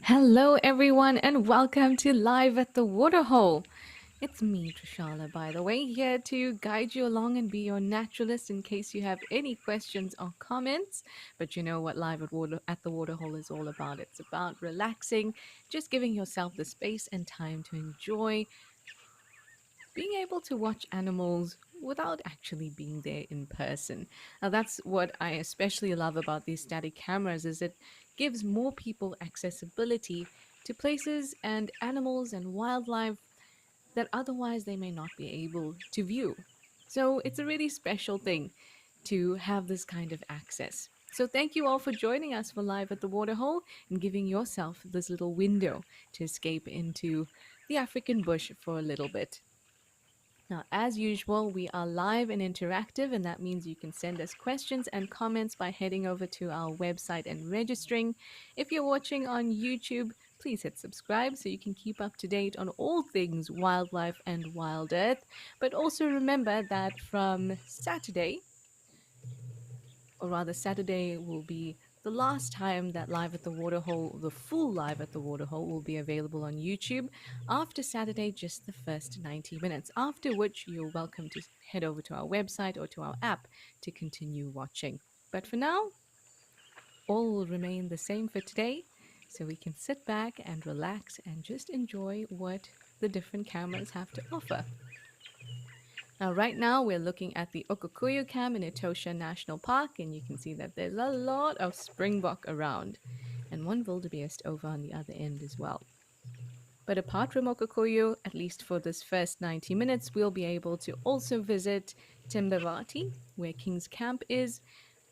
Hello, everyone, and welcome to Live at the Waterhole. It's me, Trishala, by the way, here to guide you along and be your naturalist in case you have any questions or comments. But you know what at the Waterhole is all about. It's about relaxing, just giving yourself the space and time to enjoy being able to watch animals without actually being there in person. Now that's what I especially love about these static cameras is it gives more people accessibility to places and animals and wildlife that otherwise they may not be able to view. So it's a really special thing to have this kind of access. So thank you all for joining us for Live at the Waterhole and giving yourself this little window to escape into the African bush for a little bit. Now, as usual, we are live and interactive, and that means you can send us questions and comments by heading over to our website and registering. If you're watching on YouTube, please hit subscribe so you can keep up to date on all things wildlife and wild earth. But also remember that from Saturday, or rather Saturday will be the last time that Live at the Waterhole, the full Live at the Waterhole, will be available on YouTube. After Saturday, just the first 90 minutes, after which you're welcome to head over to our website or to our app to continue watching. But for now, all will remain the same for today, so we can sit back and relax and just enjoy what the different cameras have to offer. Now, right now, we're looking at the Okukuyu Cam in Etosha National Park, and you can see that there's a lot of springbok around, and one wildebeest over on the other end as well. But apart from Okukuyu, at least for this first 90 minutes, we'll be able to also visit Timbavati, where King's Camp is,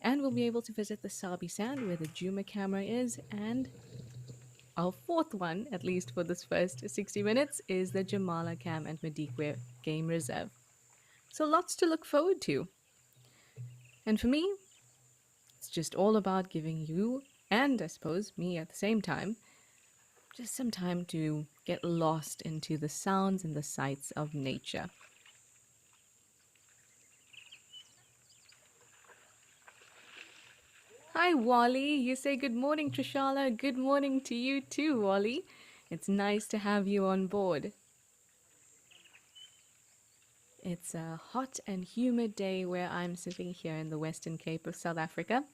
and we'll be able to visit the Sabi Sand, where the Juma camera is, and our fourth one, at least for this first 60 minutes, is the Jamala Cam and Madikwe Game Reserve. So lots to look forward to. And for me, it's just all about giving you, and I suppose me at the same time, just some time to get lost into the sounds and the sights of nature. Hi, Wally. You say good morning, Trishala. Good morning to you too, Wally. It's nice to have you on board. It's a hot and humid day where I'm sitting here in the Western Cape of South Africa.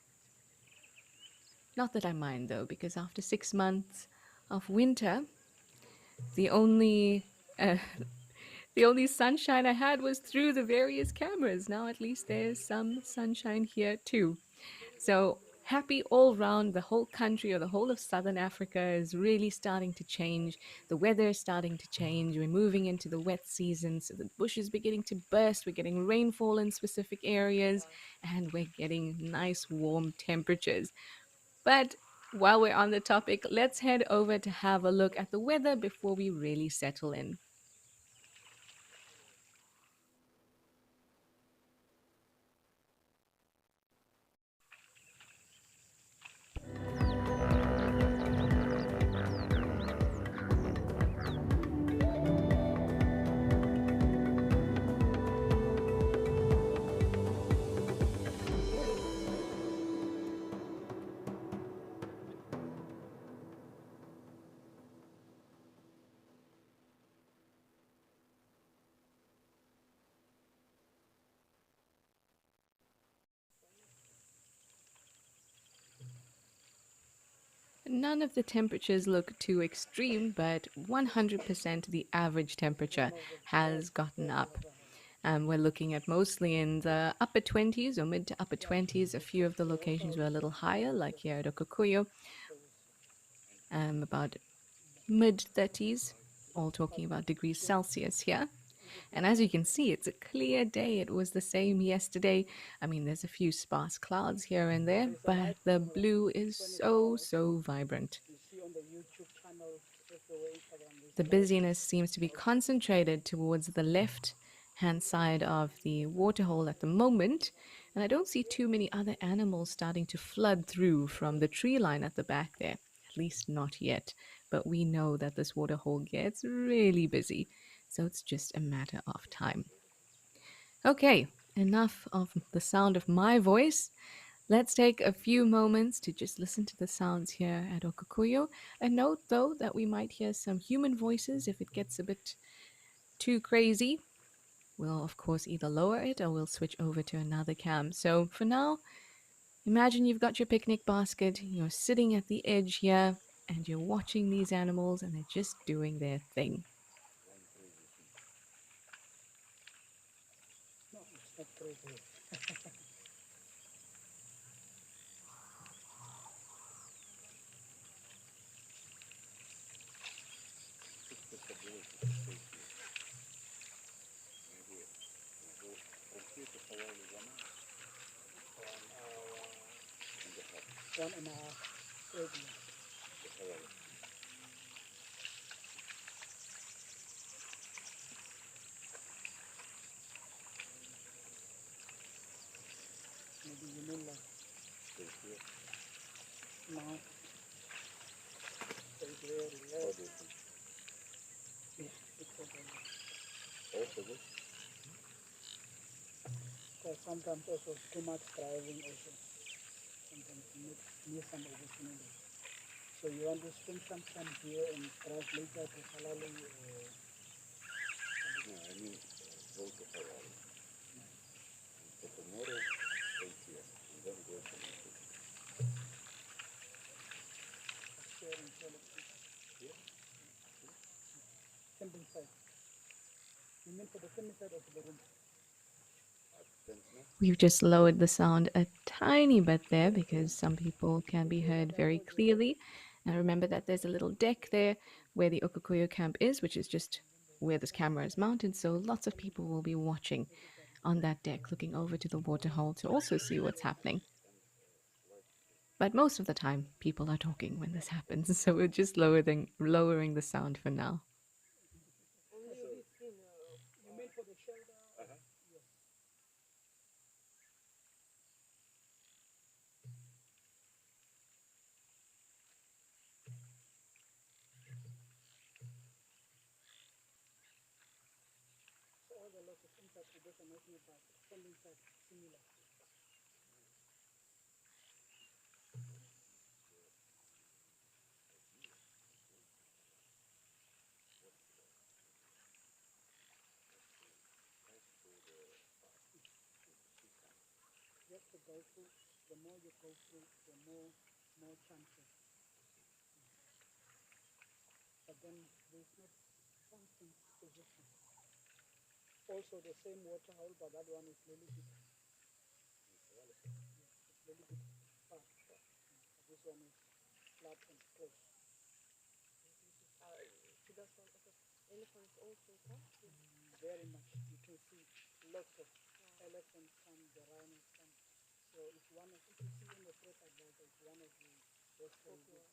Not that I mind though, because after 6 months of winter, the only uh, the only sunshine I had was through the various cameras. Now at least there's some sunshine here too. So happy all round. The whole country or the whole of Southern Africa is really starting to change. The weather is starting to change. We're moving into the wet season, so the bush is beginning to burst. We're getting rainfall in specific areas, and we're getting nice warm temperatures. But while we're on the topic, let's head over to have a look at the weather before we really settle in. None of the temperatures look too extreme, but 100% the average temperature has gotten up. We're looking at mostly in the upper 20s or mid to upper 20s. A few of the locations were a little higher, like here at Okukuyu, about mid 30s, all talking about degrees Celsius here. And as you can see, it's a clear day. It was the same yesterday. I mean, there's a few sparse clouds here and there, but the blue is so vibrant. The busyness seems to be concentrated towards the left hand side of the waterhole at the moment, and I don't see too many other animals starting to flood through from the tree line at the back there, at least not yet. But we know that this waterhole gets really busy, so it's just a matter of time. Okay, enough of the sound of my voice. Let's take a few moments to just listen to the sounds here at Okukuyo. A note, though, that we might hear some human voices if it gets a bit too crazy. We'll, of course, either lower it or we'll switch over to another cam. So for now, imagine you've got your picnic basket, you're sitting at the edge here, and you're watching these animals and they're just doing their thing. No, it's not crazy. One and a half acres. Maybe you mean like now, stay there, relax. Yeah, it's okay. Because sometimes also too much driving also. Sometimes you miss some opportunities. So you want to spend some time here and drive later to Salalu or sharing camping site. You mean for the camping site or for the room? We've just lowered the sound a tiny bit there because some people can be heard very clearly. And remember that there's a little deck there where the Okukuyo camp is, which is just where this camera is mounted. So lots of people will be watching on that deck, looking over to the waterhole to also see what's happening. But most of the time, people are talking when this happens. So we're just lowering the sound for now. You mean for the shelter? Yes. So all the lots of impact with this national park, camping site similar. You have to go through, the more you go through, the more chances. But then there's not constant position. Also the same water hole, but that one is little bit, it's little bit far. But this one is flat and close. Very much. You can see lots of elephants come, the rhinos come. So it's one of, if you see in the threat advisor, it's one of the best places.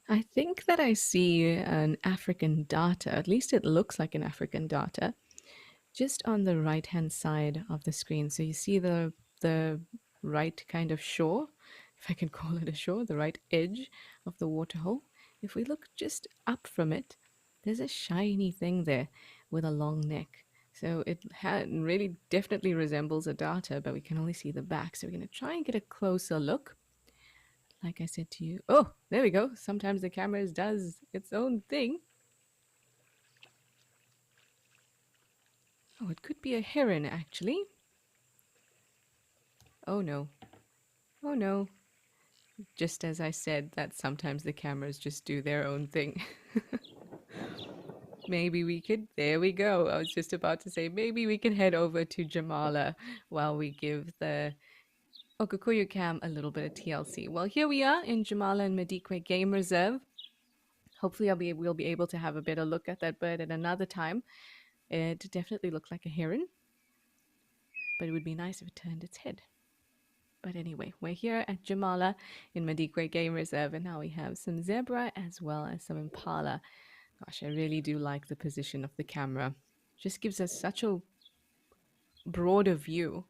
I think that I see an African darter, at least it looks like an African darter, just on the right hand side of the screen. So you see the right kind of shore, if I can call it a shore, the right edge of the waterhole. If we look just up from it, there's a shiny thing there with a long neck. So it really definitely resembles a darter, but we can only see the back. So we're going to try and get a closer look. Like I said to you, oh, there we go. Sometimes the camera does its own thing. Oh, it could be a heron, actually. Oh no. Oh no. Just as I said, that sometimes the cameras just do their own thing. Maybe we could. There we go. I was just about to say, maybe we can head over to Jamala while we give the Okakuyu cam a little bit of TLC. Well, here we are in Jamala and Madikwe Game Reserve. Hopefully, we'll be able to have a better look at that bird at another time. It definitely looked like a heron, but it would be nice if it turned its head. But anyway, we're here at Jamala in Madikwe Game Reserve, and now we have some zebra as well as some impala. Gosh, I really do like the position of the camera. Just gives us such a broader view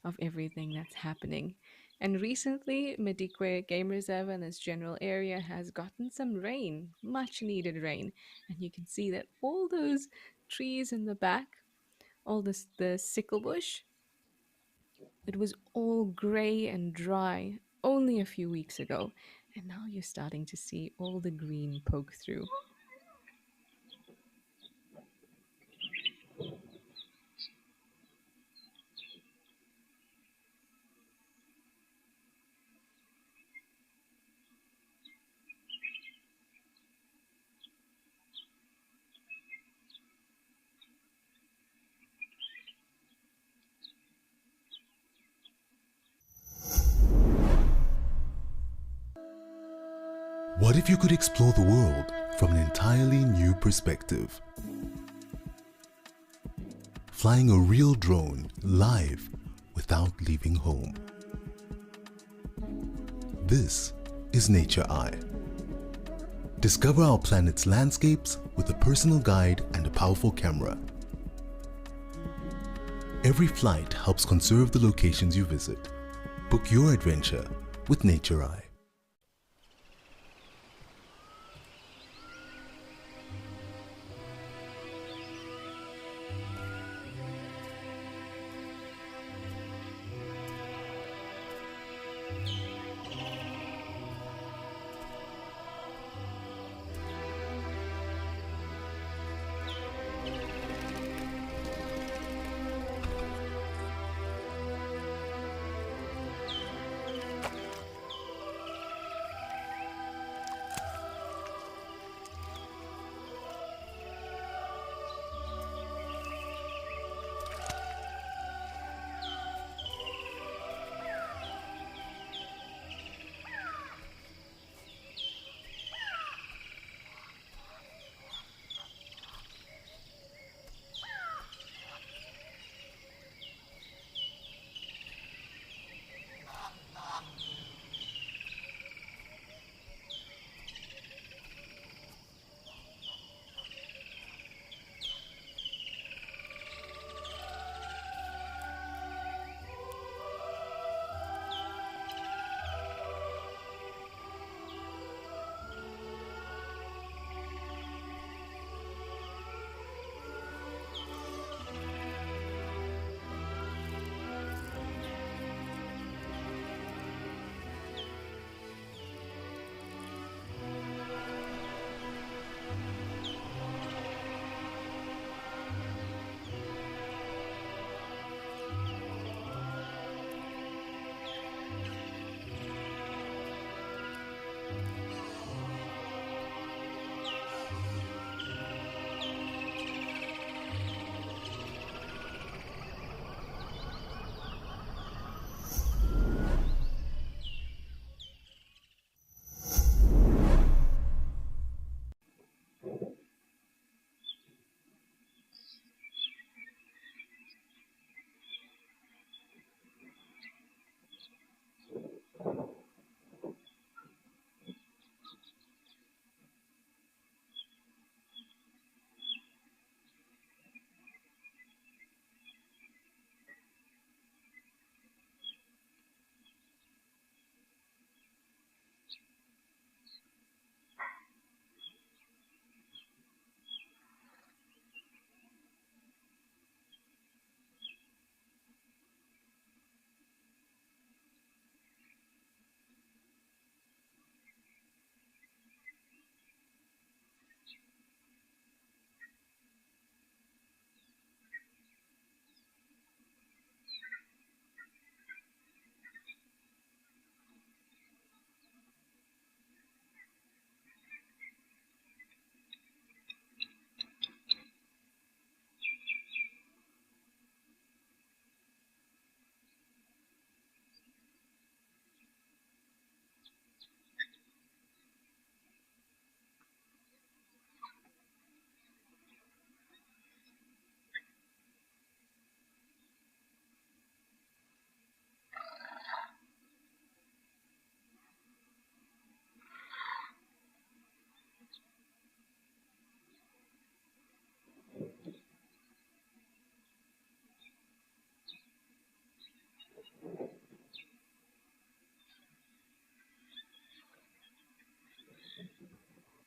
of everything that's happening. And recently, Madikwe Game Reserve and its general area has gotten some rain, much needed rain. And you can see that all those trees in the back, all this the sickle bush, it was all gray and dry only a few weeks ago. And now you're starting to see all the green poke through. What if you could explore the world from an entirely new perspective? Flying a real drone live without leaving home. This is Nature Eye. Discover our planet's landscapes with a personal guide and a powerful camera. Every flight helps conserve the locations you visit. Book your adventure with Nature Eye.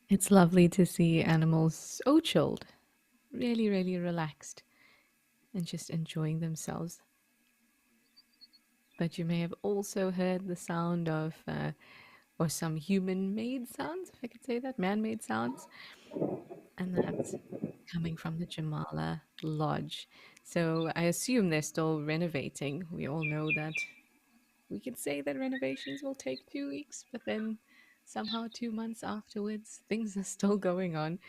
It's lovely to see animals so chilled, really, really relaxed, and just enjoying themselves. But you may have also heard the sound of, or some human made sounds, if I could say that, man made sounds. And that's coming from the Jamala Lodge. So I assume they're still renovating. We all know that we could say that renovations will take 2 weeks, but then somehow 2 months afterwards, things are still going on.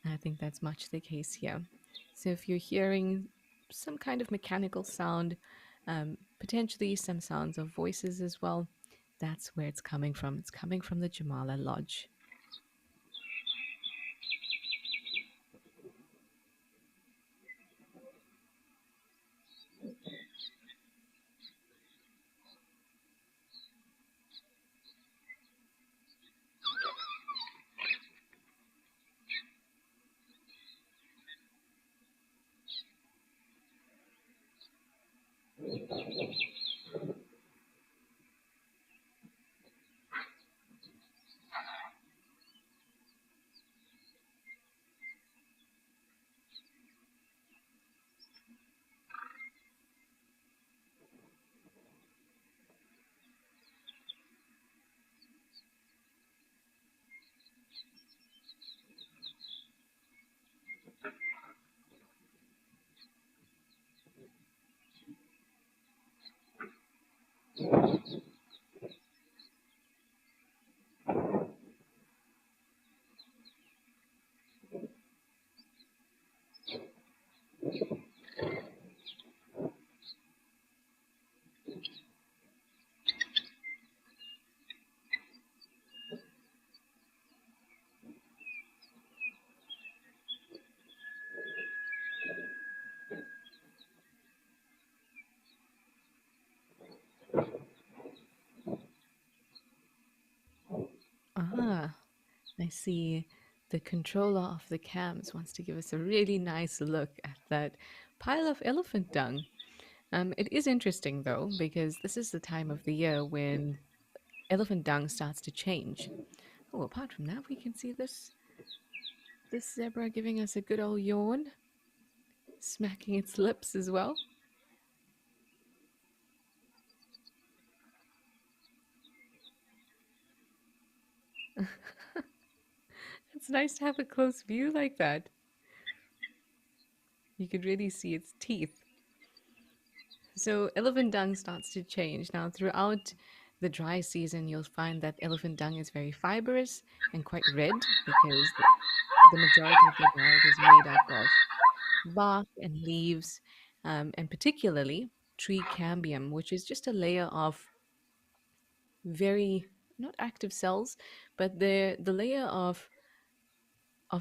I think that's much the case here. So if you're hearing some kind of mechanical sound, potentially some sounds of voices as well, that's where it's coming from. It's coming from the Jamala Lodge. Ah, I see the controller of the cams wants to give us a really nice look at that pile of elephant dung. It is interesting though, because this is the time of the year when elephant dung starts to change. Oh, apart from that, we can see this zebra giving us a good old yawn, smacking its lips as well. It's nice to have a close view like that. You could really see its teeth. So elephant dung starts to change. Now, throughout the dry season, you'll find that elephant dung is very fibrous and quite red because the majority of the diet is made up of bark and leaves, and particularly tree cambium, which is just a layer of very not active cells, but the layer of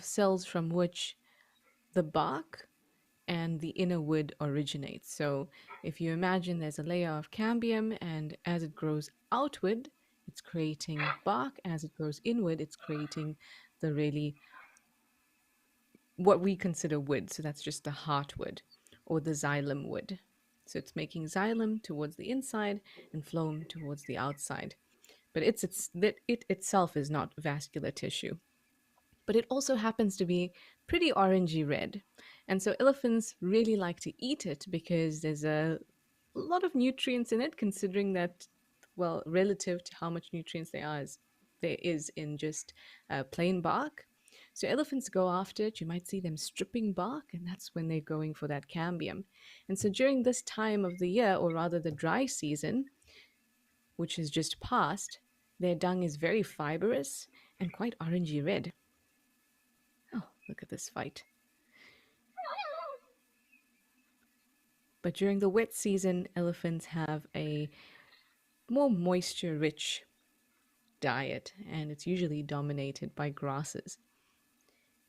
cells from which the bark and the inner wood originates. So if you imagine there's a layer of cambium, and as it grows outward, it's creating bark. As it grows inward, it's creating the really what we consider wood. So that's just the heartwood or the xylem wood. So it's making xylem towards the inside and phloem towards the outside. But that it itself is not vascular tissue. But it also happens to be pretty orangey red. And so elephants really like to eat it because there's a lot of nutrients in it, considering that, well, relative to how much nutrients there is in just plain bark. So elephants go after it. You might see them stripping bark, and that's when they're going for that cambium. And so during this time of the year, or rather the dry season, which is just past, their dung is very fibrous and quite orangey red. Oh, look at this fight. But during the wet season, elephants have a more moisture rich diet, and it's usually dominated by grasses.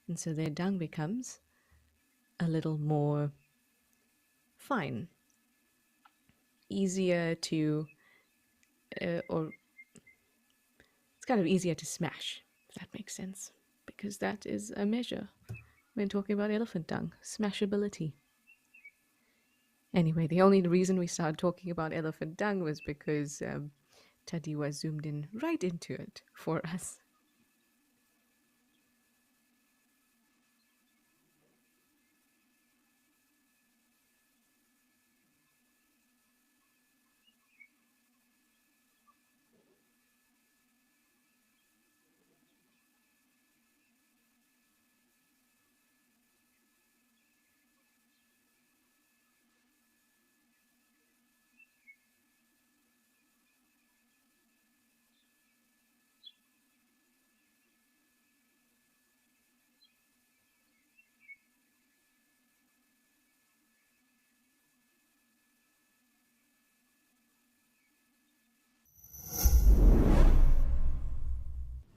And so their dung becomes a little more fine, easier to, or it's kind of easier to smash, if that makes sense, because that is a measure when talking about elephant dung smashability. Anyway, the only reason we started talking about elephant dung was because Tadiwa zoomed in right into it for us.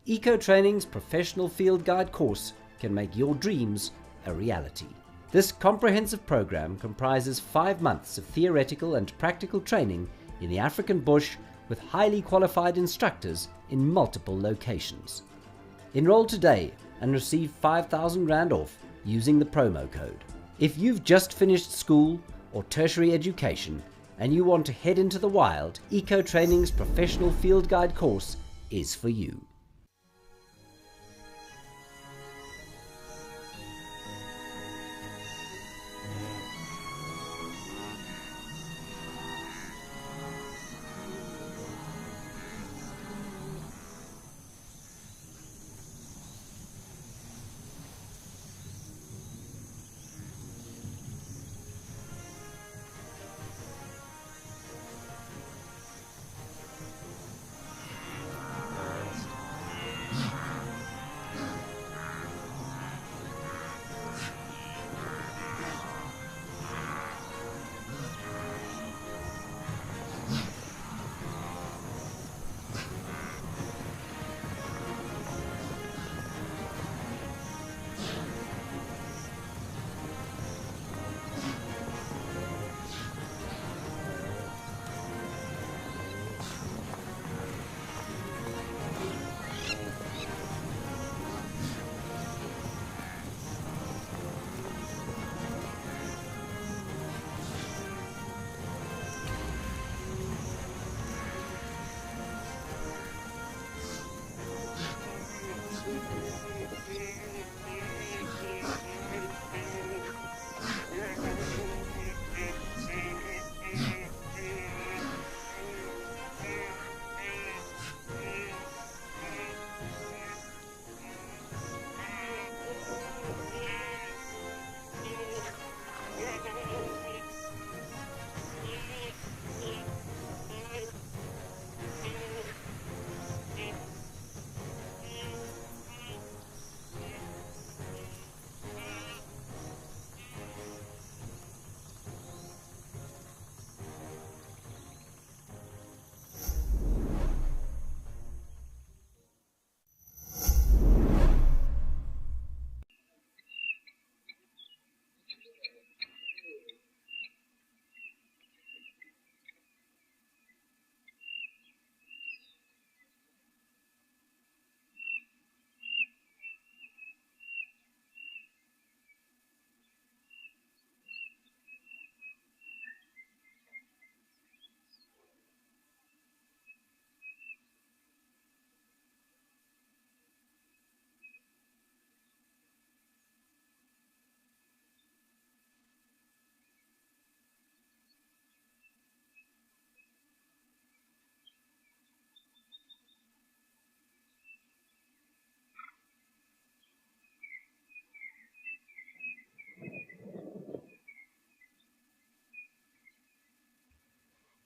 Eco Training's professional field guide course can make your dreams a reality. This comprehensive program comprises 5 months of theoretical and practical training in the African bush with highly qualified instructors in multiple locations. Enroll today and receive 5,000 Rand off using the promo code. If you've just finished school or tertiary education and you want to head into the wild, Eco Training's professional field guide course is for you.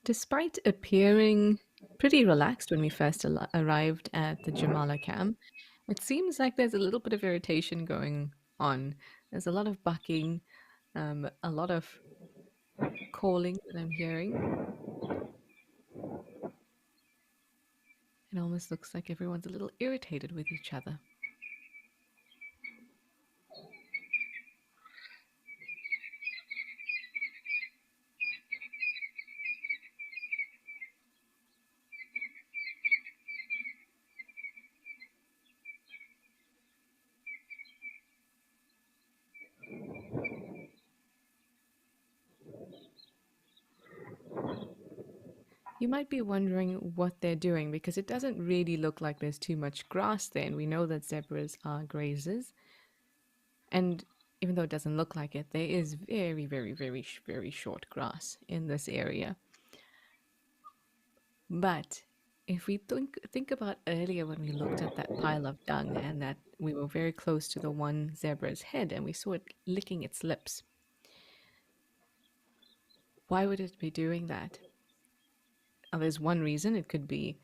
Despite appearing pretty relaxed when we first arrived at the Jamala camp, it seems like there's a little bit of irritation going on. There's a lot of bucking, a lot of calling that I'm hearing. It almost looks like everyone's a little irritated with each other. You might be wondering what they're doing because it doesn't really look like there's too much grass there, and we know that zebras are grazers. And even though it doesn't look like it, there is very, very, very, very short grass in this area. But if we think about earlier when we looked at that pile of dung and that we were very close to the one zebra's head and we saw it licking its lips, why would it be doing that? There's one reason. It could be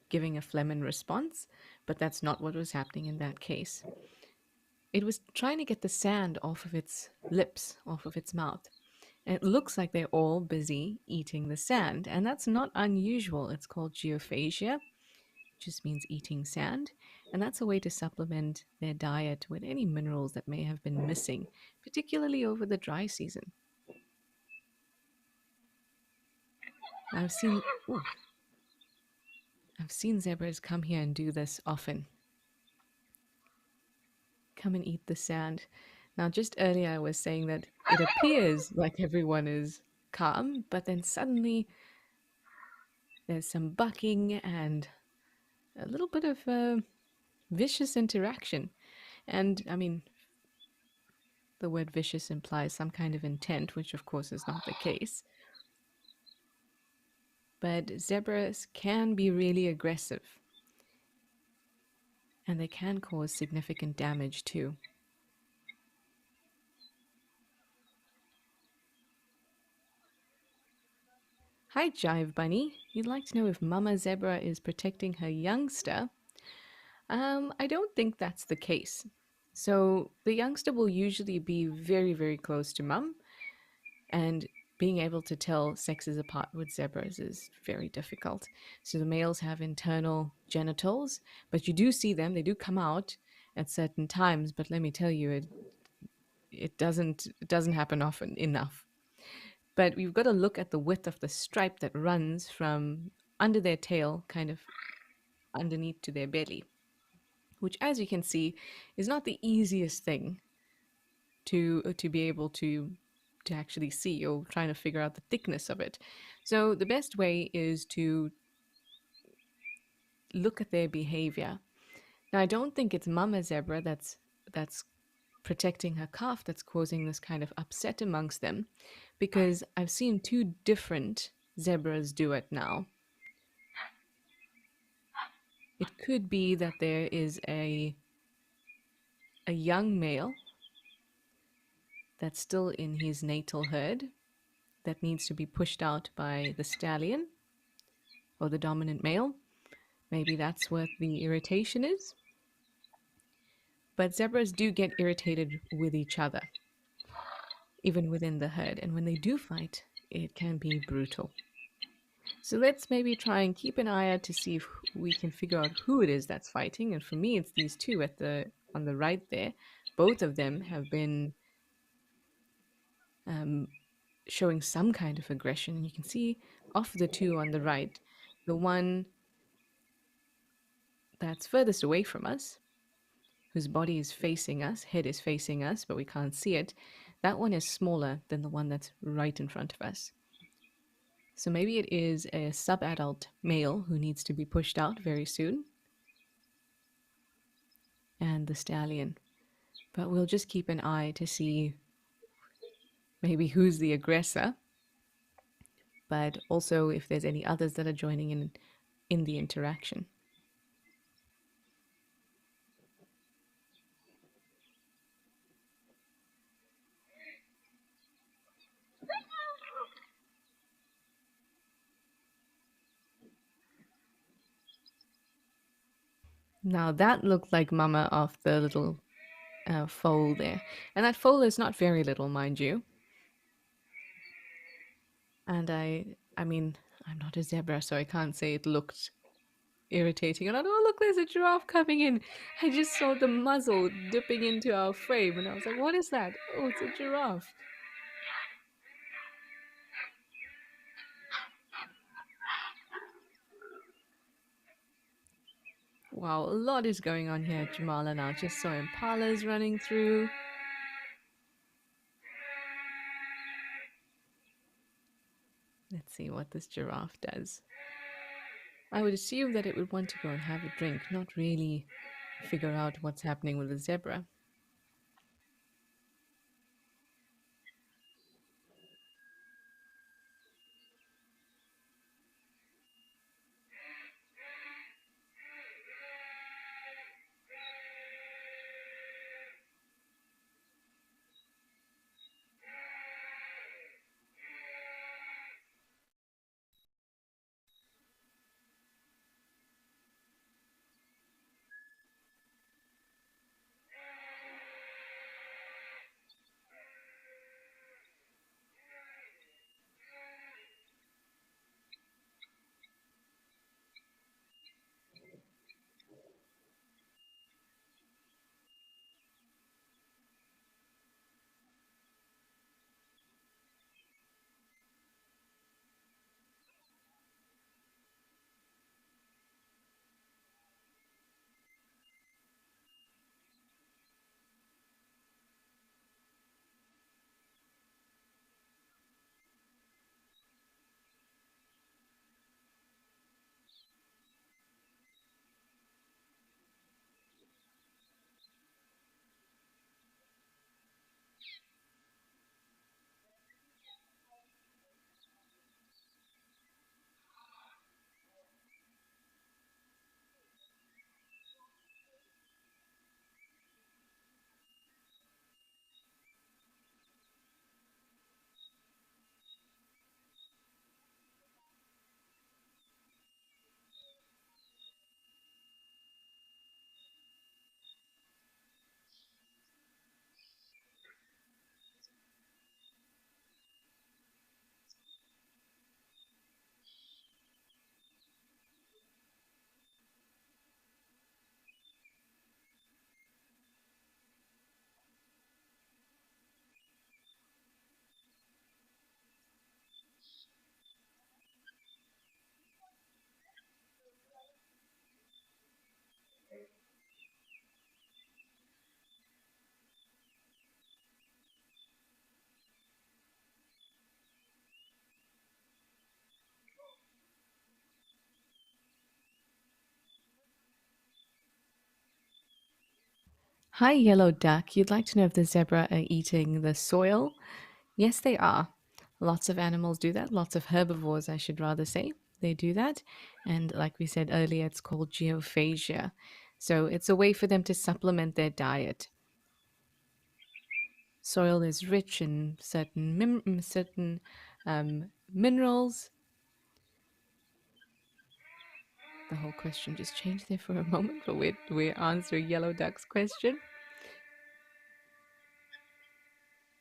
giving a phlegm in response, but that's not what was happening in that case. It was trying to get the sand off of its lips, off of its mouth. And it looks like they're all busy eating the sand, and that's not unusual. It's called geophagia, which just means eating sand. And that's a way to supplement their diet with any minerals that may have been missing, particularly over the dry season. I've seen ooh, I've seen zebras come here and do this often. Come and eat the sand. Now, just earlier I was saying that it appears like everyone is calm, but then suddenly there's some bucking and a little bit of vicious interaction. And I mean, the word vicious implies some kind of intent, which of course is not the case. But zebras can be really aggressive and they can cause significant damage too. Hi, Jive Bunny. You'd like to know if Mama Zebra is protecting her youngster? I don't think that's the case. So the youngster will usually be very, very close to mum, and being able to tell sexes apart with zebras is very difficult. So the males have internal genitals, but you do see them; they do come out at certain times. But let me tell you, it doesn't happen often enough. But we've got to look at the width of the stripe that runs from under their tail, kind of underneath to their belly, which, as you can see, is not the easiest thing to be able to actually see, or trying to figure out the thickness of it. So the best way is to look at their behavior. Now, I don't think it's Mama Zebra that's protecting her calf that's causing this kind of upset amongst them, because I've seen two different zebras do it now. It could be that there is a young male that's still in his natal herd that needs to be pushed out by the stallion or the dominant male. Maybe that's what the irritation is. But zebras do get irritated with each other, even within the herd. And when they do fight, it can be brutal. So let's maybe try and keep an eye out to see if we can figure out who it is that's fighting. And for me, it's these two on the right there. Both of them have been showing some kind of aggression. And you can see of the two on the right, the one that's furthest away from us, whose body is facing us, head is facing us, but we can't see it, that one is smaller than the one that's right in front of us. So maybe it is a sub-adult male who needs to be pushed out very soon, and the stallion. But we'll just keep an eye to see maybe who's the aggressor, but also if there's any others that are joining in the interaction. Now that looked like Mama off the little foal there. And that foal is not very little, mind you. And I mean, I'm not a zebra, so I can't say it looked irritating. And I oh, look, there's a giraffe coming in. I just saw the muzzle dipping into our frame, and I was like, what is that? Oh, it's a giraffe. Wow, a lot is going on here at Jamala now. Just saw impalas running through. Let's see what this giraffe does. I would assume that it would want to go and have a drink, not really figure out what's happening with the zebra. Hi, yellow duck. You'd like to know if the zebra are eating the soil? Yes, they are. Lots of animals do that. Lots of herbivores, I should rather say. They do that. And like we said earlier, it's called geophagia. So it's a way for them to supplement their diet. Soil is rich in certain minerals. The whole question just changed there for a moment, but we answer Yellow Duck's question.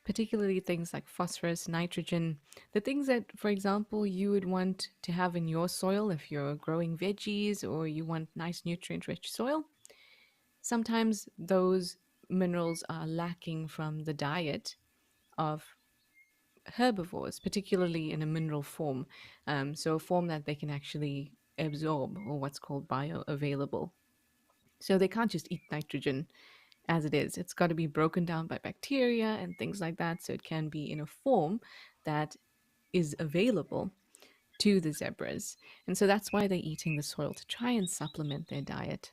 Particularly things like phosphorus, nitrogen, the things that, for example, you would want to have in your soil if you're growing veggies or you want nice nutrient rich soil. Sometimes those minerals are lacking from the diet of herbivores, particularly in a mineral form. So, a form that they can actually absorb, or what's called bioavailable. So, they can't just eat nitrogen as it is. It's got to be broken down by bacteria and things like that. So, it can be in a form that is available to the zebras. And so, that's why they're eating the soil to try and supplement their diet.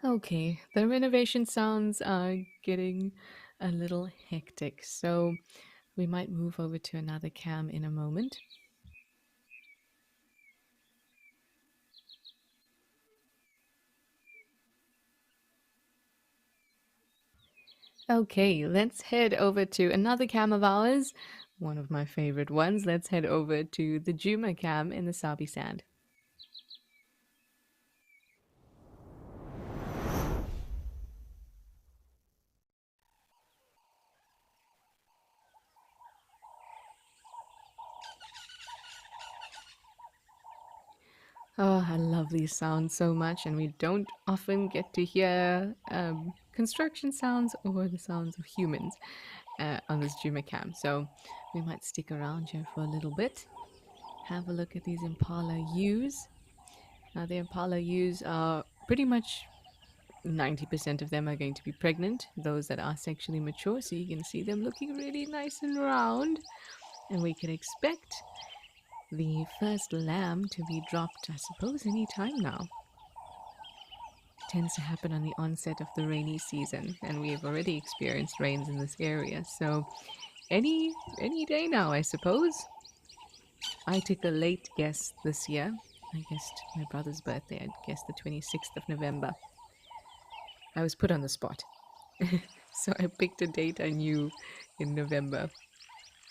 Okay, the renovation sounds are getting a little hectic, so we might move over to another cam in a moment. Okay, let's head over to another cam of ours, one of my favorite ones. Let's head over to the Juma cam in the Sabi Sand. Oh, I love these sounds so much, and we don't often get to hear construction sounds or the sounds of humans on this Juma cam. So we might stick around here for a little bit. Have a look at these Impala ewes. Now, the Impala ewes are pretty much 90% of them are going to be pregnant, those that are sexually mature. So you can see them looking really nice and round. And we can expect the first lamb to be dropped, I suppose, any time now. It tends to happen on the onset of the rainy season, and we have already experienced rains in this area. So any day now, I suppose. I took a late guess this year. I guessed my brother's birthday. I guessed the 26th of November. I was put on the spot. So I picked a date I knew in November.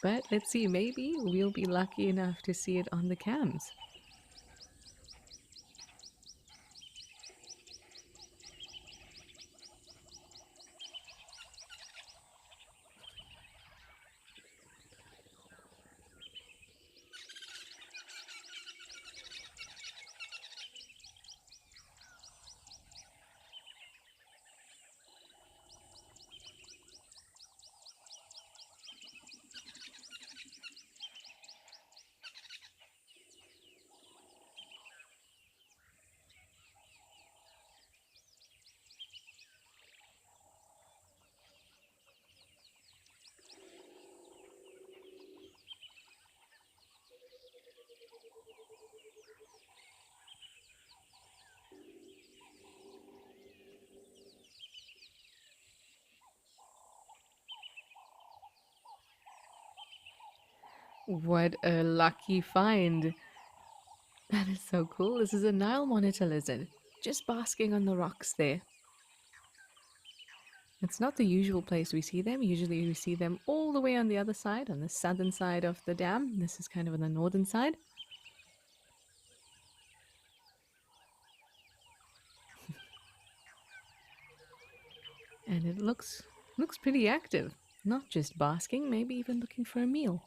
But let's see, maybe we'll be lucky enough to see it on the cams. What a lucky find! That is so cool. This is a Nile monitor lizard, just basking on the rocks there. It's not the usual place we see them. Usually we see them all the way on the other side, on the southern side of the dam. This is kind of on the northern side. And it looks pretty active. Not just basking, maybe even looking for a meal.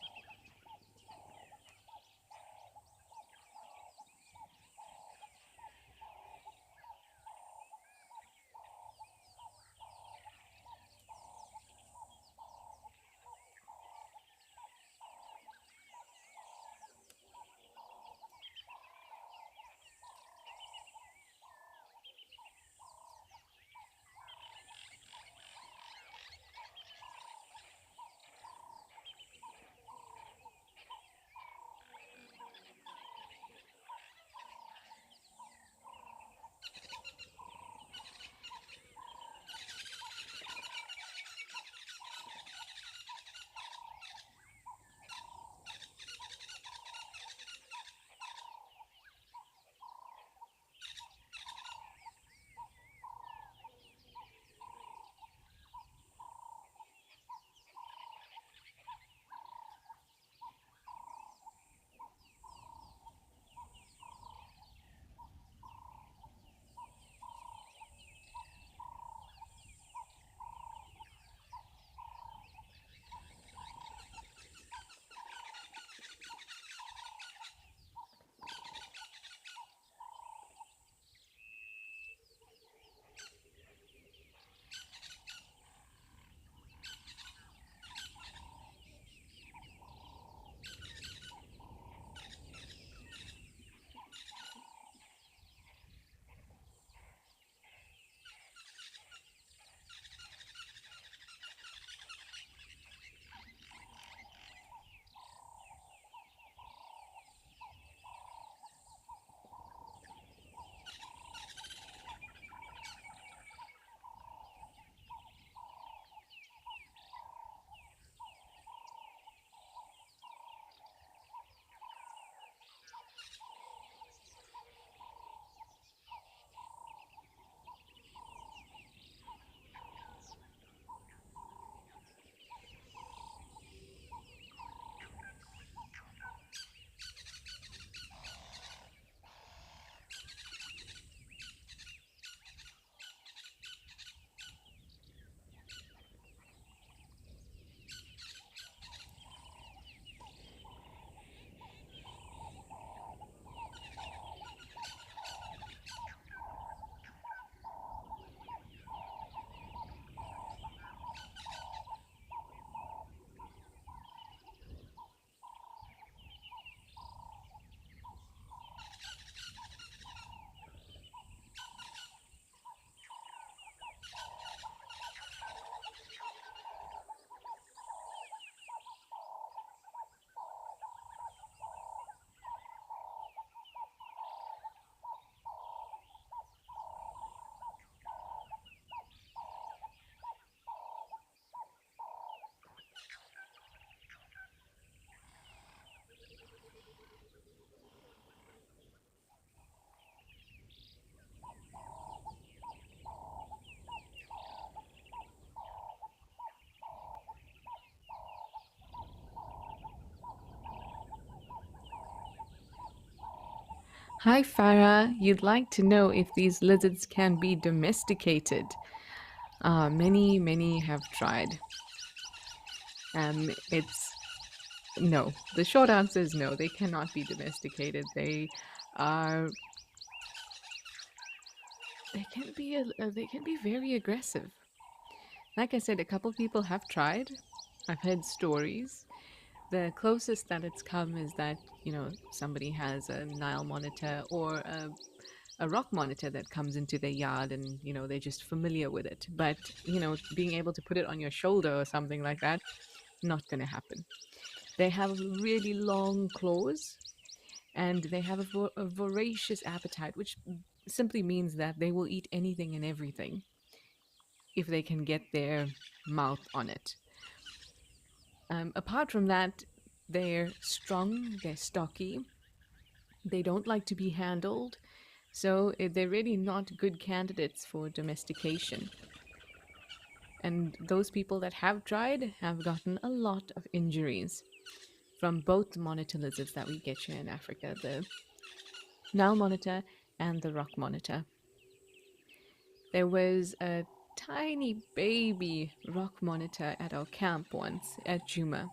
Hi, Farah. You'd like to know if these lizards can be domesticated. Many have tried. It's no. The short answer is no. They cannot be domesticated. Are. They can be very aggressive. Like I said, a couple people have tried. I've heard stories. The closest that it's come is that, somebody has a Nile monitor or a rock monitor that comes into their yard and, they're just familiar with it. But, being able to put it on your shoulder or something like that, not going to happen. They have really long claws and they have a voracious appetite, which simply means that they will eat anything and everything if they can get their mouth on it. Apart from that, they're strong, they're stocky, they don't like to be handled, so they're really not good candidates for domestication. And those people that have tried have gotten a lot of injuries from both the monitor lizards that we get here in Africa, the Nile monitor and the rock monitor. There was a tiny baby rock monitor at our camp once at Juma.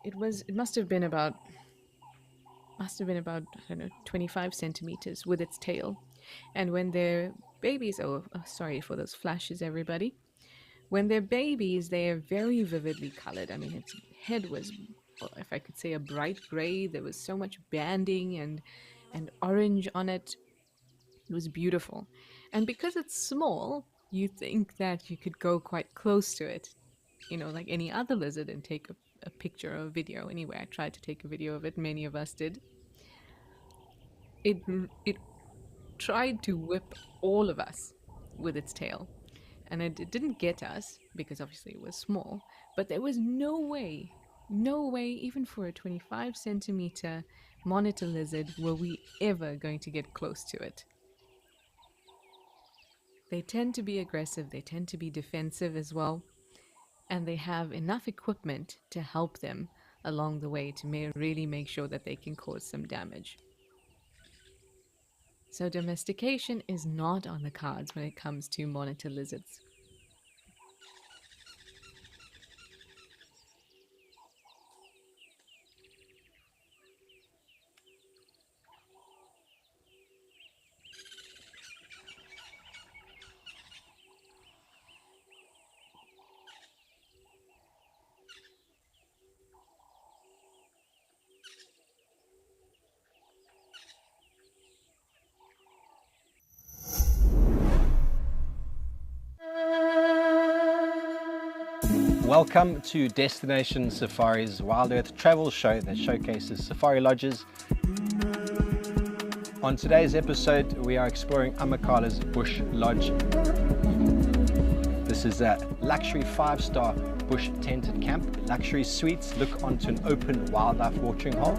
It must have been about I don't know, 25 centimeters with its tail. And when they're babies, sorry for those flashes, everybody. When they're babies, they are very vividly colored. I mean, its head was, well, if I could say, a bright gray. There was so much banding and orange on it. It was beautiful. And because it's small, you think that you could go quite close to it, like any other lizard, and take a picture or a video. Anyway, I tried to take a video of it. Many of us did. It tried to whip all of us with its tail. And it didn't get us because obviously it was small, but there was no way, even for a 25 centimeter monitor lizard, were we ever going to get close to it. They tend to be aggressive, they tend to be defensive as well, and they have enough equipment to help them along the way to really make sure that they can cause some damage. So domestication is not on the cards when it comes to monitor lizards. Welcome to Destination Safari's WildEarth travel show that showcases safari lodges. On today's episode, we are exploring Amakala's Bush Lodge. This is a luxury 5-star bush tented camp. Luxury suites look onto an open wildlife watering hole.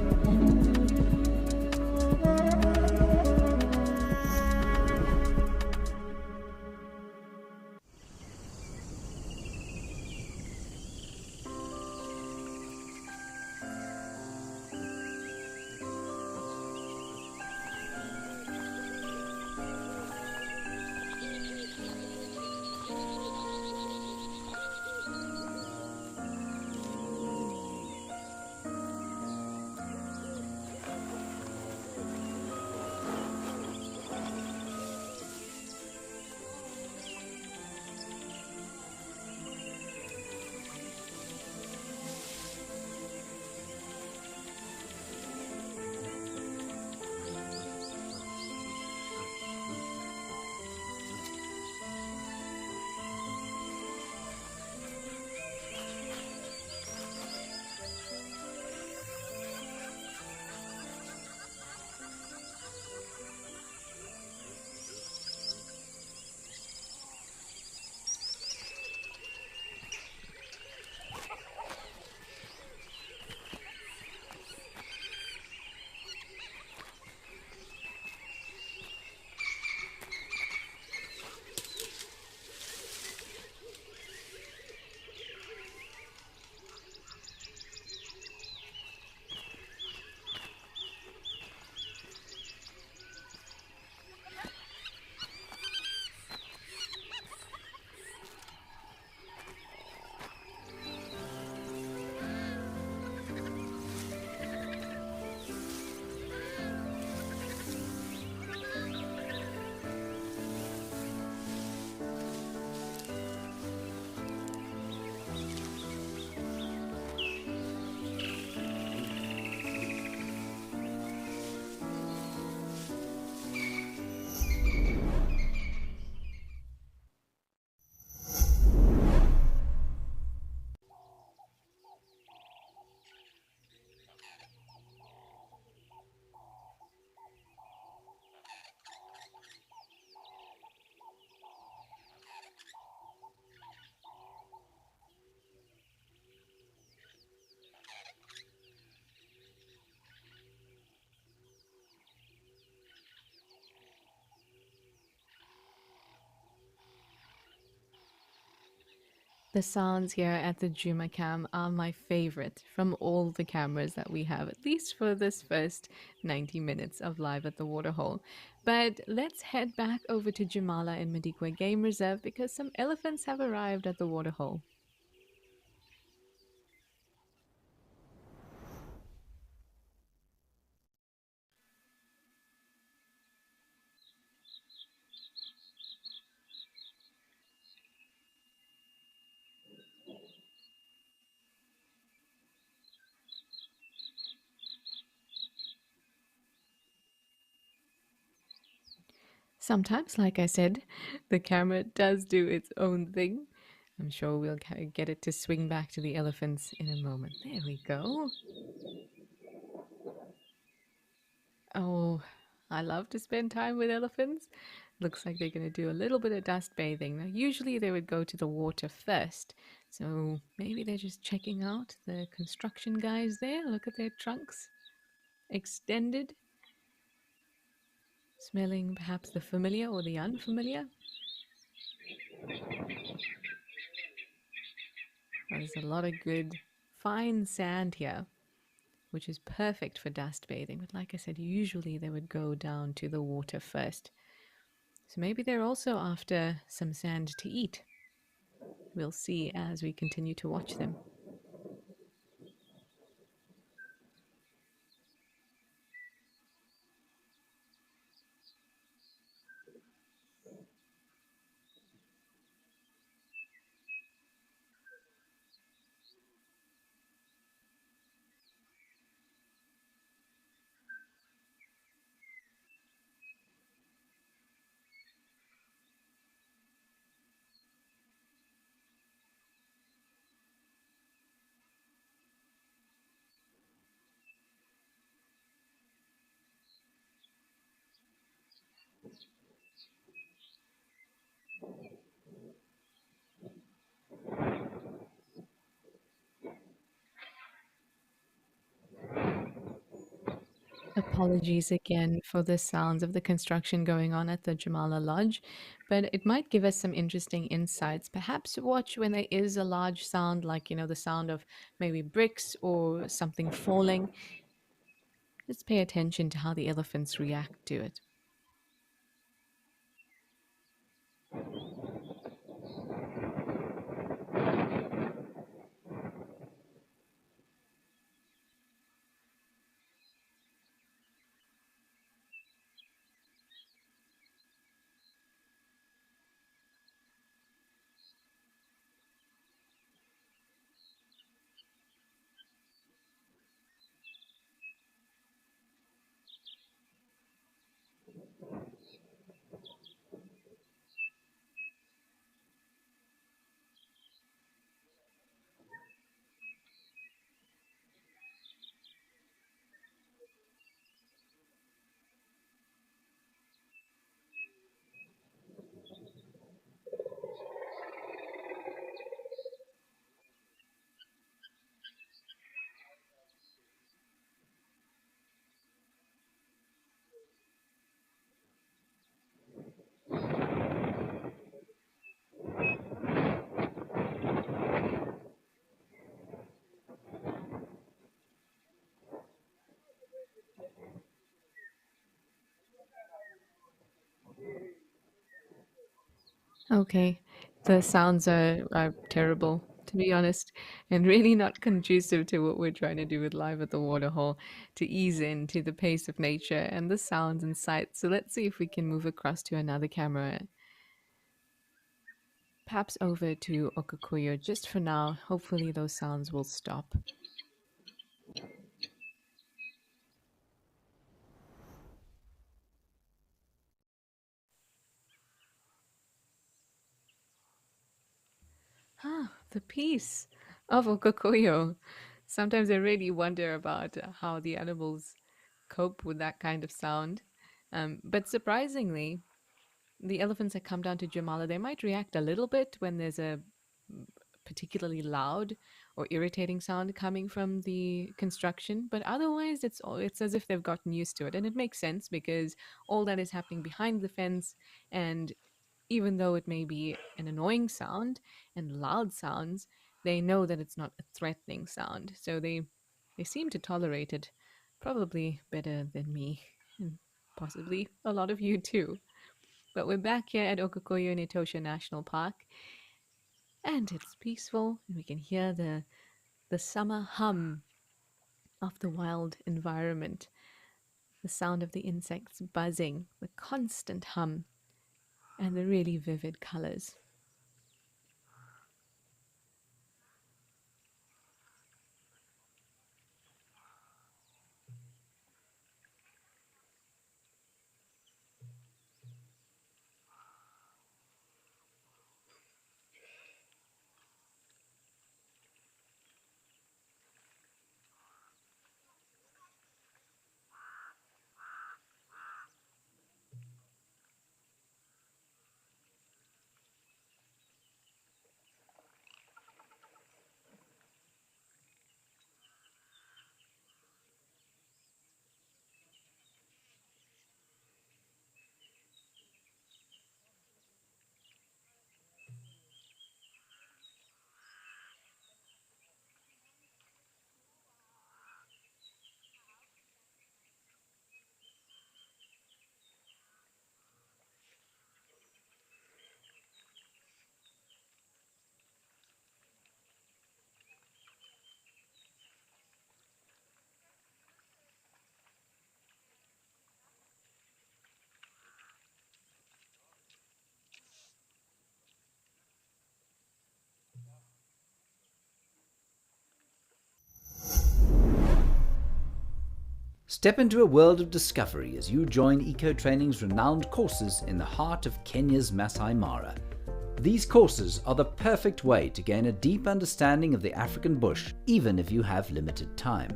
The sounds here at the Juma Cam are my favorite from all the cameras that we have, at least for this first 90 minutes of Live at the Waterhole. But let's head back over to Jamala in Madikwe Game Reserve because some elephants have arrived at the Waterhole. Sometimes, like I said, the camera does do its own thing. I'm sure we'll get it to swing back to the elephants in a moment. There we go. Oh, I love to spend time with elephants. Looks like they're going to do a little bit of dust bathing. Now, usually they would go to the water first. So maybe they're just checking out the construction guys there. Look at their trunks extended, smelling perhaps the familiar or the unfamiliar. There's a lot of good, fine sand here, which is perfect for dust bathing. But like I said, usually they would go down to the water first. So maybe they're also after some sand to eat. We'll see as we continue to watch them. Apologies again for the sounds of the construction going on at the Jamala Lodge, but it might give us some interesting insights. Perhaps watch when there is a large sound, like, the sound of maybe bricks or something falling. Just pay attention to how the elephants react to it. Okay, the sounds are terrible, to be honest, and really not conducive to what we're trying to do with Live at the Waterhole, to ease into the pace of nature and the sounds and sights. So let's see if we can move across to another camera, perhaps over to Okakuyo just for now. Hopefully those sounds will stop. Ah, the peace of Okakoyo. Sometimes I really wonder about how the animals cope with that kind of sound. But surprisingly, the elephants that come down to Jamala, they might react a little bit when there's a particularly loud or irritating sound coming from the construction, but otherwise it's as if they've gotten used to it, and it makes sense because all that is happening behind the fence, and Even though it may be an annoying sound and loud sounds, they know that it's not a threatening sound. So they seem to tolerate it probably better than me and possibly a lot of you too. But we're back here at Okokoyo in Etosha National Park, and it's peaceful, and we can hear the summer hum of the wild environment, the sound of the insects buzzing, the constant hum, and the really vivid colors. Step into a world of discovery as you join Eco Training's renowned courses in the heart of Kenya's Masai Mara. These courses are the perfect way to gain a deep understanding of the African bush, even if you have limited time.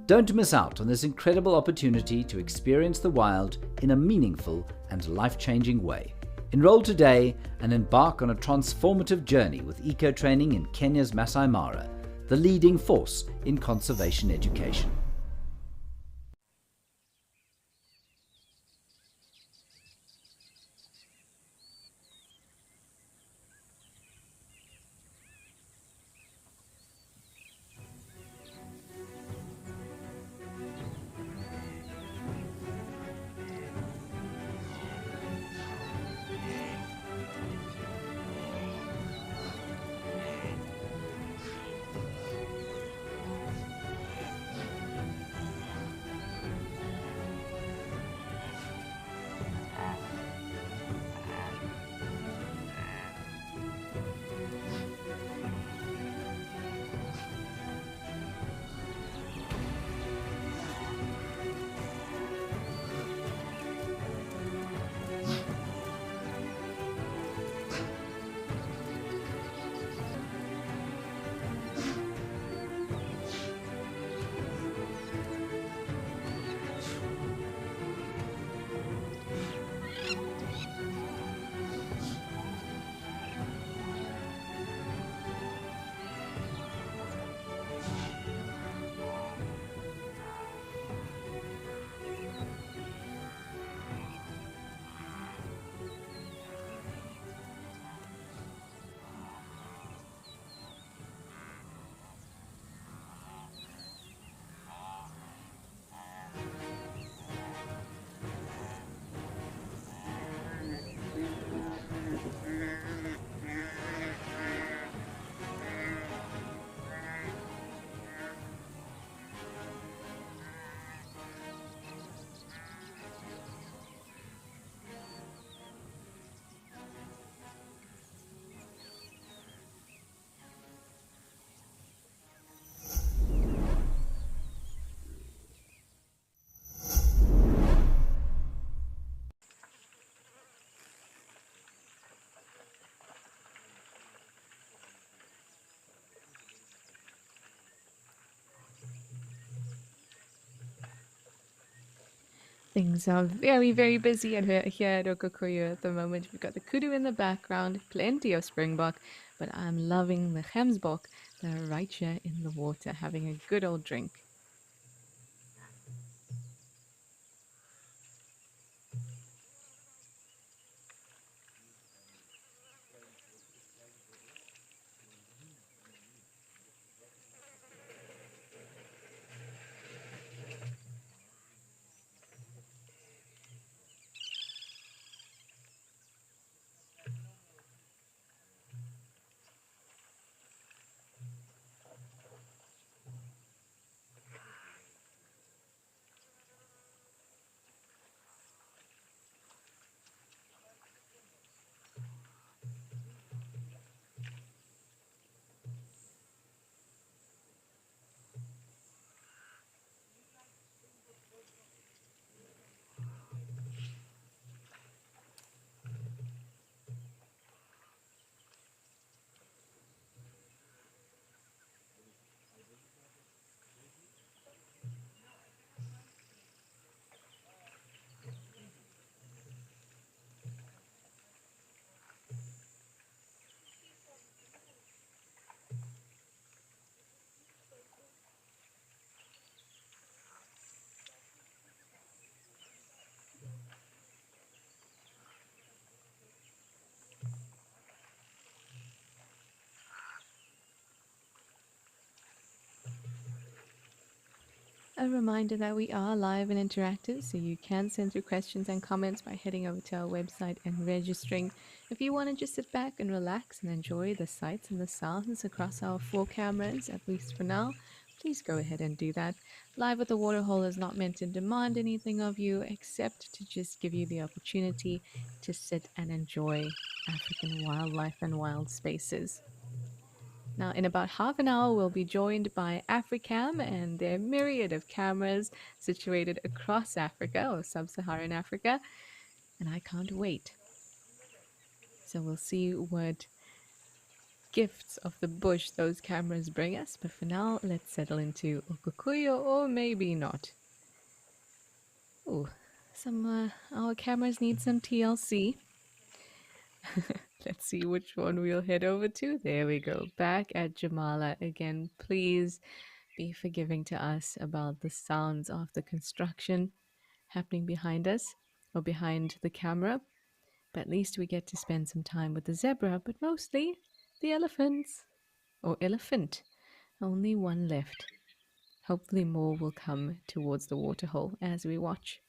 Don't miss out on this incredible opportunity to experience the wild in a meaningful and life-changing way. Enroll today and embark on a transformative journey with Eco Training in Kenya's Masai Mara, the leading force in conservation education. Things are very, very busy here at Okokoyo at the moment. We've got the kudu in the background, plenty of springbok, but I'm loving the gemsbok that are right here in the water, having a good old drink. A reminder that we are live and interactive, so you can send through questions and comments by heading over to our website and registering. If you want to just sit back and relax and enjoy the sights and the sounds across our 4 cameras, at least for now, please go ahead and do that. Live at the Waterhole is not meant to demand anything of you except to just give you the opportunity to sit and enjoy African wildlife and wild spaces. Now, in about half an hour, we'll be joined by Africam and their myriad of cameras situated across Africa or sub Saharan Africa. And I can't wait. So we'll see what gifts of the bush those cameras bring us. But for now, let's settle into Ukukuyo or maybe not. Ooh, our cameras need some TLC. Let's see which one we'll head over to. There we go. Back at Jamala again. Please be forgiving to us about the sounds of the construction happening behind us or behind the camera. But at least we get to spend some time with the zebra, but mostly the elephants. Or elephant. Only one left. Hopefully, more will come towards the waterhole as we watch.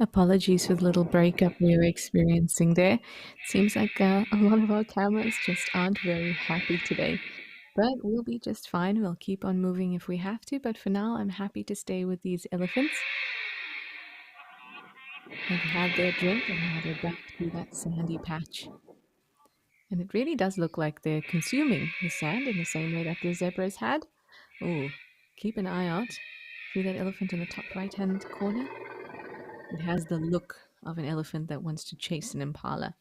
Apologies for the little breakup we were experiencing there. Seems like a lot of our cameras just aren't very happy today. But we'll be just fine. We'll keep on moving if we have to. But for now, I'm happy to stay with these elephants. They've had their drink and now they're back to that sandy patch. And it really does look like they're consuming the sand in the same way that the zebras had. Oh, keep an eye out. See that elephant in the top right hand corner? It has the look of an elephant that wants to chase an impala.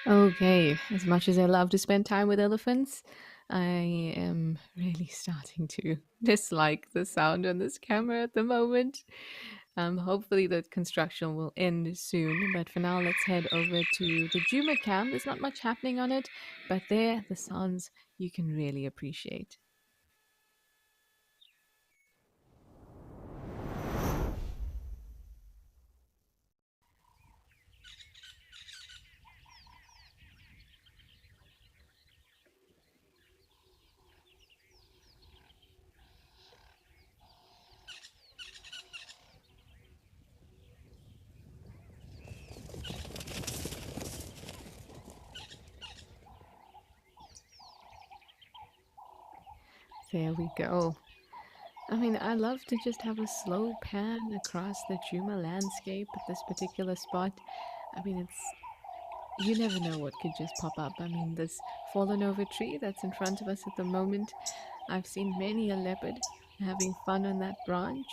Okay, as much as I love to spend time with elephants, I am really starting to dislike the sound on this camera at the moment. Hopefully the construction will end soon, but for now let's head over to the Juma cam. There's not much happening on it, but there the sounds you can really appreciate. There we go. I mean, I love to just have a slow pan across the Juma landscape at this particular spot. I mean, you never know what could just pop up. I mean, this fallen over tree that's in front of us at the moment, I've seen many a leopard having fun on that branch.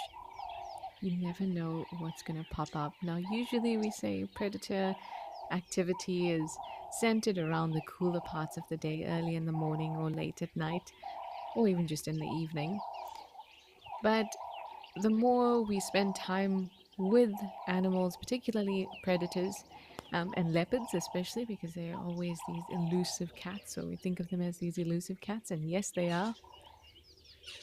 You never know what's going to pop up. Now, usually we say predator activity is centered around the cooler parts of the day, early in the morning or late at night, or even just in the evening. But the more we spend time with animals, particularly predators, And leopards, especially, because they are always these elusive cats. So we think of them as these elusive cats, and yes, they are.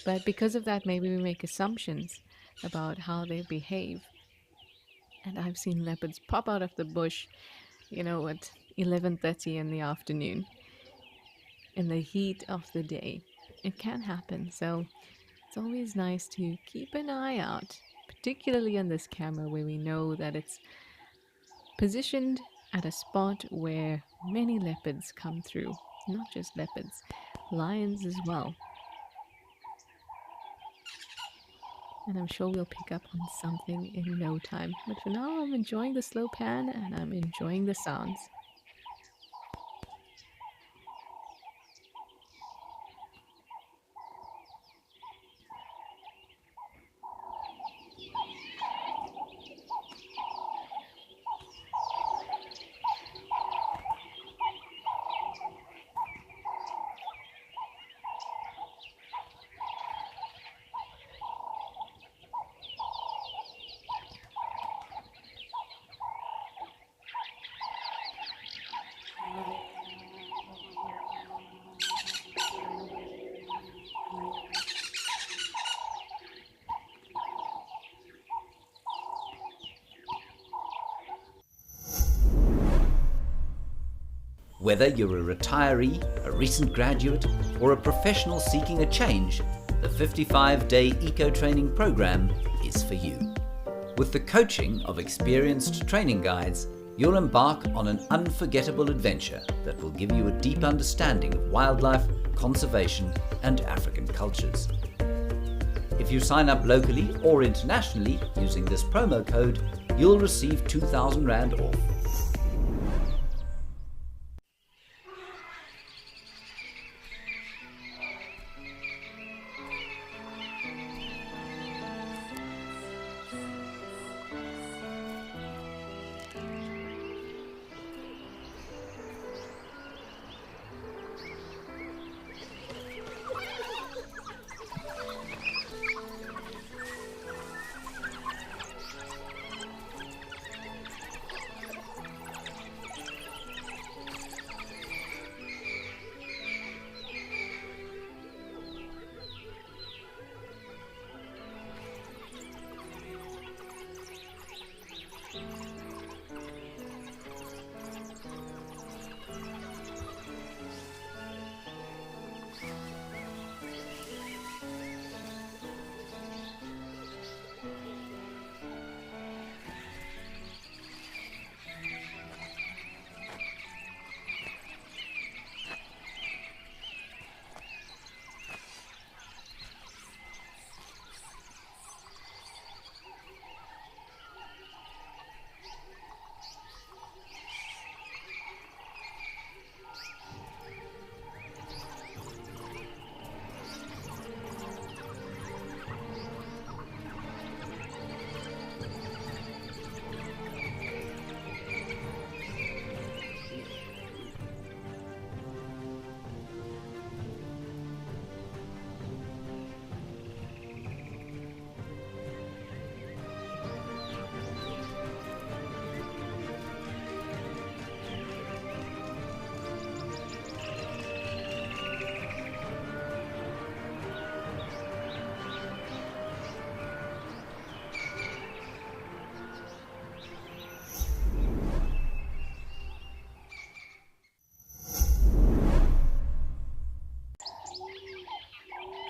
But because of that, maybe we make assumptions about how they behave. And I've seen leopards pop out of the bush, at 11:30 in the afternoon, in the heat of the day. It can happen. So it's always nice to keep an eye out, particularly on this camera where we know that it's positioned at a spot where many leopards come through. Not just leopards, lions as well. And I'm sure we'll pick up on something in no time. But for now, I'm enjoying the slow pan and I'm enjoying the sounds. Whether you're a retiree, a recent graduate, or a professional seeking a change, the 55-day eco-training program is for you. With the coaching of experienced training guides, you'll embark on an unforgettable adventure that will give you a deep understanding of wildlife, conservation, and African cultures. If you sign up locally or internationally using this promo code, you'll receive 2,000 Rand off.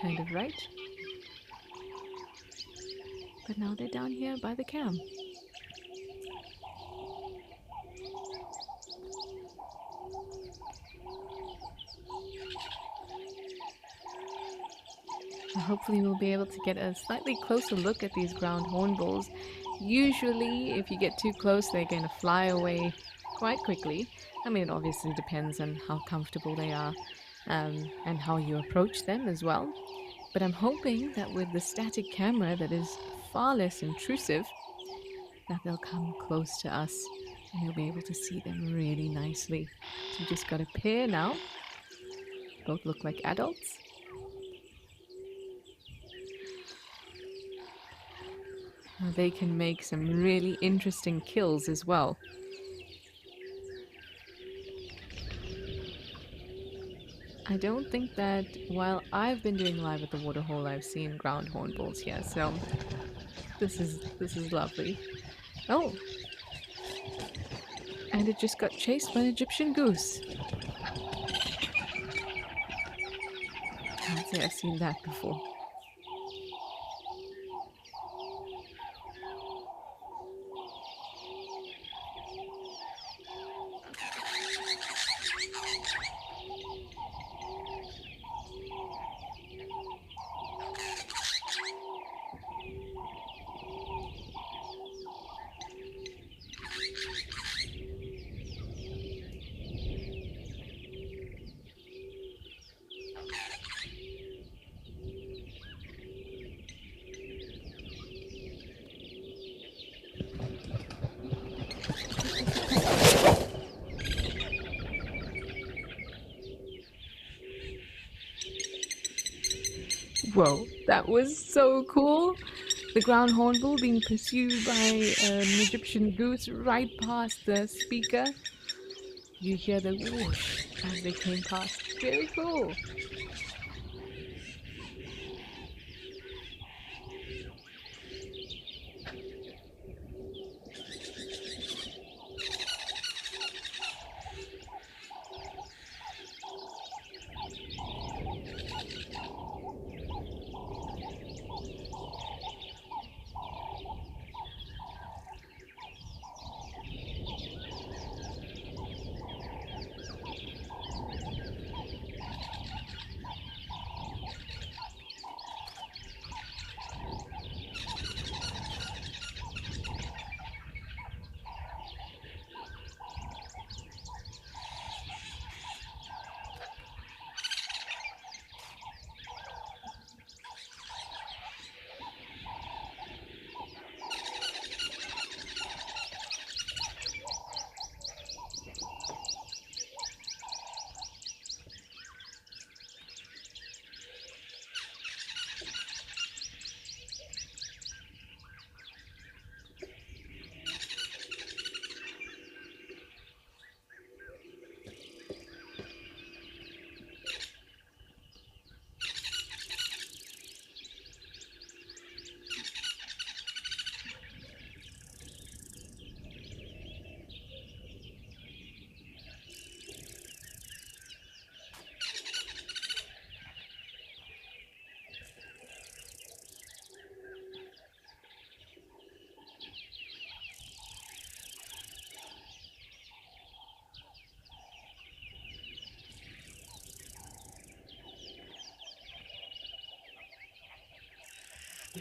Kind of right. But now they're down here by the cam. And hopefully we'll be able to get a slightly closer look at these ground hornbills. Usually, if you get too close, they're going to fly away quite quickly. I mean, it obviously depends on how comfortable they are and how you approach them as well. But I'm hoping that with the static camera that is far less intrusive, that they'll come close to us and you'll be able to see them really nicely. So we just got a pair now. Both look like adults. They can make some really interesting kills as well. I don't think that while I've been doing live at the Waterhole, I've seen ground hornbills here. So this is lovely. Oh, and it just got chased by an Egyptian goose. Can't say I've seen that before. Whoa, that was so cool! The ground hornbill being pursued by an Egyptian goose right past the speaker. You hear the whoosh as they came past. Very cool.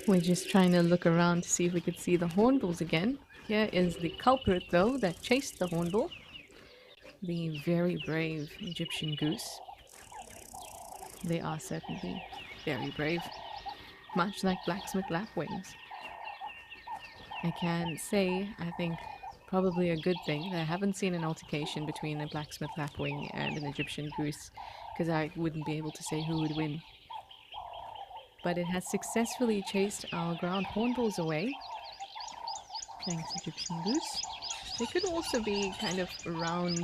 We're just trying to look around to see if we could see the hornbills again. Here is the culprit, though, that chased the hornbill. The very brave Egyptian goose. They are certainly very brave, much like blacksmith lapwings. I can say, I think, probably a good thing that I haven't seen an altercation between a blacksmith lapwing and an Egyptian goose, because I wouldn't be able to say who would win. But it has successfully chased our ground hornbills away. Thanks, Egyptian goose. They could also be kind of around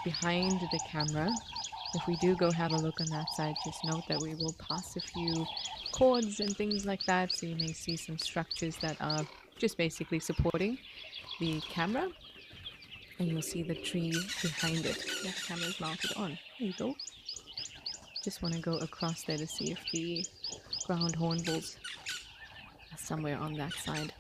behind the camera. If we do go have a look on that side, just note that we will pass a few cords and things like that, so you may see some structures that are just basically supporting the camera, and you'll see the tree behind it that the camera is mounted on. There you go. Just want to go across there to see if the ground hornbills are somewhere on that side.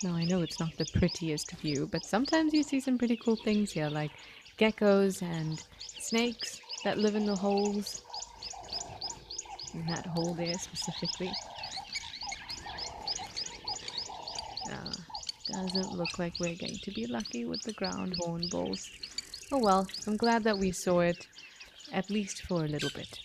Now, I know it's not the prettiest view, but sometimes you see some pretty cool things here, like geckos and snakes that live in the holes. In that hole there specifically. Doesn't look like we're going to be lucky with the ground hornbills. Oh well, I'm glad that we saw it, at least for a little bit.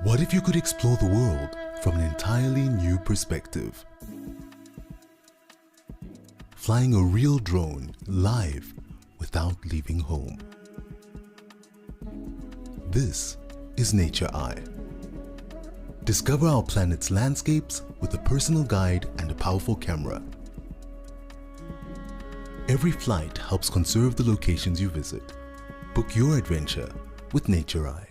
What if you could explore the world from an entirely new perspective? Flying a real drone live without leaving home. This is Nature Eye. Discover our planet's landscapes with a personal guide and a powerful camera. Every flight helps conserve the locations you visit. Book your adventure with Nature Eye.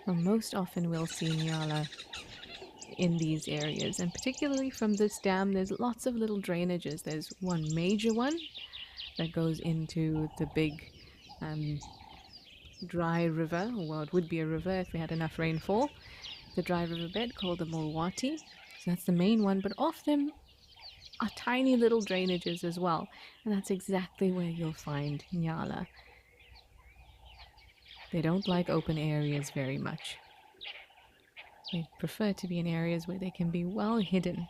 Well, most often we'll see Nyala in these areas, and particularly from this dam, there's lots of little drainages. There's one major one that goes into the big dry river, well, it would be a river if we had enough rainfall, the dry riverbed called the Mulwati. So that's the main one, but off them are tiny little drainages as well, and that's exactly where you'll find Nyala. They don't like open areas very much. They prefer to be in areas where they can be well hidden.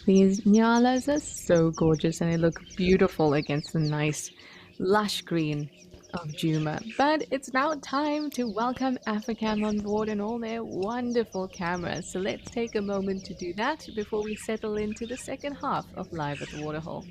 These nyalas are so gorgeous and they look beautiful against the nice lush green of Juma. But it's now time to welcome Africam on board and all their wonderful cameras. So let's take a moment to do that before we settle into the second half of Live at the Waterhole.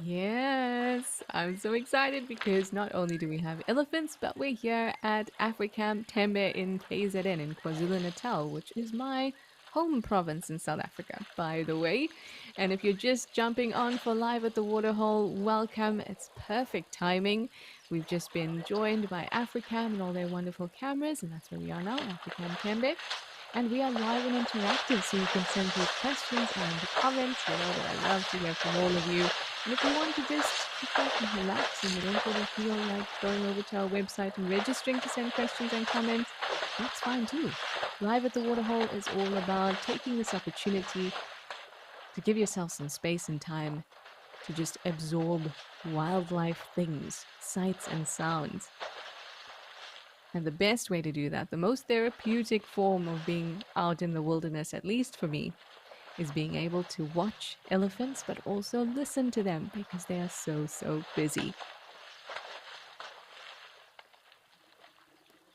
Yes, I'm so excited because not only do we have elephants, but we're here at Africam Tembe in KZN in KwaZulu-Natal, which is my home province in South Africa, by the way. And if you're just jumping on for Live at the Waterhole, welcome. It's perfect timing. We've just been joined by Africam and all their wonderful cameras, and that's where we are now, Africam Tembe. And we are live and interactive, so you can send your questions and comments. You know that I love to hear from all of you. And if you want to just sit back and relax and you don't really feel like going over to our website and registering to send questions and comments, that's fine too. Live at the Waterhole is all about taking this opportunity to give yourself some space and time to just absorb wildlife things, sights and sounds. And the best way to do that, the most therapeutic form of being out in the wilderness, at least for me, is being able to watch elephants, but also listen to them because they are so busy.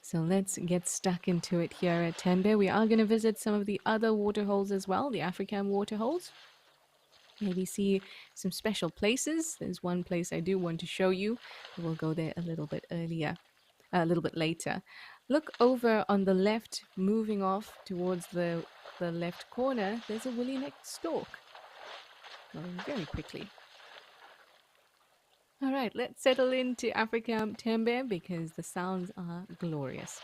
So let's get stuck into it here at Tembe. We are going to visit some of the other waterholes as well, the African waterholes. Maybe see some special places. There's one place I do want to show you, but we'll go there a little bit later. Look over on the left, moving off towards the left corner, there's a woolly-necked stork. Going very quickly. All right, let's settle into Africa Tembe because the sounds are glorious.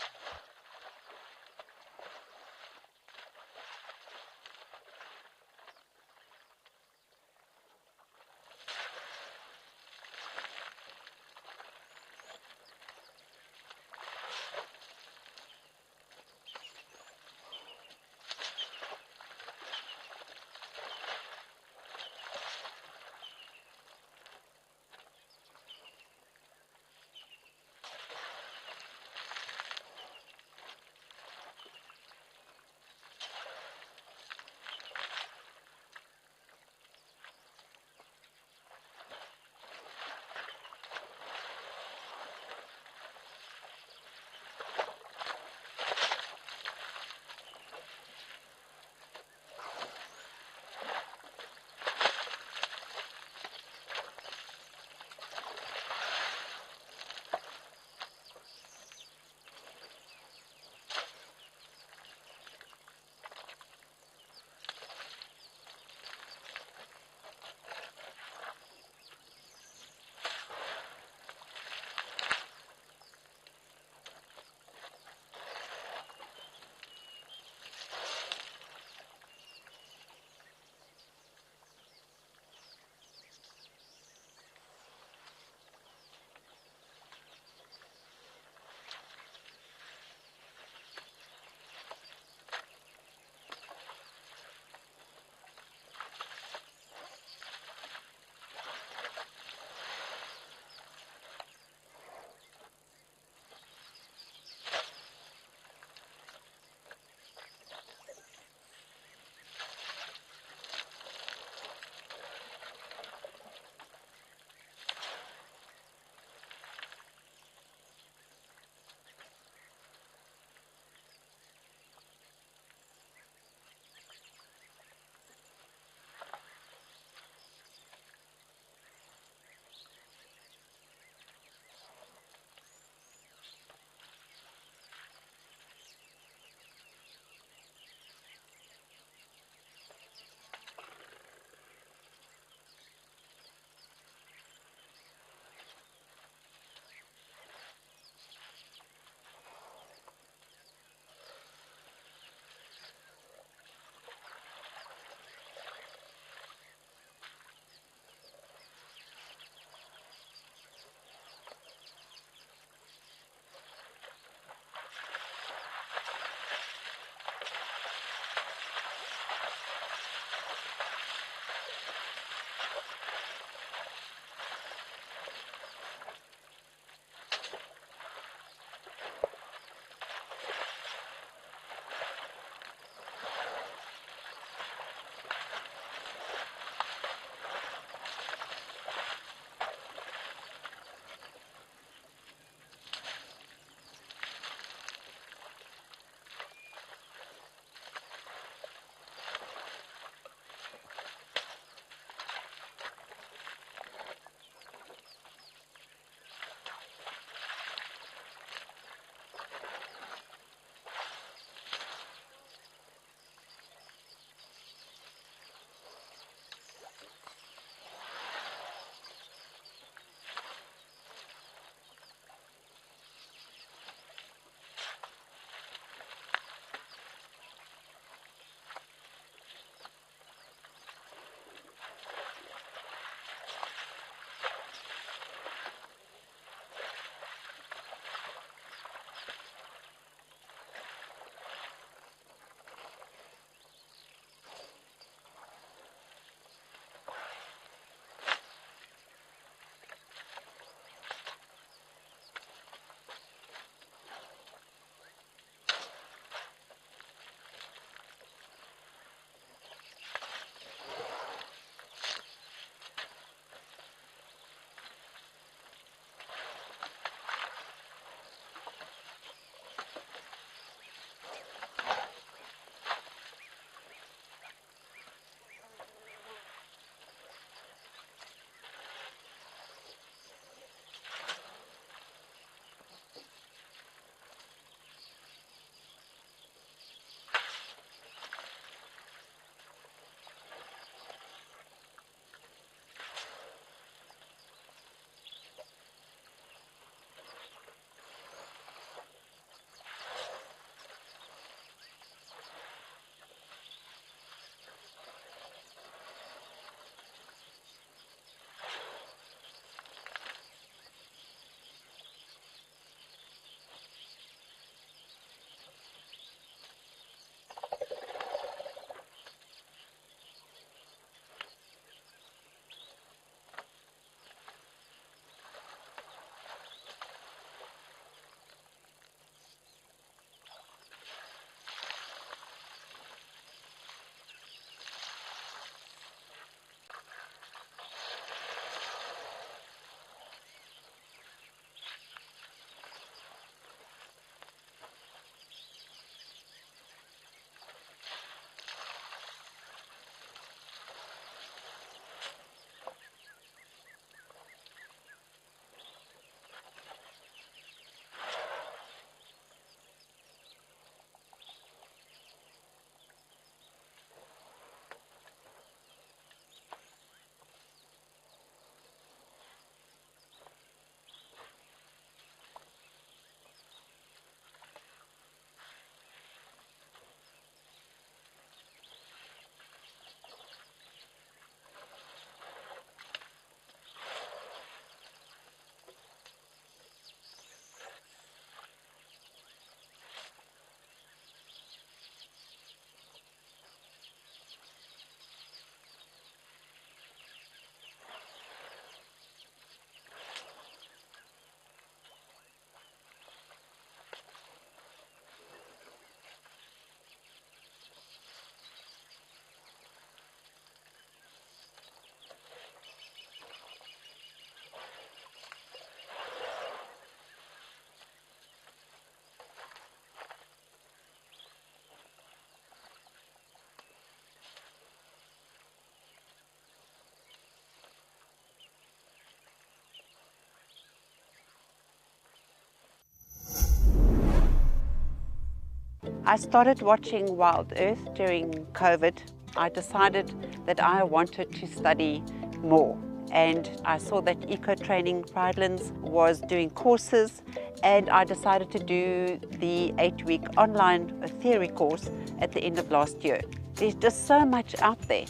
I started watching WildEarth during COVID. I decided that I wanted to study more, and I saw that Eco Training Pridelands was doing courses, and I decided to do the 8-week online theory course at the end of last year. There's just so much out there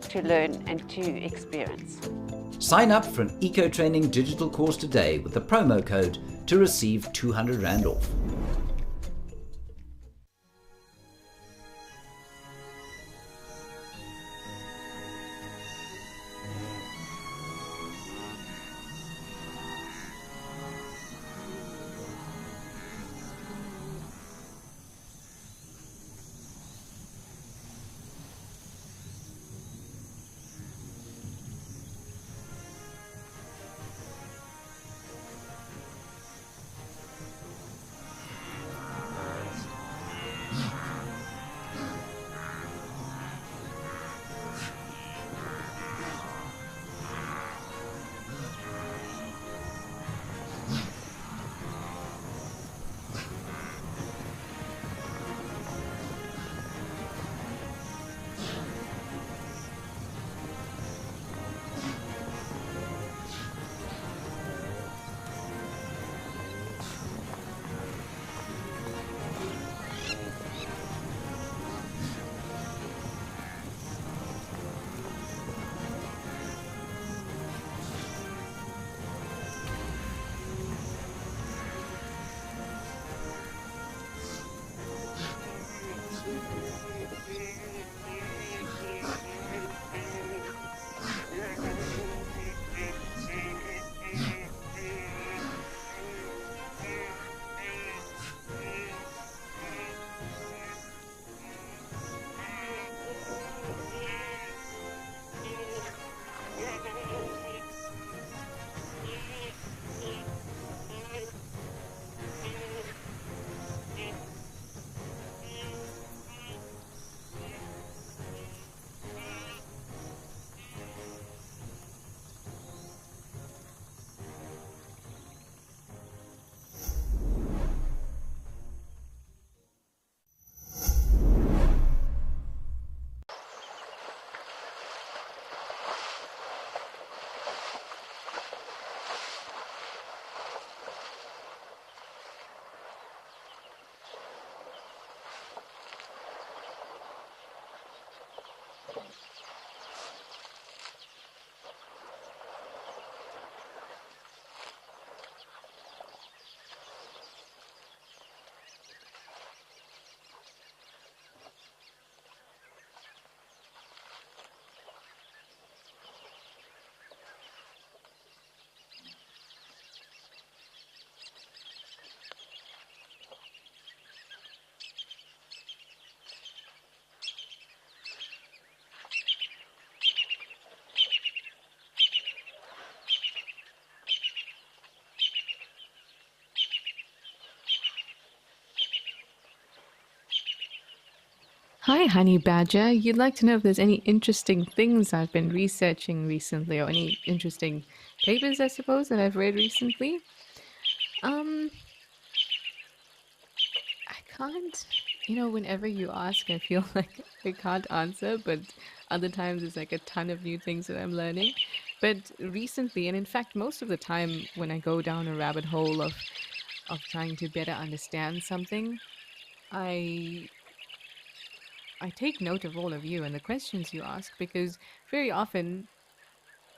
to learn and to experience. Sign up for an Eco Training digital course today with the promo code to receive 200 Rand off. Hi, Honey Badger. You'd like to know if there's any interesting things I've been researching recently, or any interesting papers, I suppose, that I've read recently? Um, I can't, whenever you ask, I feel like I can't answer, but other times it's like a ton of new things that I'm learning. But recently, and in fact, most of the time when I go down a rabbit hole of trying to better understand something, I I take note of all of you and the questions you ask, because very often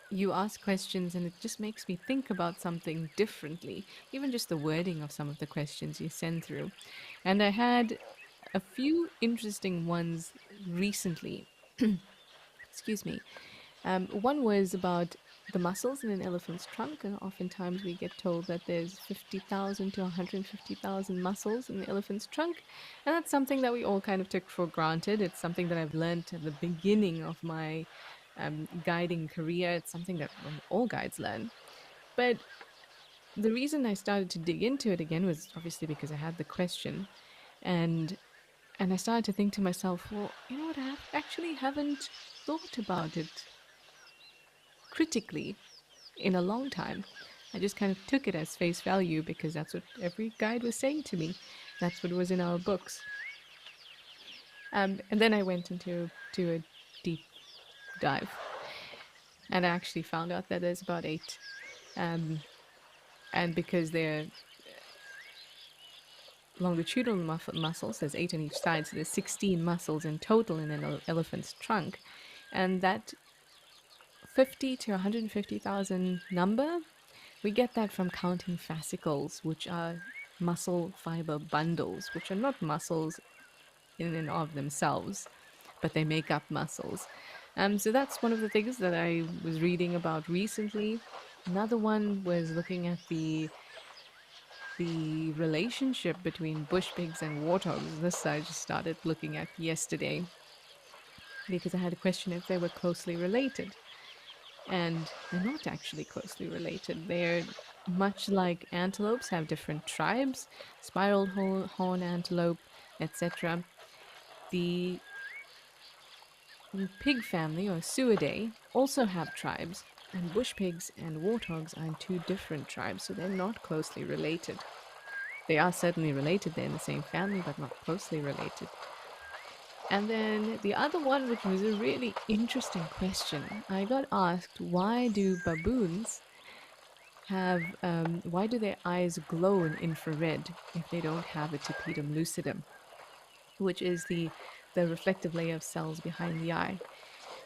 you ask questions and it just makes me think about something differently, even just the wording of some of the questions you send through. And I had a few interesting ones recently. Excuse me. One was about the muscles in an elephant's trunk, and oftentimes we get told that there's 50,000 to 150,000 muscles in the elephant's trunk, and that's something that we all kind of took for granted. It's something that I've learned at the beginning of my guiding career. It's something that all guides learn. But the reason I started to dig into it again was obviously because I had the question, and I started to think to myself, well, you know what? Actually haven't thought about it critically in a long time. I just kind of took it as face value because that's what every guide was saying to me. That's what was in our books. And then I went into a deep dive, and I actually found out that there's about eight. And because they're longitudinal muscles, there's eight on each side, so there's 16 muscles in total in an elephant's trunk. And that 50 to 150,000 number, we get that from counting fascicles, which are muscle fiber bundles, which are not muscles in and of themselves, but they make up muscles. So that's one of the things that I was reading about recently. Another one was looking at the relationship between bush pigs and warthogs. This I just started looking at yesterday because I had a question if they were closely related. And they're not actually closely related. They're much like antelopes have different tribes, spiral horn antelope, etc. The pig family, or Suidae, also have tribes, and bush pigs and warthogs are in two different tribes, so they're not closely related. They are certainly related, they're in the same family, but not closely related. And then the other one, which was a really interesting question, I got asked, why do baboons why do their eyes glow in infrared if they don't have a tapetum lucidum, which is the reflective layer of cells behind the eye?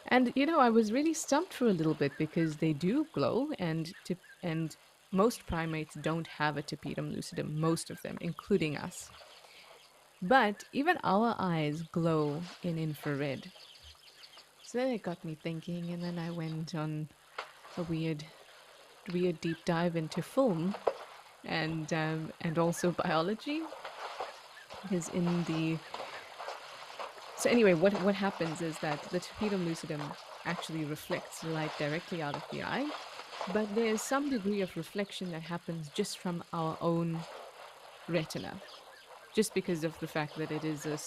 And I was really stumped for a little bit because they do glow, and most primates don't have a tapetum lucidum, most of them, including us. But even our eyes glow in infrared. So then it got me thinking, and then I went on a weird deep dive into film and also biology. Because in the so anyway, what happens is that the tapetum lucidum actually reflects light directly out of the eye, but there's some degree of reflection that happens just from our own retina, just because of the fact that it is a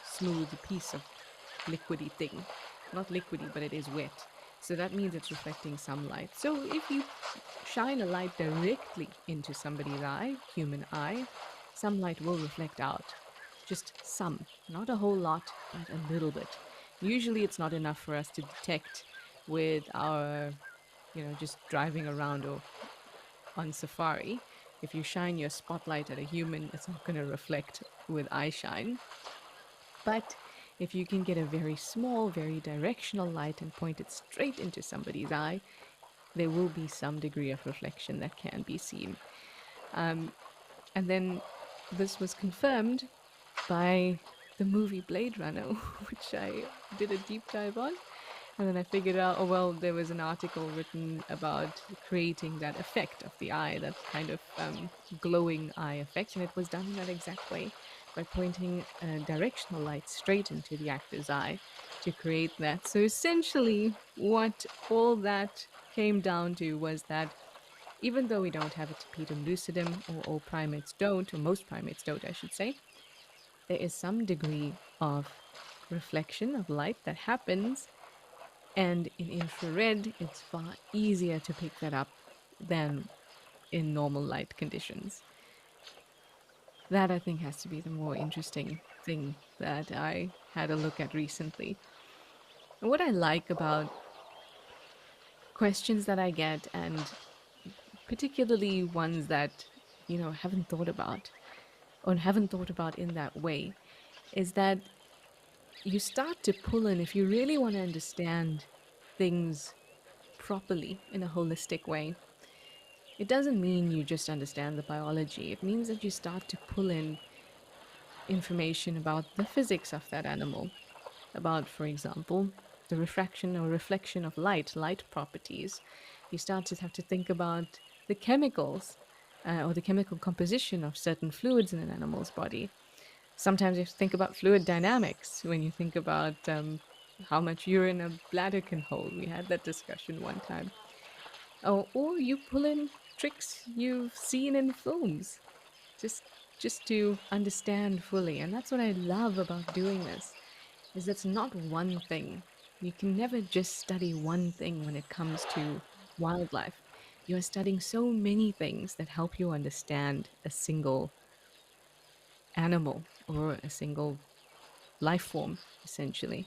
smooth piece of liquidy thing. Not liquidy, but it is wet. So that means it's reflecting some light. So if you shine a light directly into somebody's eye, human eye, some light will reflect out. Just some, not a whole lot, but a little bit. Usually it's not enough for us to detect with our, just driving around or on safari. If you shine your spotlight at a human, it's not going to reflect with eye shine. But if you can get a very small, very directional light and point it straight into somebody's eye, there will be some degree of reflection that can be seen. And then this was confirmed by the movie Blade Runner, which I did a deep dive on. And then I figured out, oh, well, there was an article written about creating that effect of the eye, that kind of glowing eye effect. And it was done in that exact way, by pointing a directional light straight into the actor's eye to create that. So essentially, what all that came down to was that even though we don't have a tapetum lucidum, or all primates don't, or most primates don't, I should say, there is some degree of reflection of light that happens, and in infrared, it's far easier to pick that up than in normal light conditions. That, I think, has to be the more interesting thing that I had a look at recently. And what I like about questions that I get, and particularly ones that, haven't thought about, or haven't thought about in that way, is that you start to pull in, if you really want to understand things properly in a holistic way, it doesn't mean you just understand the biology. It means that you start to pull in information about the physics of that animal, about, for example, the refraction or reflection of light properties. You start to have to think about the chemicals or the chemical composition of certain fluids in an animal's body. Sometimes you have to think about fluid dynamics when you think about how much urine a bladder can hold. We had that discussion one time. Or you pull in tricks you've seen in films, just to understand fully. And that's what I love about doing this, is it's not one thing. You can never just study one thing when it comes to wildlife. You are studying so many things that help you understand a single animal or a single life form, essentially.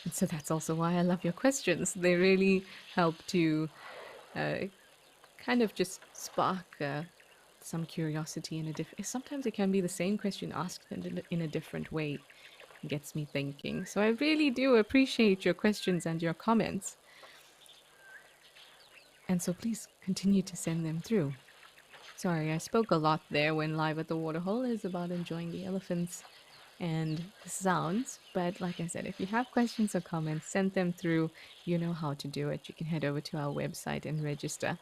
And so that's also why I love your questions. They really help to kind of just spark some curiosity in a different. Sometimes it can be the same question asked in a different way. It gets me thinking. So I really do appreciate your questions and your comments. And so please continue to send them through. Sorry, I spoke a lot there when Live at the Waterhole is about enjoying the elephants and the sounds. But like I said, if you have questions or comments, send them through. You know how to do it. You can head over to our website and register.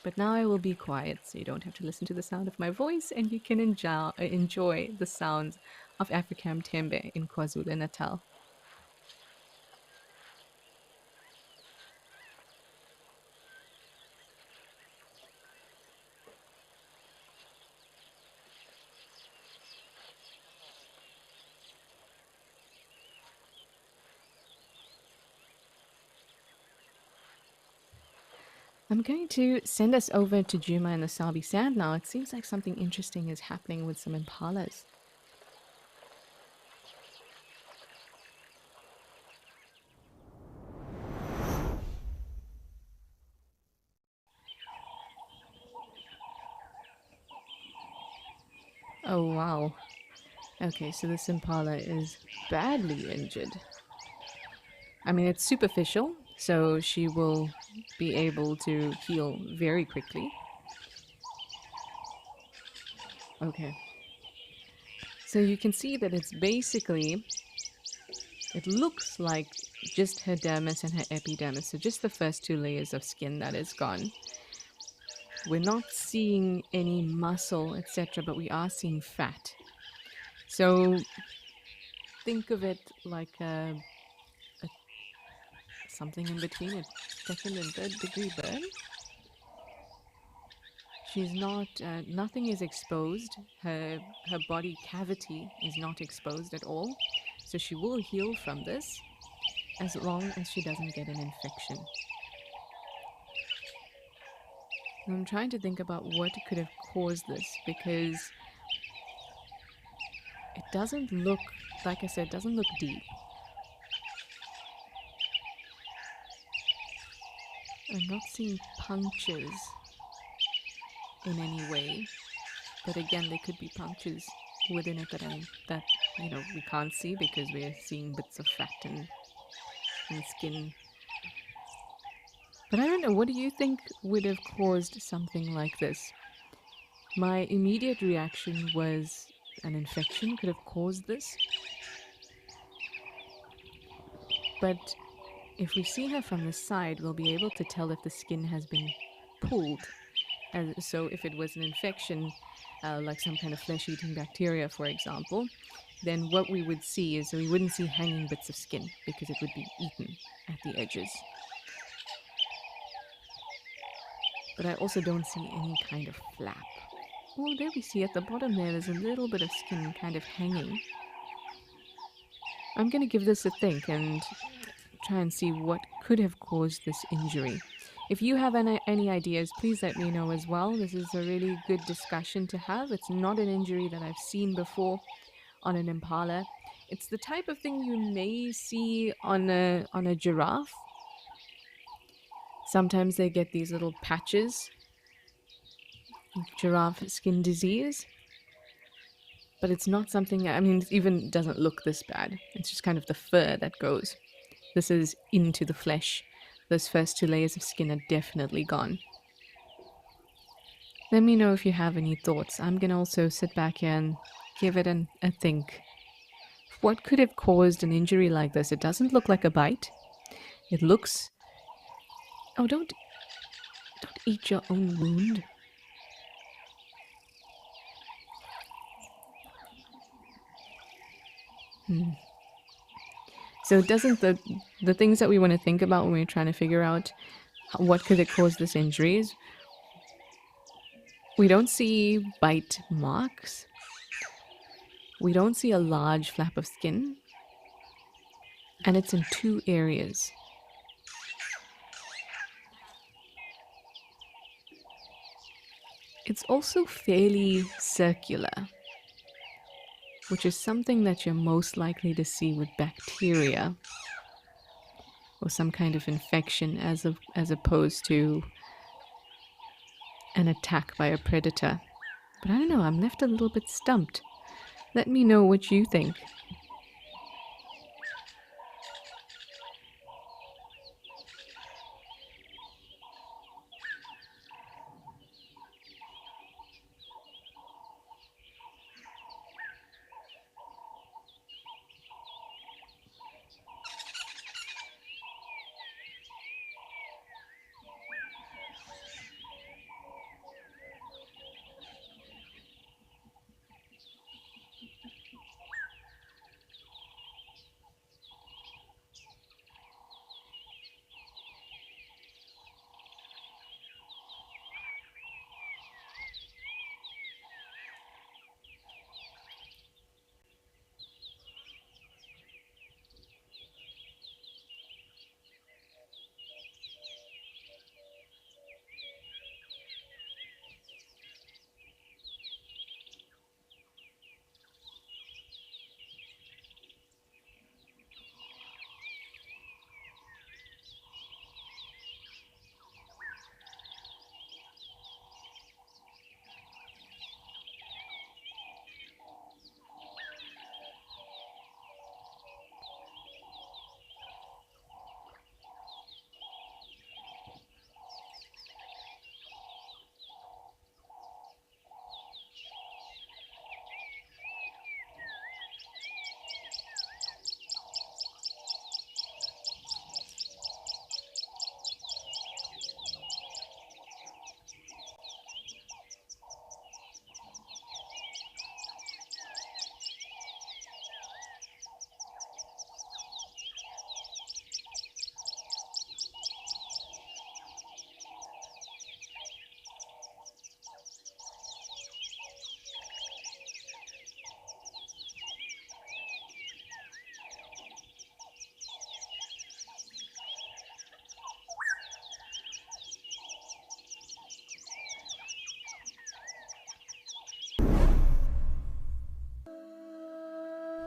But now I will be quiet so you don't have to listen to the sound of my voice and you can enjoy the sounds of Africam Tembe in KwaZulu-Natal. I'm going to send us over to Juma and the Sabi Sand now. It seems like something interesting is happening with some impalas. Oh, wow. Okay, so this impala is badly injured. I mean, it's superficial, so she will be able to heal very quickly. Okay. So you can see that it's basically, it looks like just her dermis and her epidermis, so just the first two layers of skin that is gone. We're not seeing any muscle, etc., but we are seeing fat. So think of it like something in between a second and third degree burn. She's not, nothing is exposed. Her body cavity is not exposed at all. So she will heal from this as long as she doesn't get an infection. I'm trying to think about what could have caused this because it doesn't look, like I said, it doesn't look deep. I'm not seeing punctures in any way, but again, there could be punctures within it that we can't see because we're seeing bits of fat and skin. But I don't know, what do you think would have caused something like this? My immediate reaction was an infection could have caused this. But if we see her from the side, we'll be able to tell if the skin has been pulled. And so if it was an infection, like some kind of flesh-eating bacteria, for example, then what we would see is we wouldn't see hanging bits of skin because it would be eaten at the edges. But I also don't see any kind of flap. Oh, there we see at the bottom there's a little bit of skin kind of hanging. I'm going to give this a think and try and see what could have caused this injury. If you have any ideas, please let me know as well. This is a really good discussion to have. It's not an injury that I've seen before on an impala. It's the type of thing you may see on a giraffe. Sometimes they get these little patches, giraffe skin disease. But it's not something, I mean, it even doesn't look this bad. It's just kind of the fur that goes. This is into the flesh. Those first two layers of skin are definitely gone. Let me know if you have any thoughts. I'm going to also sit back here and give it a think. What could have caused an injury like this? It doesn't look like a bite. It looks... Oh, don't eat your own wound. So it doesn't, the things that we want to think about when we're trying to figure out what could have caused this injuries, we don't see bite marks. We don't see a large flap of skin. And it's in two areas. It's also fairly circular. which is something that you're most likely to see with bacteria or some kind of infection as opposed to an attack by a predator. But I don't know, I'm left a little bit stumped. Let me know what you think.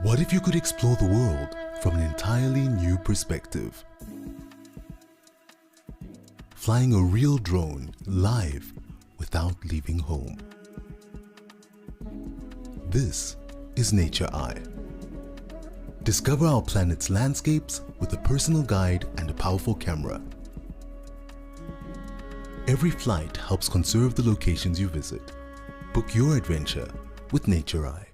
What if you could explore the world from an entirely new perspective? Flying a real drone live without leaving home. This is Nature Eye. Discover our planet's landscapes with a personal guide and a powerful camera. Every flight helps conserve the locations you visit. Book your adventure with Nature Eye.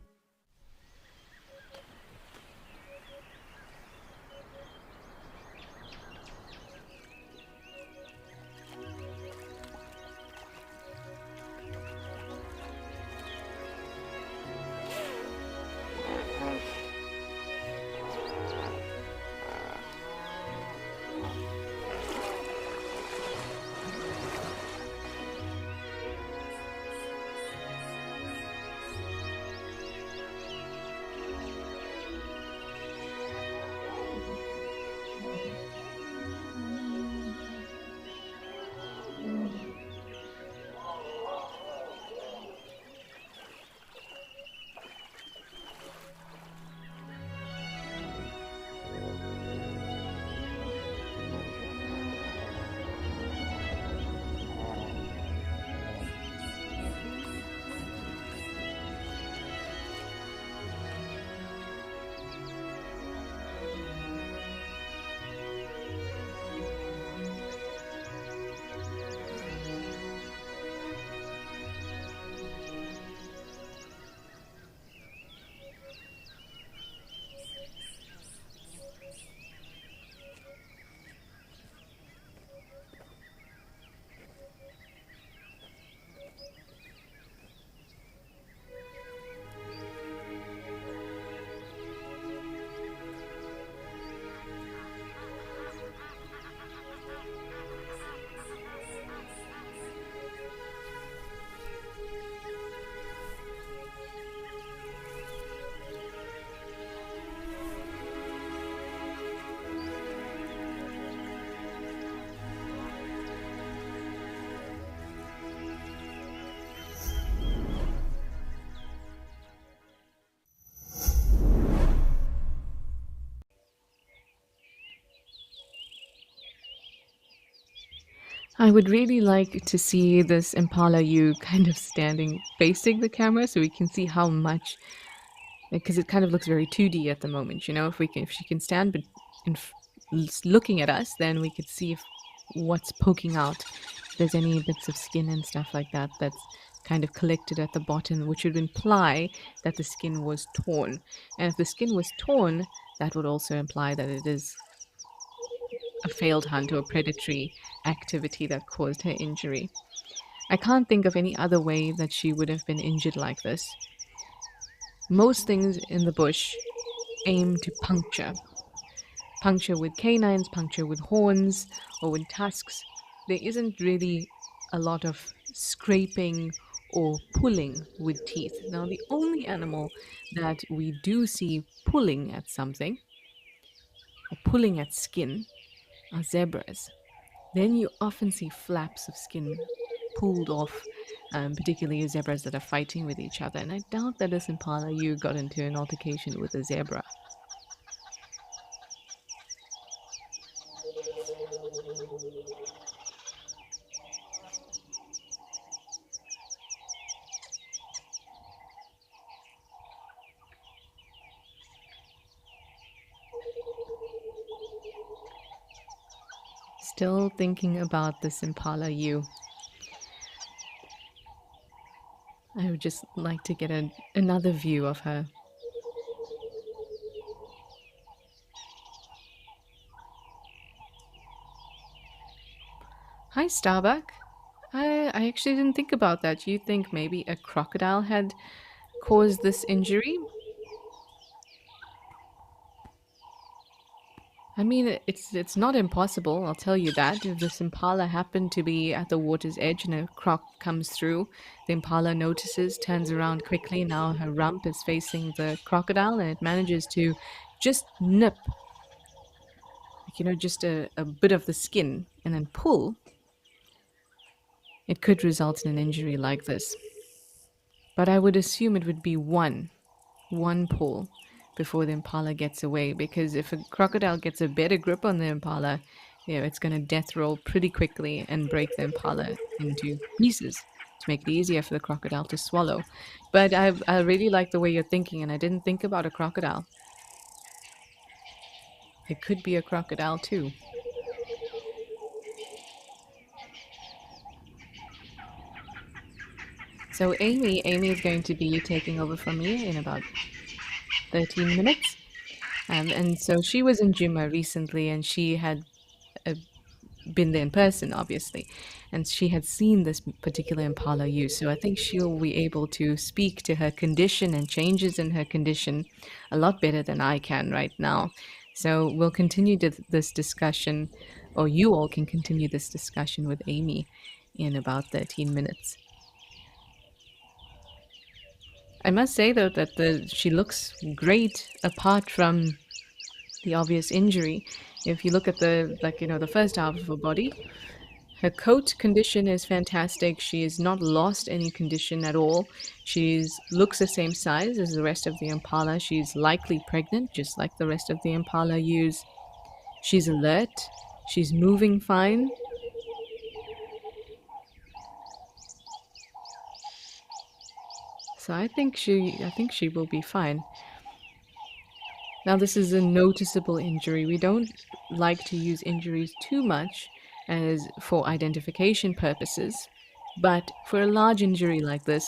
I would really like to see this impala you kind of standing facing the camera so we can see how much, because it kind of looks very 2D at the moment, you know. If she can stand looking at us, then we could see if what's poking out. If there's any bits of skin and stuff like that that's kind of collected at the bottom, which would imply that the skin was torn. And if the skin was torn, that would also imply that it is a failed hunt or predatory activity that caused her injury. I can't think of any other way that she would have been injured like this. Most things in the bush aim to puncture. Puncture with canines, puncture with horns, or with tusks. There isn't really a lot of scraping or pulling with teeth. Now, the only animal that we do see pulling at something, or pulling at skin, are zebras. Then you often see flaps of skin pulled off, particularly zebras that are fighting with each other. And I doubt that this impala you got into an altercation with a zebra. Still thinking about this impala you. I would just like to get another view of her. Hi, Starbuck. I actually didn't think about that. You think maybe a crocodile had caused this injury? I mean, it's not impossible, I'll tell you that. If this impala happened to be at the water's edge and a croc comes through, the impala notices, turns around quickly. Now her rump is facing the crocodile and it manages to just nip, like, you know, just a bit of the skin and then pull. It could result in an injury like this. But I would assume it would be one pull before the impala gets away, because if a crocodile gets a better grip on the impala, you know, it's going to death roll pretty quickly and break the impala into pieces to make it easier for the crocodile to swallow. But I really like the way you're thinking, and I didn't think about a crocodile. It could be a crocodile too. So Amy is going to be taking over from me in about 13 minutes. And so she was in Juma recently, and she had uh, been there in person, obviously, and she had seen this particular impala use. So I think she'll be able to speak to her condition and changes in her condition a lot better than I can right now. So we'll continue this discussion, or you all can continue this discussion with Amy in about 13 minutes. I must say though that she looks great apart from the obvious injury. If you look at the first half of her body, her coat condition is fantastic. She has not lost any condition at all. She looks the same size as the rest of the impala. She's likely pregnant, just like the rest of the impala ewes. She's alert. She's moving fine. So I think she will be fine. Now, this is a noticeable injury. We don't like to use injuries too much as for identification purposes, but for a large injury like this,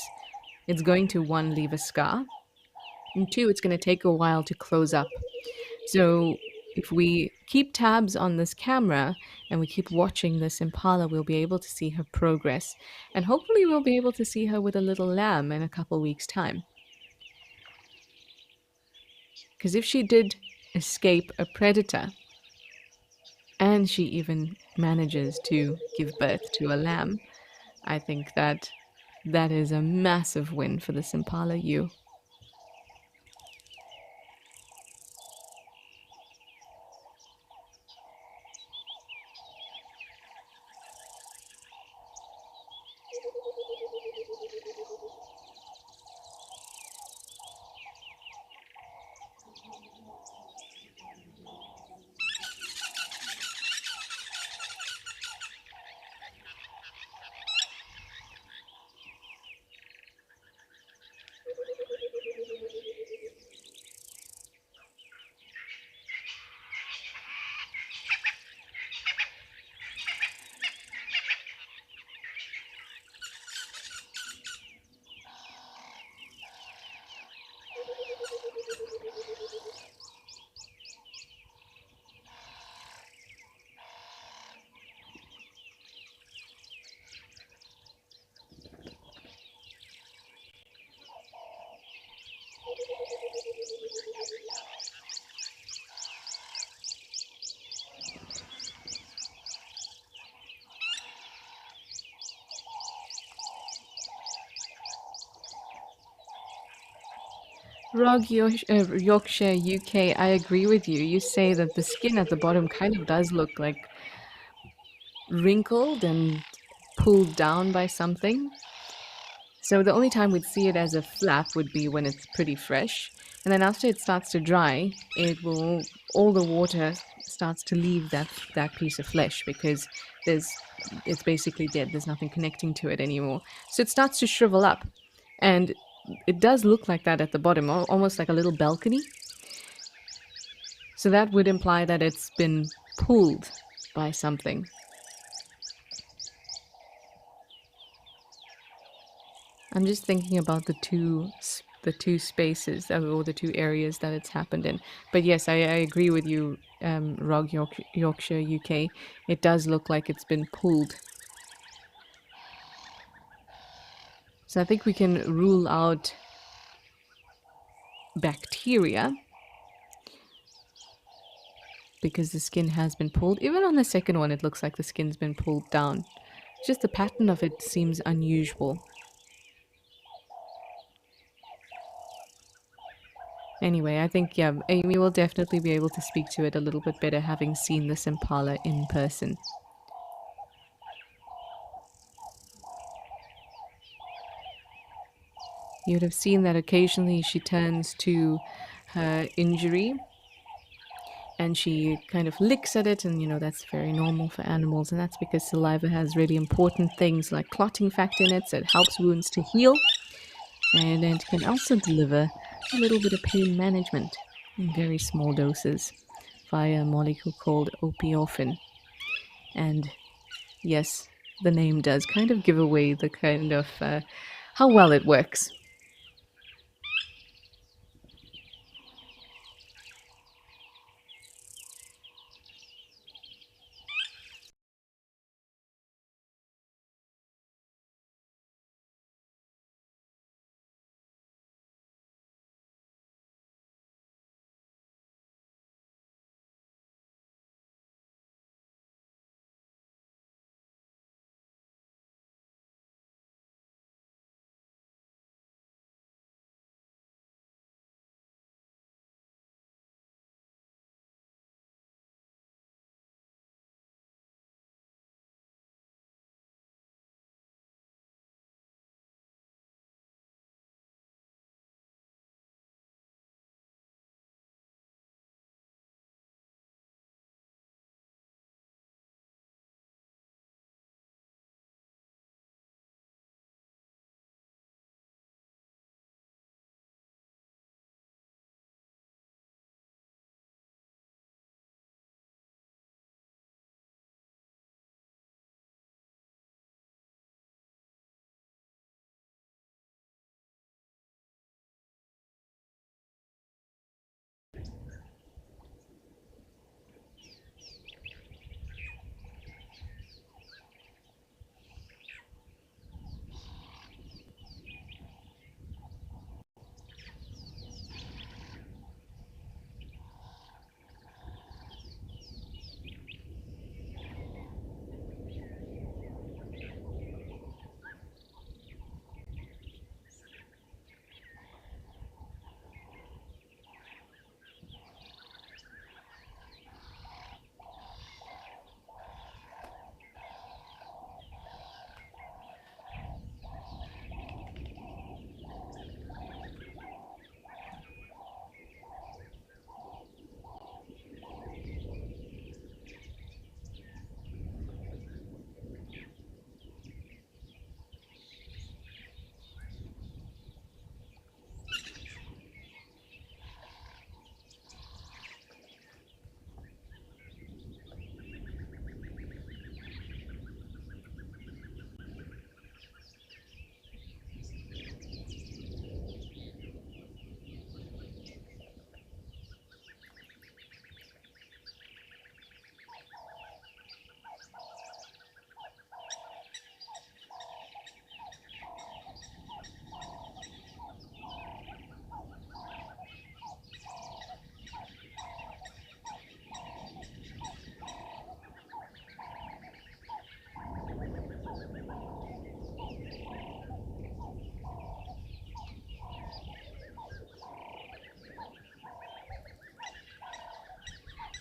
it's going to, one, leave a scar, and two, it's going to take a while to close up. So if we keep tabs on this camera and we keep watching this impala, we'll be able to see her progress, and hopefully we'll be able to see her with a little lamb in a couple weeks' time. Because if she did escape a predator, and she even manages to give birth to a lamb, I think that that is a massive win for the impala ewe. Yorkshire, UK, I agree with you. You say that the skin at the bottom kind of does look like wrinkled and pulled down by something. So the only time we'd see it as a flap would be when it's pretty fresh. And then after it starts to dry, all the water starts to leave that piece of flesh because there's it's basically dead. There's nothing connecting to it anymore. So it starts to shrivel up. And it does look like that at the bottom, almost like a little balcony. So that would imply that it's been pulled by something. I'm just thinking about the two spaces or the two areas that it's happened in. But yes, I agree with you, Yorkshire, UK. It does look like it's been pulled. So I think we can rule out bacteria because the skin has been pulled. Even on the second one, it looks like the skin's been pulled down. Just the pattern of it seems unusual. Anyway, I think, yeah, Amy will definitely be able to speak to it a little bit better having seen this impala in person. You would have seen that occasionally she turns to her injury and she kind of licks at it, and that's very normal for animals, and that's because saliva has really important things like clotting factor in it, so it helps wounds to heal, and it can also deliver a little bit of pain management in very small doses via a molecule called opiofen. And yes, the name does kind of give away the kind of how well it works.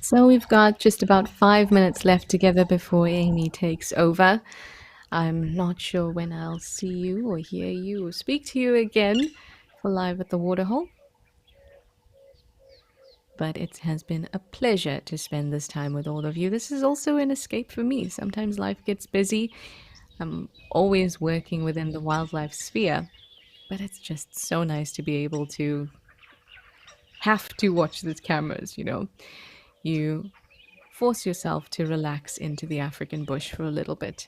So we've got just about 5 minutes left together before Amy takes over. I'm not sure when I'll see you or hear you or speak to you again for Live at the Waterhole. But it has been a pleasure to spend this time with all of you. This is also an escape for me. Sometimes life gets busy. I'm always working within the wildlife sphere, but it's just so nice to be able to have to watch these cameras, you know. You force yourself to relax into the African bush for a little bit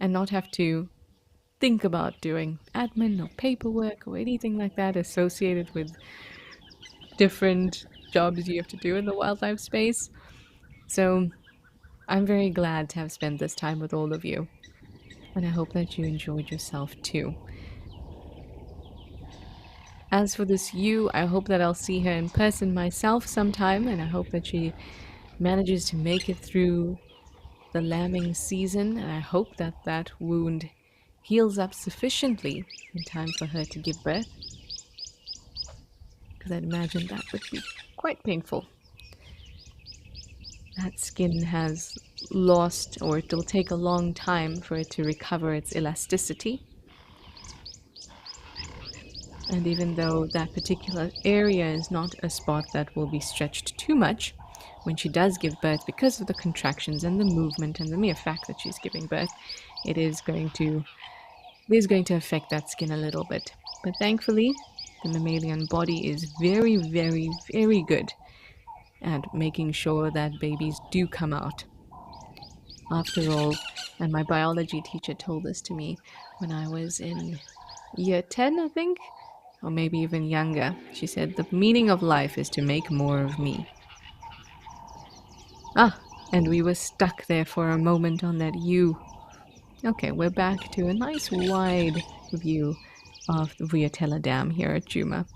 and not have to think about doing admin or paperwork or anything like that associated with different jobs you have to do in the wildlife space. So I'm very glad to have spent this time with all of you, and I hope that you enjoyed yourself too. As for this you, I hope that I'll see her in person myself sometime, and I hope that she manages to make it through the lambing season, and I hope that that wound heals up sufficiently in time for her to give birth, because I'd imagine that would be quite painful. That skin has lost, or it'll take a long time for it to recover its elasticity. And even though that particular area is not a spot that will be stretched too much, when she does give birth, because of the contractions and the movement and the mere fact that she's giving birth, it is going to affect that skin a little bit. But thankfully, the mammalian body is very, very, very good at making sure that babies do come out. After all, and my biology teacher told this to me when I was in year 10, I think, or maybe even younger. She said, the meaning of life is to make more of me. Ah, and we were stuck there for a moment on that U. Okay, we're back to a nice wide view of the Vuyatela Dam here at Juma.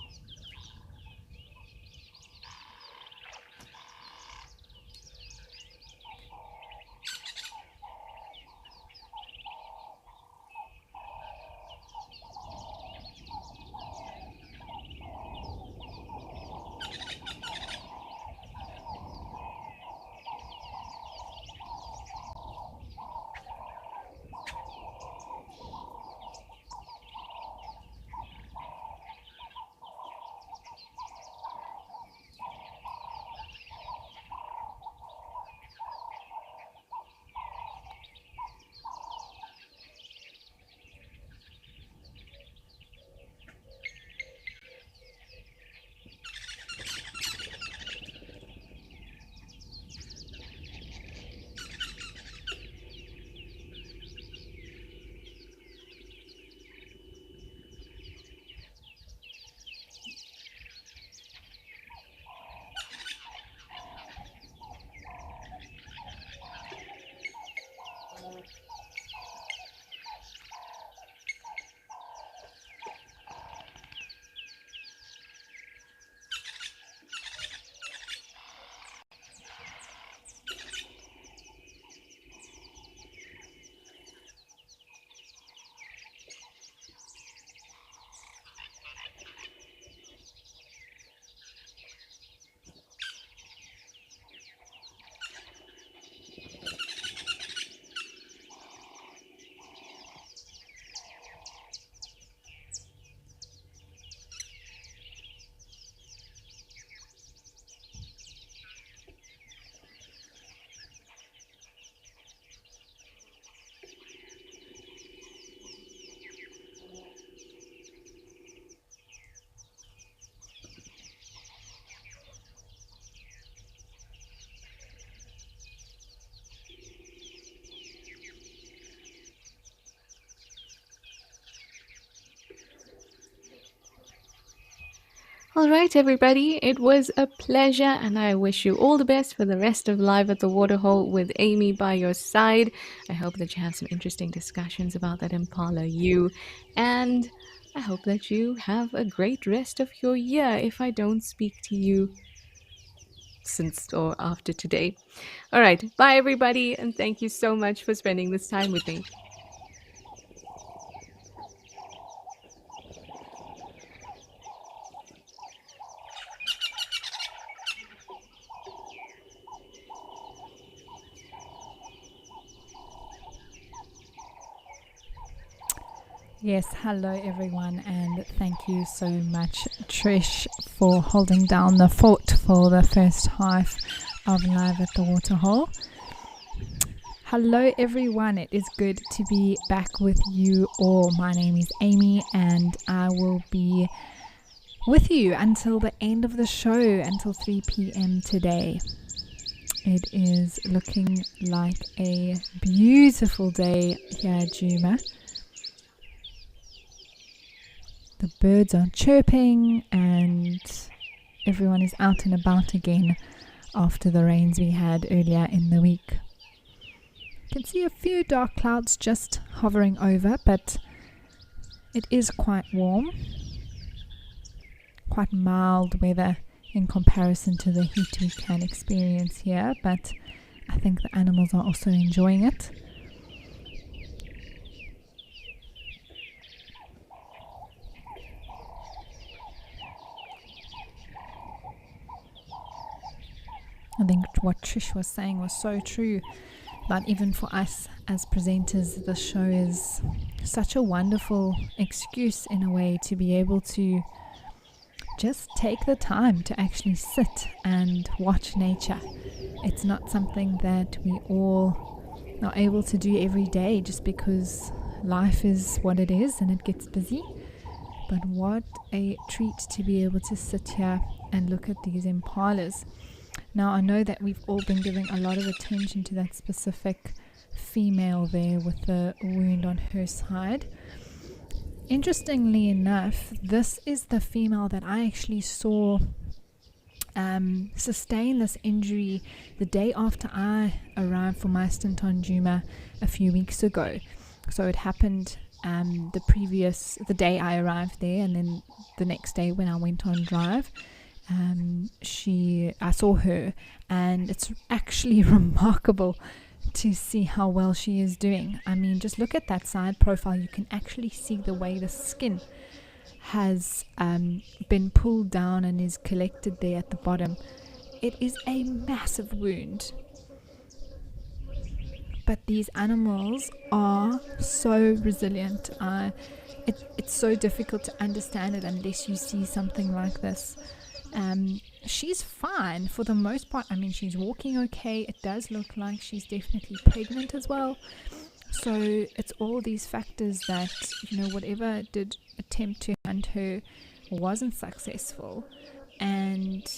All right, everybody, it was a pleasure, and I wish you all the best for the rest of Live at the Waterhole with Amy by your side. I hope that you have some interesting discussions about that Impala U, and I hope that you have a great rest of your year if I don't speak to you since or after today. All right, bye, everybody, and thank you so much for spending this time with me. Yes, hello everyone, and thank you so much, Trish, for holding down the fort for the first half of Live at the Waterhole. Hello everyone, it is good to be back with you all. My name is Amy, and I will be with you until the end of the show, until 3 p.m. today. It is looking like a beautiful day here at Djuma. The birds are chirping and everyone is out and about again after the rains we had earlier in the week. You can see a few dark clouds just hovering over, but it is quite warm, quite mild weather in comparison to the heat we can experience here, but I think the animals are also enjoying it. I think what Trish was saying was so true, but even for us as presenters, the show is such a wonderful excuse in a way to be able to just take the time to actually sit and watch nature. It's not something that we all are able to do every day just because life is what it is and it gets busy. But what a treat to be able to sit here and look at these impalas. Now, I know that we've all been giving a lot of attention to that specific female there with the wound on her side. Interestingly enough, this is the female that I actually saw sustain this injury the day after I arrived for my stint on Djuma a few weeks ago. So it happened the day I arrived there, and then the next day when I went on drive. I saw her, and it's actually remarkable to see how well she is doing. I mean, just look at that side profile. You can actually see the way the skin has been pulled down and is collected there at the bottom. It is a massive wound. But these animals are so resilient. It's so difficult to understand it unless you see something like this. She's fine for the most part. I mean, she's walking okay. It does look like she's definitely pregnant as well. So it's all these factors that, whatever did attempt to hunt her wasn't successful. And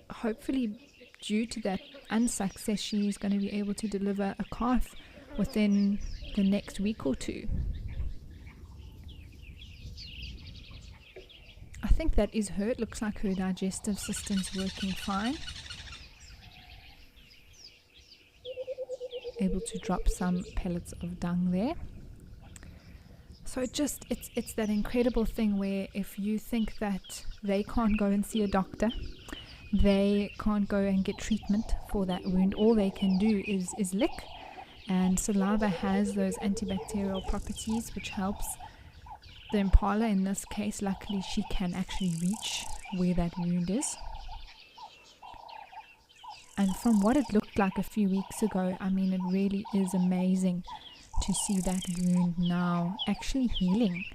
hopefully due to that unsuccess, she's going to be able to deliver a calf within the next week or two. I think that is her. It looks like her digestive system's working fine. Able to drop some pellets of dung there. So it's that incredible thing where if you think that they can't go and see a doctor, they can't go and get treatment for that wound, all they can do is lick. And saliva has those antibacterial properties which helps the impala. In this case, luckily she can actually reach where that wound is. And from what it looked like a few weeks ago, I mean, it really is amazing to see that wound now actually healing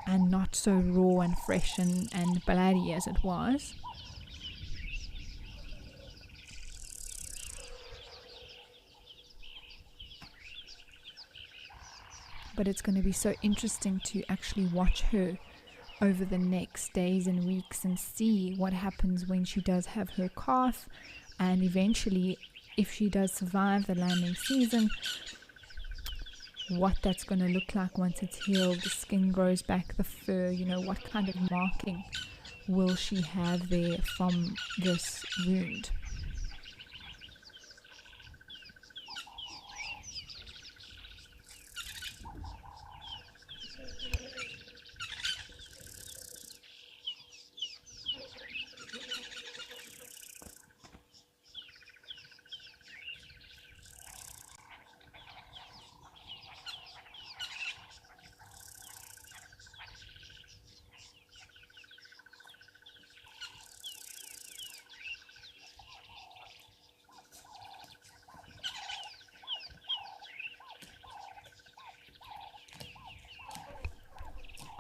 and not so raw and fresh and bloody as it was. But it's going to be so interesting to actually watch her over the next days and weeks and see what happens when she does have her calf, and eventually, if she does survive the lambing season, what that's going to look like once it's healed, the skin grows back, the fur, what kind of marking will she have there from this wound.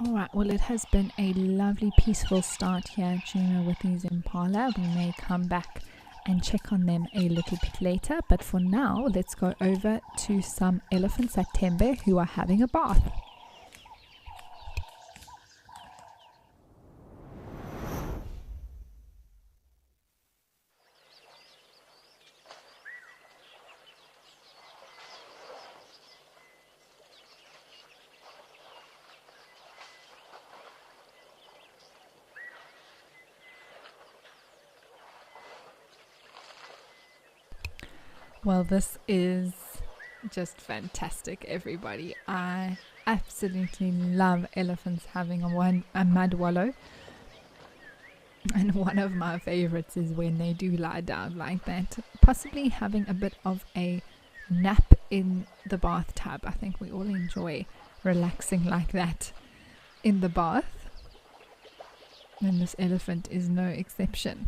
All right, well, it has been a lovely, peaceful start here at Juma with these impala. We may come back and check on them a little bit later, but for now, let's go over to some elephants at Tembe who are having a bath. Well, this is just fantastic, everybody. I absolutely love elephants having a mud wallow. And one of my favorites is when they do lie down like that, possibly having a bit of a nap in the bathtub. I think we all enjoy relaxing like that in the bath, and this elephant is no exception.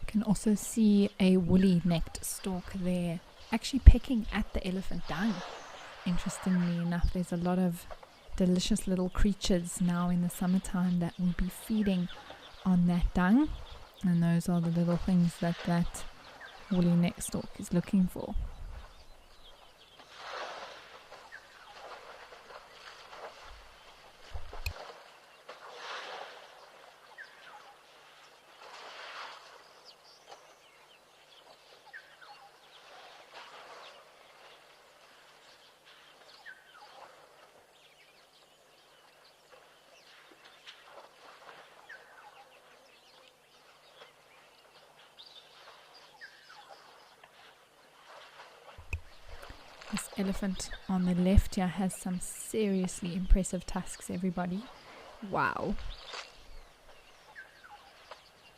Can also see a woolly necked stork there actually pecking at the elephant dung. Interestingly enough, there's a lot of delicious little creatures now in the summertime that will be feeding on that dung, and those are the little things that woolly necked stork is looking for. This elephant on the left here has some seriously impressive tusks, everybody. Wow.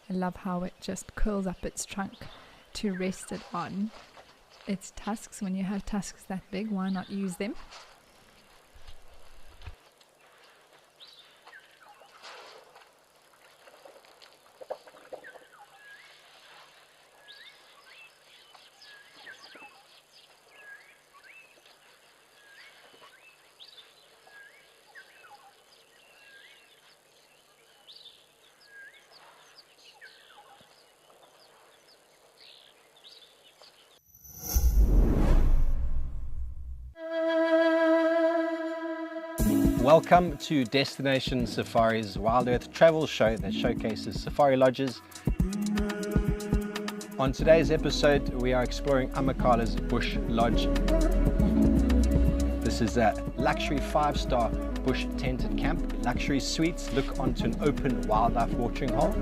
I love how it just curls up its trunk to rest it on its tusks. When you have tusks that big, why not use them? Welcome to Destination Safari's WildEarth travel show that showcases safari lodges. On today's episode, we are exploring Amakala's Bush Lodge. This is a luxury 5-star bush tented camp. Luxury suites look onto an open wildlife watering hole.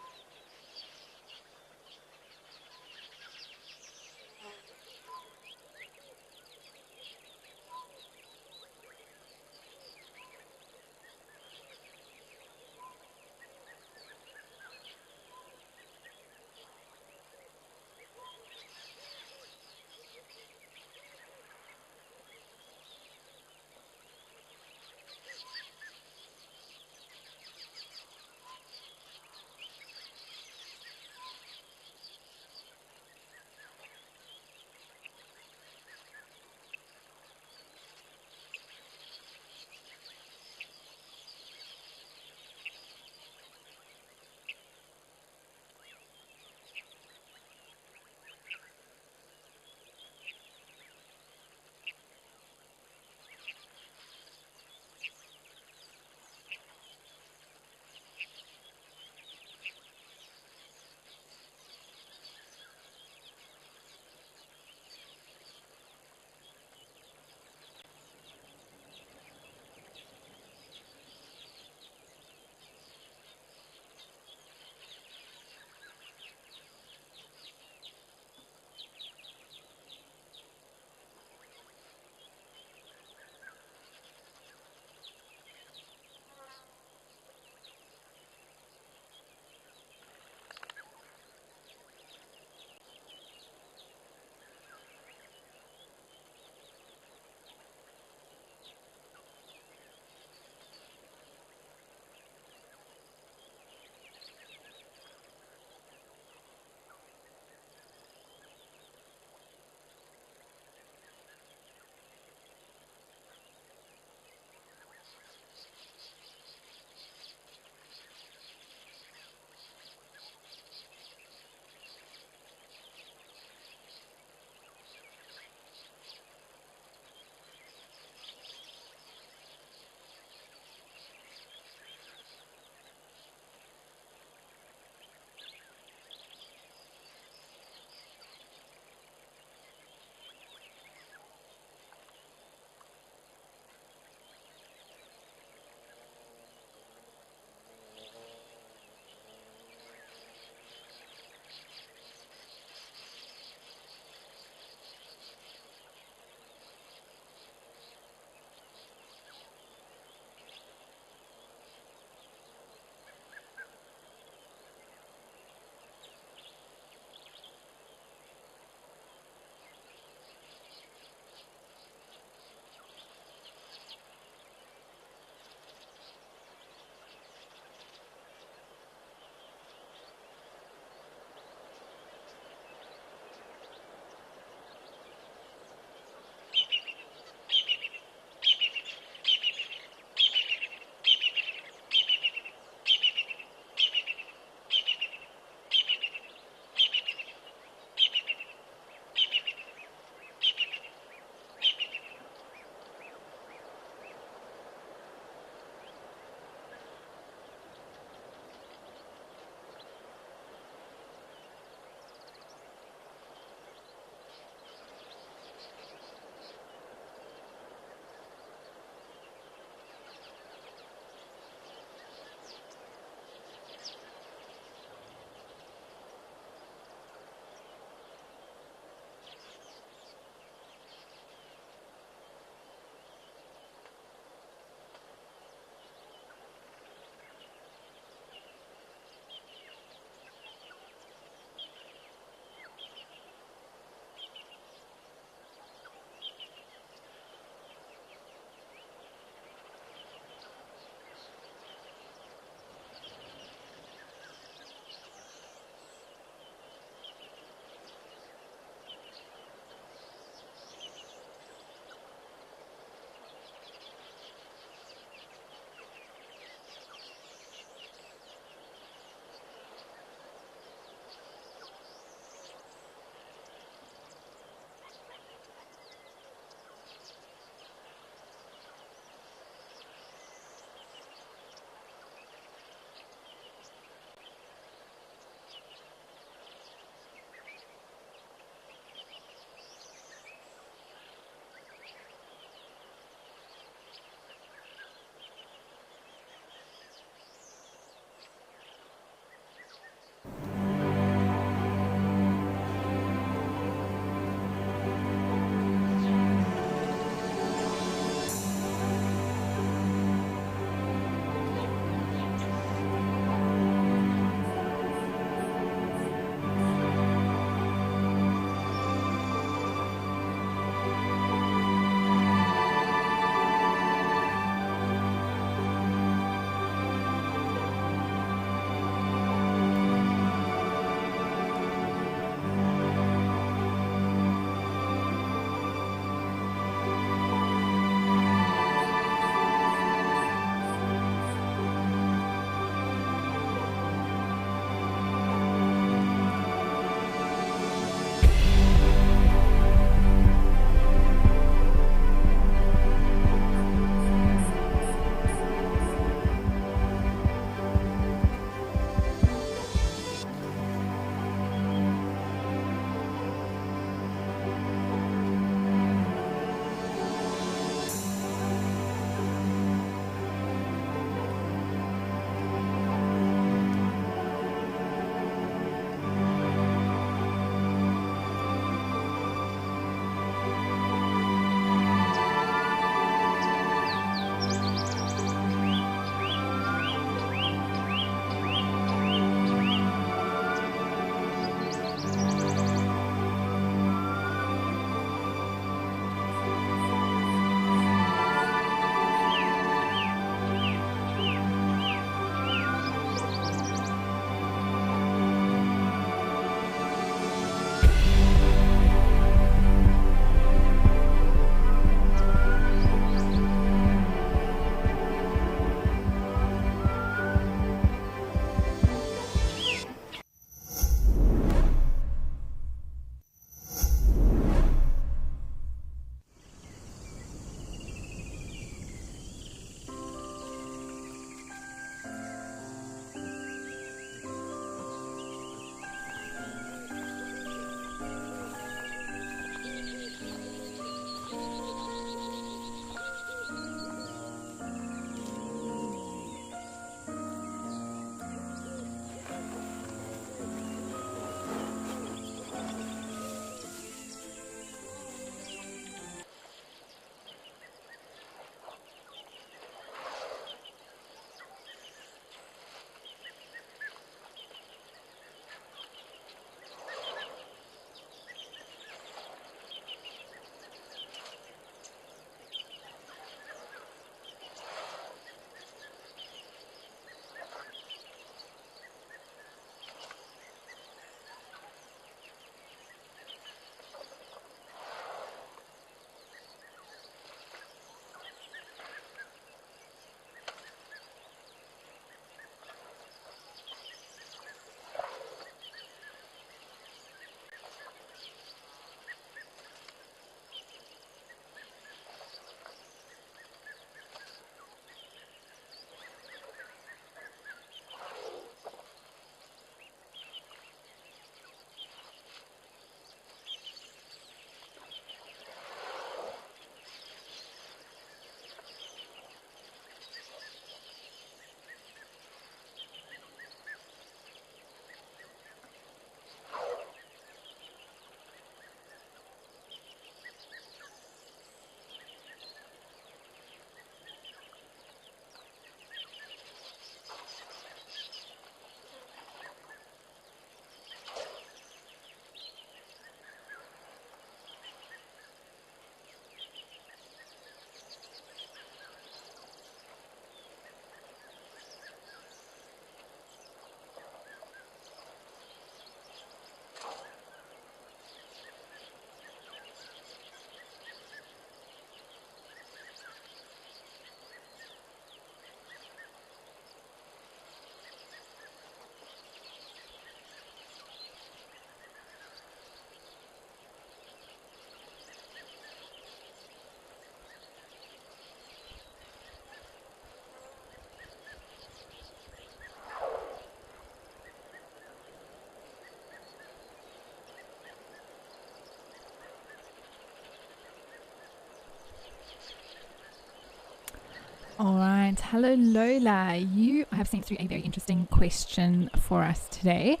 All right. Hello, Lola. You have sent through a very interesting question for us today.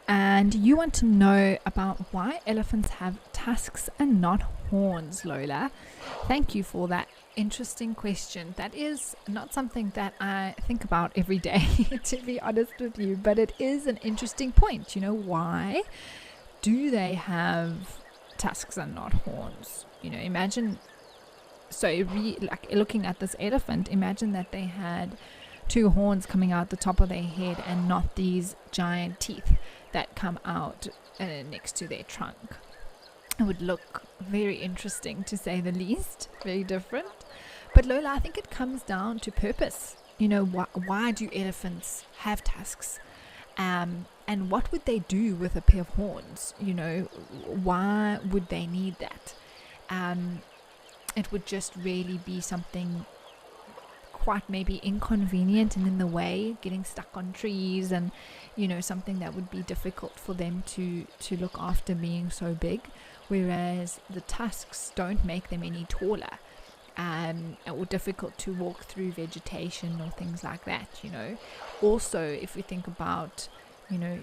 And you want to know about why elephants have tusks and not horns, Lola. Thank you for that interesting question. That is not something that I think about every day, to be honest with you, but it is an interesting point. You know, why do they have tusks and not horns? You know, imagine, like looking at this elephant, imagine that they had two horns coming out the top of their head and not these giant teeth that come out next to their trunk. It would look very interesting, to say the least, very different. But Lola, I think it comes down to purpose. You know, why do elephants have tusks? And what would they do with a pair of horns? You know, why would they need that? It would just really be something quite maybe inconvenient and in the way, getting stuck on trees, and you know, something that would be difficult for them to look after being so big, whereas the tusks don't make them any taller or difficult to walk through vegetation or things like that, you know. Also, if we think about, you know,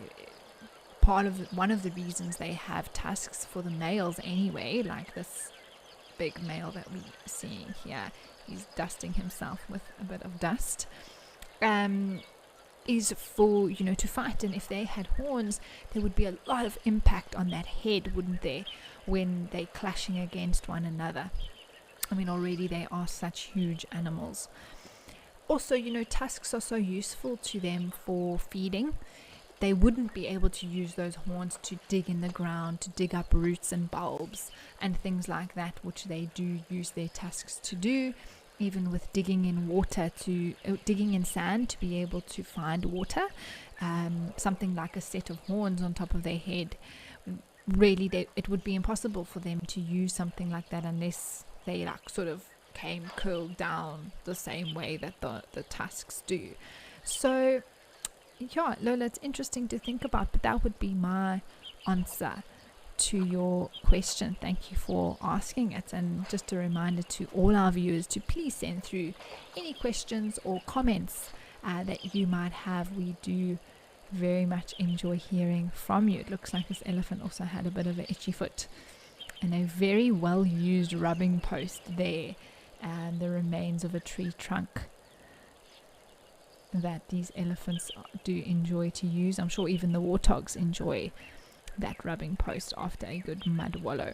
one of the reasons they have tusks for the males anyway, like this big male that we're seeing here, he's dusting himself with a bit of dust, is for, you know, to fight. And if they had horns, there would be a lot of impact on that head, wouldn't there, when they're clashing against one another. I mean, already they are such huge animals. Also, you know, tusks are so useful to them for feeding. They wouldn't be able to use those horns to dig in the ground, to dig up roots and bulbs and things like that, which they do use their tusks to do, even with digging in water, digging in sand to be able to find water. Something like a set of horns on top of their head, really it would be impossible for them to use something like that unless they like sort of came curled down the same way that the tusks do. So yeah, Lola, it's interesting to think about, but that would be my answer to your question. Thank you for asking it, and just a reminder to all our viewers to please send through any questions or comments that you might have. We do very much enjoy hearing from you. It looks like this elephant also had a bit of an itchy foot, and a very well used rubbing post there, and the remains of a tree trunk that these elephants do enjoy to use. I'm sure even the warthogs enjoy that rubbing post after a good mud wallow.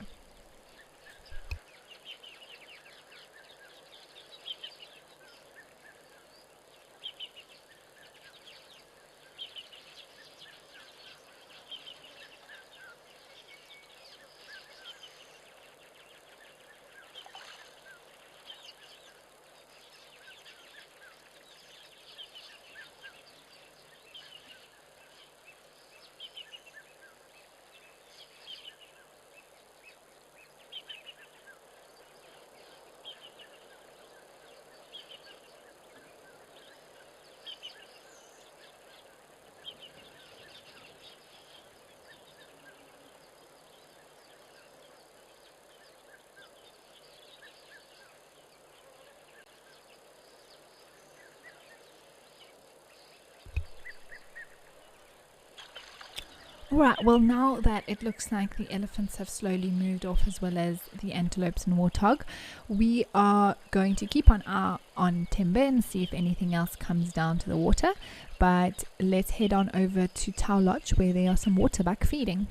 Alright, well, now that it looks like the elephants have slowly moved off, as well as the antelopes and warthog, we are going to keep an eye on Timber and see if anything else comes down to the water. But let's head on over to Tau Lodge, where there are some waterbuck feeding.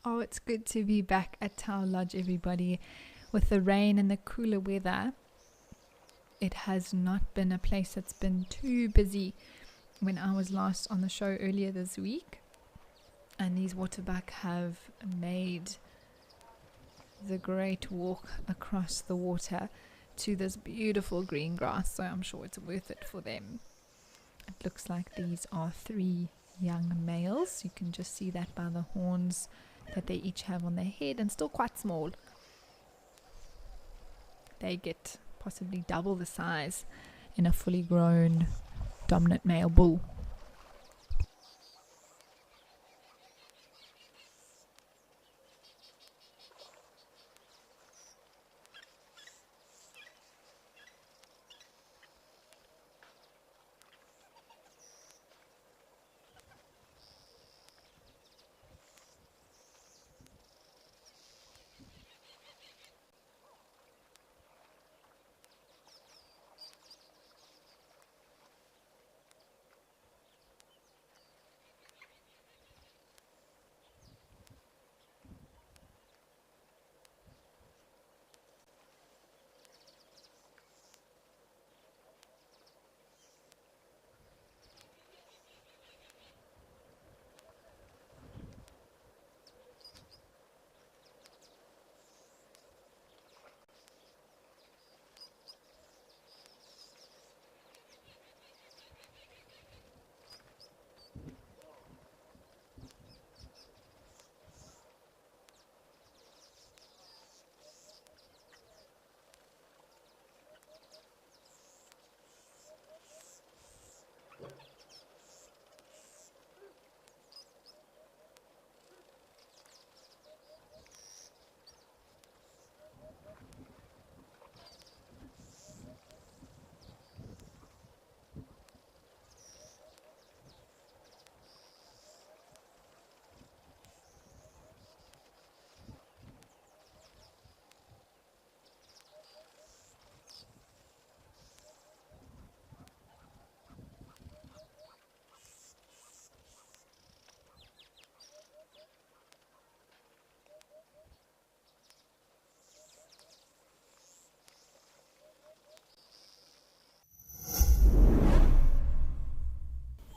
Oh, it's good to be back at Tau Lodge, everybody. With the rain and the cooler weather, it has not been a place that's been too busy. When I was last on the show earlier this week, and these waterbuck have made the great walk across the water to this beautiful green grass, so I'm sure it's worth it for them. It looks like these are 3 young males. You can just see that by the horns that they each have on their head, and still quite small. They get possibly double the size in a fully grown dominant male bull.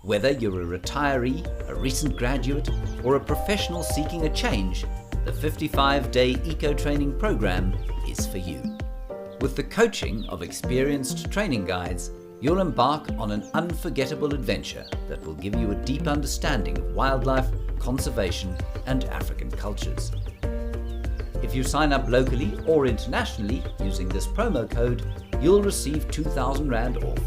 Whether you're a retiree, a recent graduate, or a professional seeking a change, the 55-day eco-training program is for you. With the coaching of experienced training guides, you'll embark on an unforgettable adventure that will give you a deep understanding of wildlife, conservation, and African cultures. If you sign up locally or internationally using this promo code, you'll receive 2,000 Rand off.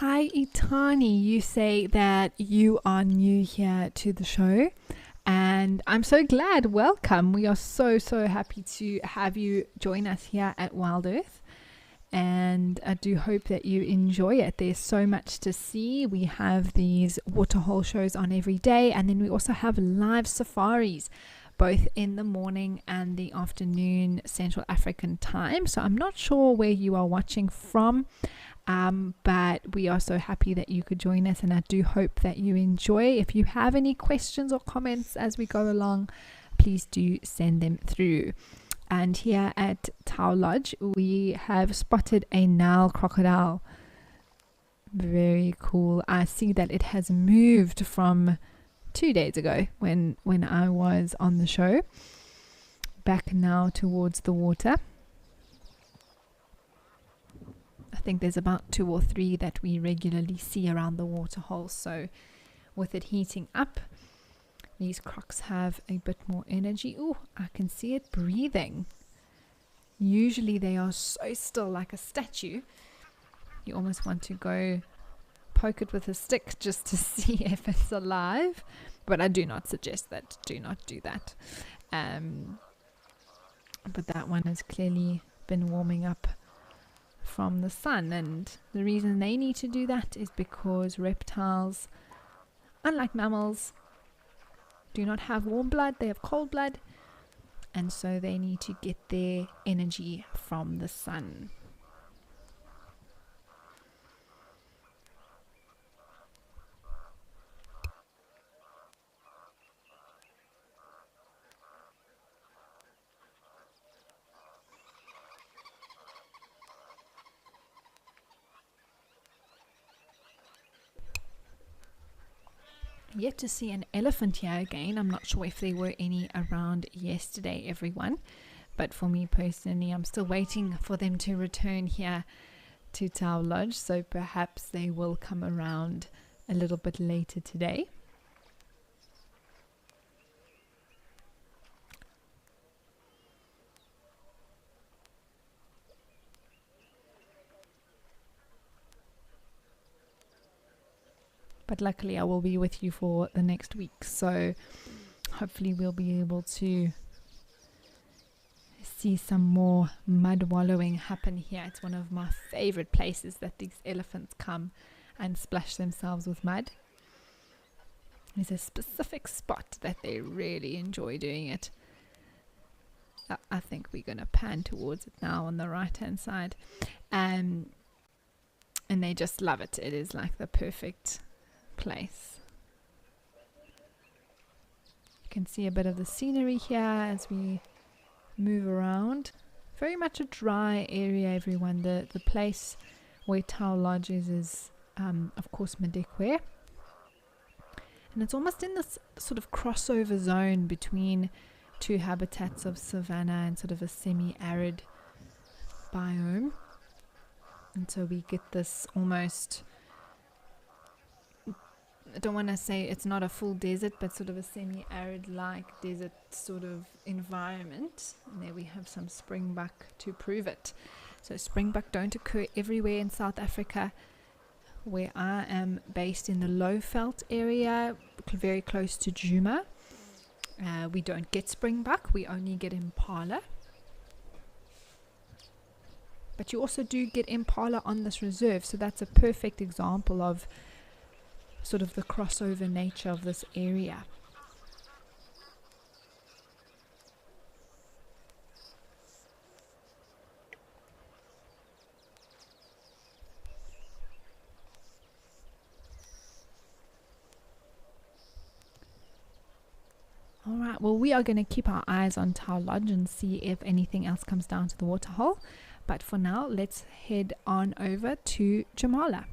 Hi Itani, you say that you are new here to the show, and I'm so glad. Welcome. We are so happy to have you join us here at WildEarth, and I do hope that you enjoy it. There's so much to see. We have these waterhole shows on every day, and then we also have live safaris both in the morning and the afternoon Central African time. So I'm not sure where you are watching from, but we are so happy that you could join us, and I do hope that you enjoy. If you have any questions or comments as we go along, please do send them through. And here at Tau Lodge, we have spotted a Nile crocodile. Very cool. I see that it has moved from 2 days ago when I was on the show, back now towards the water. I think there's about 2 or 3 that we regularly see around the waterhole. So with it heating up, these crocs have a bit more energy. Oh, I can see it breathing. Usually they are so still, like a statue. You almost want to go poke it with a stick just to see if it's alive. But I do not suggest that. Do not do that. But that one has clearly been warming up from the sun, and the reason they need to do that is because reptiles, unlike mammals, do not have warm blood, they have cold blood, and so they need to get their energy from the sun. Yet to see an elephant here again. I'm not sure if there were any around yesterday, everyone. But for me personally, I'm still waiting for them to return here to Tau Lodge. So perhaps they will come around a little bit later today. But luckily I will be with you for the next week, so hopefully we'll be able to see some more mud wallowing happen here. It's one of my favorite places that these elephants come and splash themselves with mud. There's a specific spot that they really enjoy doing it. I think we're going to pan towards it now on the right hand side, and they just love it. It is like the perfect place. You can see a bit of the scenery here as we move around. Very much a dry area, everyone. The place where Tau Lodge is of course Madikwe, and it's almost in this sort of crossover zone between 2 habitats of savanna and sort of a semi-arid biome, and so we get this almost, I don't want to say it's not a full desert, but sort of a semi-arid like desert sort of environment. And there we have some springbuck to prove it. So springbuck don't occur everywhere in South Africa. Where I am based in the Lowveld area, very close to Djuma, we don't get springbuck, we only get impala. But you also do get impala on this reserve, so that's a perfect example of sort of the crossover nature of this area. Alright, well, we are going to keep our eyes on Tau Lodge and see if anything else comes down to the waterhole. But for now, let's head on over to Jamala.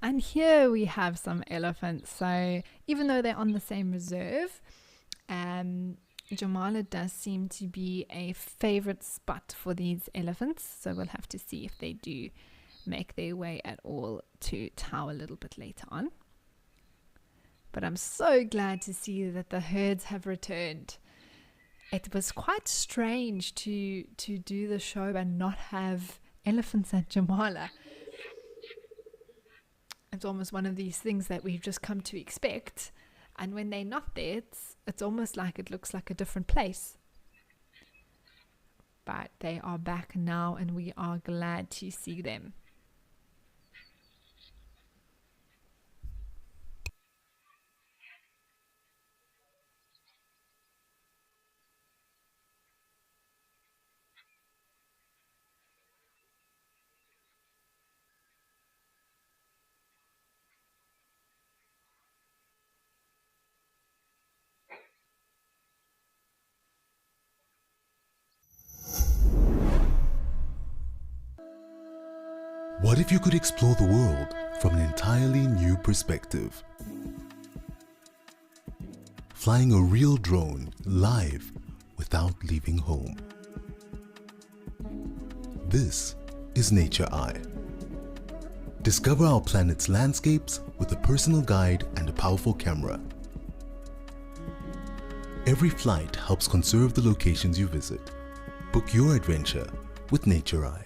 And here we have some elephants. So even though they're on the same reserve, Jamala does seem to be a favorite spot for these elephants, so we'll have to see if they do make their way at all to Tau a little bit later on. But I'm so glad to see that the herds have returned. It was quite strange to do the show and not have elephants at Jamala. It's almost one of these things that we've just come to expect, and when they're not there, it's almost like it looks like a different place. But they are back now, and we are glad to see them. What if you could explore the world from an entirely new perspective? Flying a real drone live without leaving home. This is Nature Eye. Discover our planet's landscapes with a personal guide and a powerful camera. Every flight helps conserve the locations you visit. Book your adventure with Nature Eye.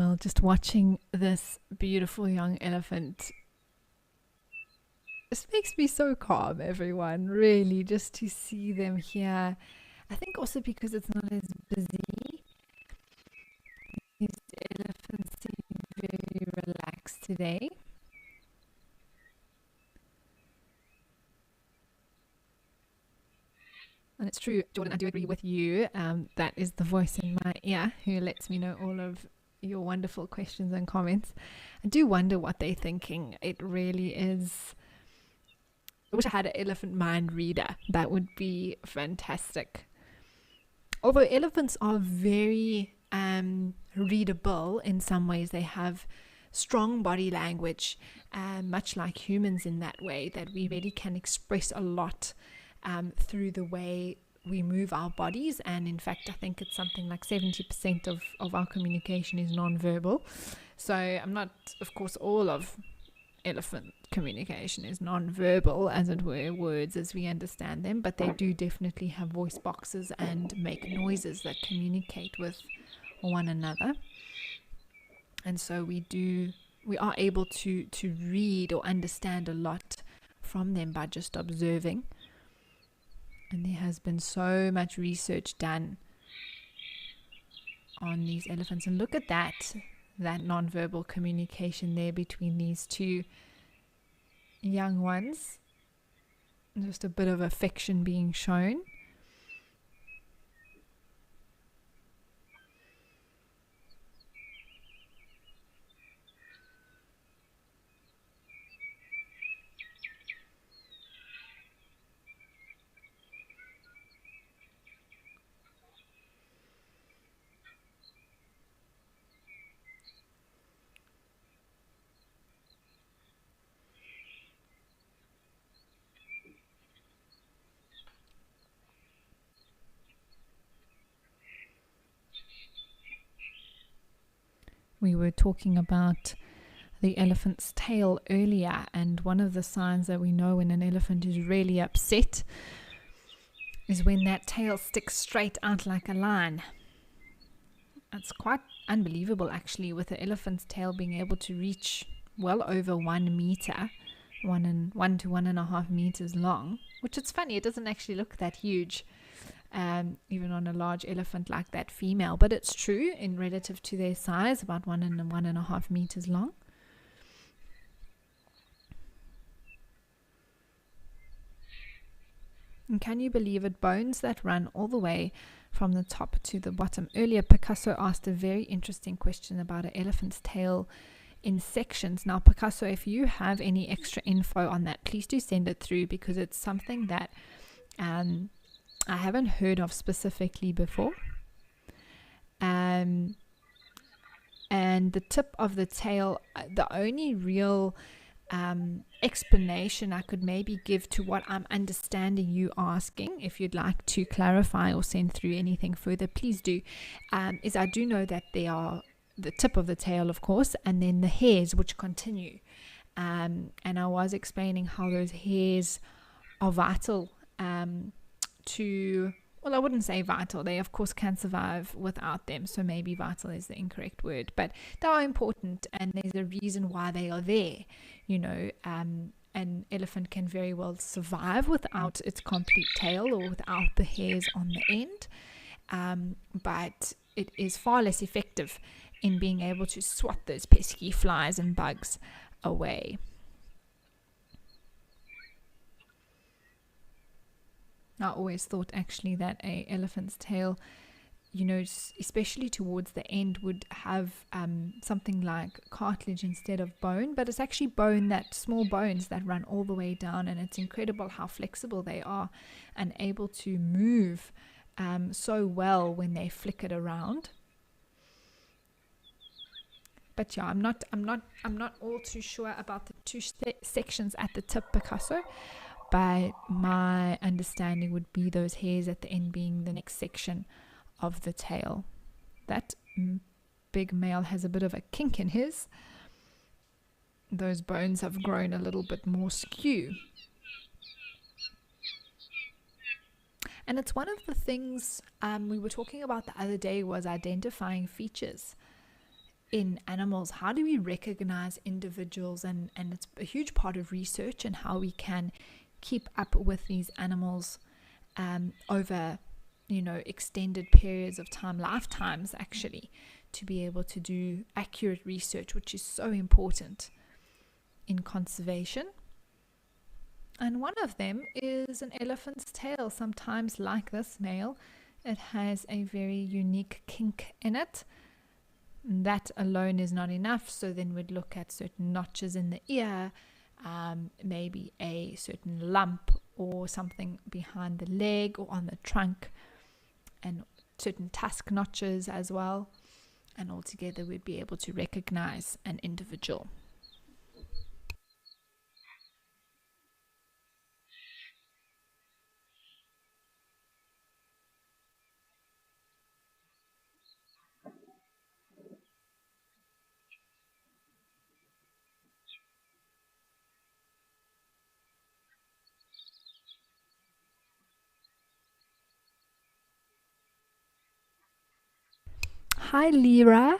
well, just watching this beautiful young elephant just makes me so calm, everyone, really, just to see them here. I think also because it's not as busy. These elephants seem very relaxed today. And it's true, Jordan, I do agree with you. That is the voice in my ear who lets me know all of your wonderful questions and comments. I do wonder what they're thinking. It really is. I wish I had an elephant mind reader. That would be fantastic. Although elephants are very readable in some ways, they have strong body language, much like humans in that way, that we really can express a lot through the way we move our bodies. And in fact, I think it's something like 70% of our communication is non-verbal. So I'm not, of course, all of elephant communication is non-verbal, as it were, words as we understand them, but they do definitely have voice boxes and make noises that communicate with one another. And so we are able to read or understand a lot from them by just observing. And there has been so much research done on these elephants. And look at that non-verbal communication there between these two young ones. Just a bit of affection being shown. We were talking about the elephant's tail earlier, and one of the signs that we know when an elephant is really upset is when that tail sticks straight out like a line. It's quite unbelievable, actually, with the elephant's tail being able to reach well over 1 meter, 1 to 1.5 meters long, which it's funny, it doesn't actually look that huge. Even on a large elephant like that female, but it's true in relative to their size, about 1.5 meters long. And can you believe it? Bones that run all the way from the top to the bottom. Earlier, Picasso asked a very interesting question about an elephant's tail in sections. Now, Picasso, if you have any extra info on that, please do send it through, because it's something that I haven't heard of specifically before. And the tip of the tail, the only real explanation I could maybe give to what I'm understanding you asking, if you'd like to clarify or send through anything further, please do, is I do know that they are the tip of the tail, of course, and then the hairs which continue. And I was explaining how those hairs are vital well, I wouldn't say vital. They, of course, can survive without them. So maybe vital is the incorrect word. But they are important, and there's a reason why they are there. You know, an elephant can very well survive without its complete tail or without the hairs on the end. But it is far less effective in being able to swat those pesky flies and bugs away. I always thought actually that a elephant's tail, you know, especially towards the end, would have something like cartilage instead of bone, but it's actually bone, that small bones that run all the way down, and it's incredible how flexible they are and able to move so well when they flick it around. But yeah, I'm not all too sure about the two sections at the tip, Picasso. But my understanding would be those hairs at the end being the next section of the tail. That big male has a bit of a kink in his. Those bones have grown a little bit more skew. And it's one of the things we were talking about the other day, was identifying features. in animals. How do we recognize individuals? And it's a huge part of research and how we can keep up with these animals over, extended periods of time, lifetimes actually, to be able to do accurate research, which is so important in conservation. And one of them is an elephant's tail. Sometimes, like this nail, it has a very unique kink in it. That alone is not enough, so then we'd look at certain notches in the ear, maybe a certain lump or something behind the leg or on the trunk, and certain tusk notches as well. And altogether we'd be able to recognize an individual. Hi Lyra,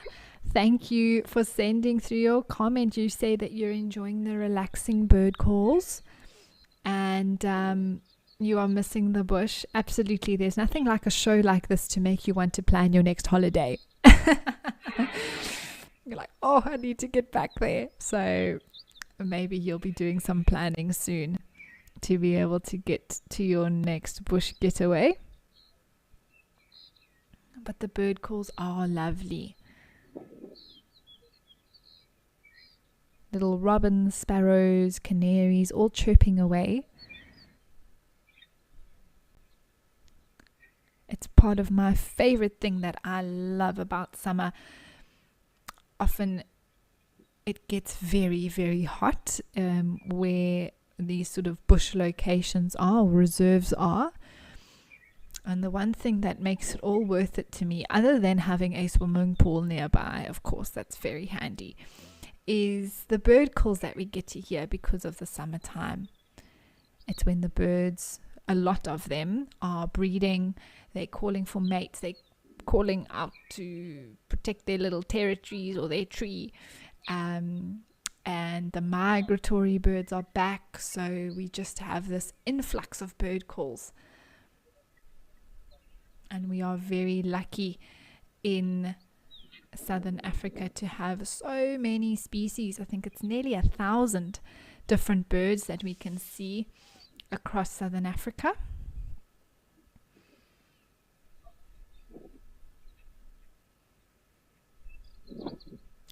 thank you for sending through your comment. You say that you're enjoying the relaxing bird calls and you are missing the bush. Absolutely, there's nothing like a show like this to make you want to plan your next holiday. You're like, oh, I need to get back there. So maybe you'll be doing some planning soon to be able to get to your next bush getaway. But the bird calls are lovely. Little robins, sparrows, canaries, all chirping away. It's part of my favorite thing that I love about summer. Often it gets very, very hot where these sort of bush locations are, or reserves are. And the one thing that makes it all worth it to me, other than having a swimming pool nearby, of course, that's very handy, is the bird calls that we get to hear because of the summertime. It's when the birds, a lot of them, are breeding, they're calling for mates, they're calling out to protect their little territories or their tree. And the migratory birds are back, so we just have this influx of bird calls. And we are very lucky in Southern Africa to have so many species. I think it's nearly 1,000 different birds that we can see across Southern Africa.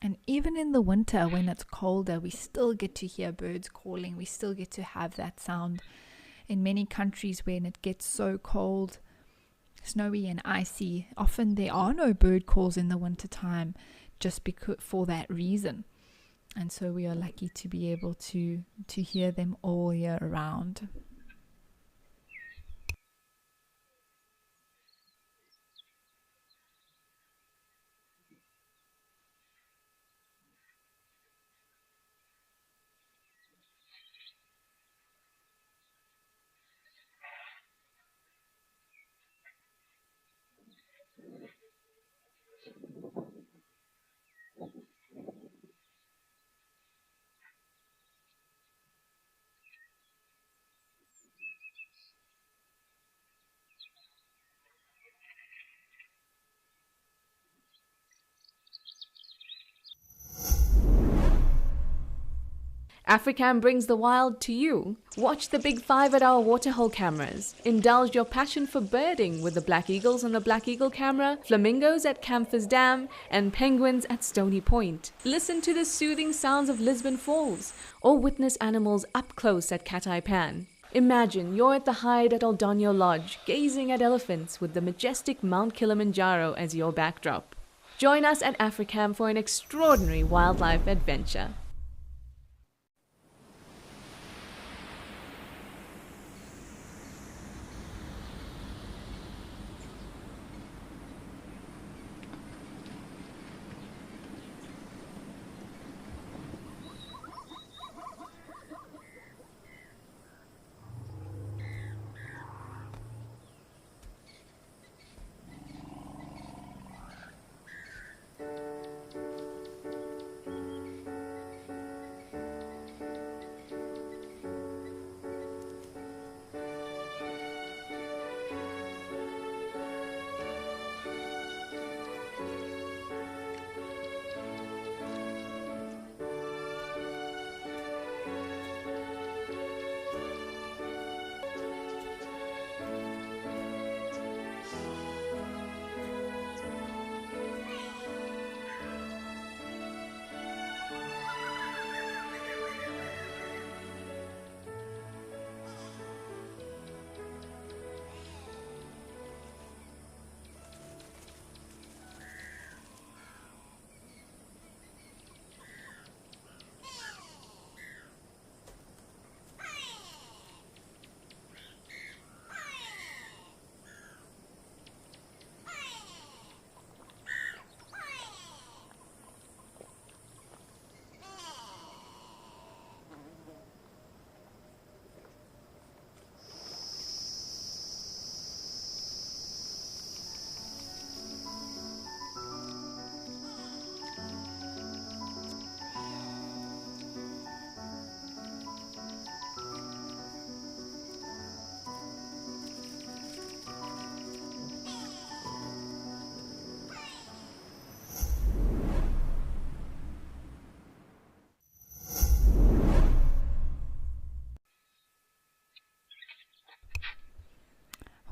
And even in the winter when it's colder, we still get to hear birds calling. We still get to have that sound. In many countries when it gets so cold, snowy and icy, often there are no bird calls in the winter time just because for that reason. And so we are lucky to be able to hear them all year round. Africam brings the wild to you. Watch the big 5 at our Waterhole cameras. Indulge your passion for birding with the black eagles on the Black Eagle camera, flamingos at Camphor's Dam, and penguins at Stony Point. Listen to the soothing sounds of Lisbon Falls, or witness animals up close at Cat-Eye Pan. Imagine you're at the hide at Aldonyo Lodge, gazing at elephants with the majestic Mount Kilimanjaro as your backdrop. Join us at Africam for an extraordinary wildlife adventure.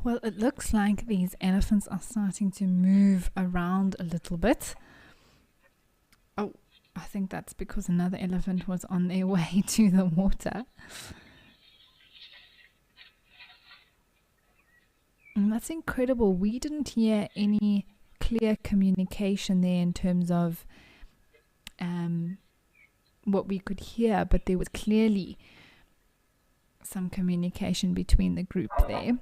Well, it looks like these elephants are starting to move around a little bit. Oh, I think that's because another elephant was on their way to the water. And that's incredible. We didn't hear any clear communication there in terms of what we could hear, but there was clearly some communication between the group there.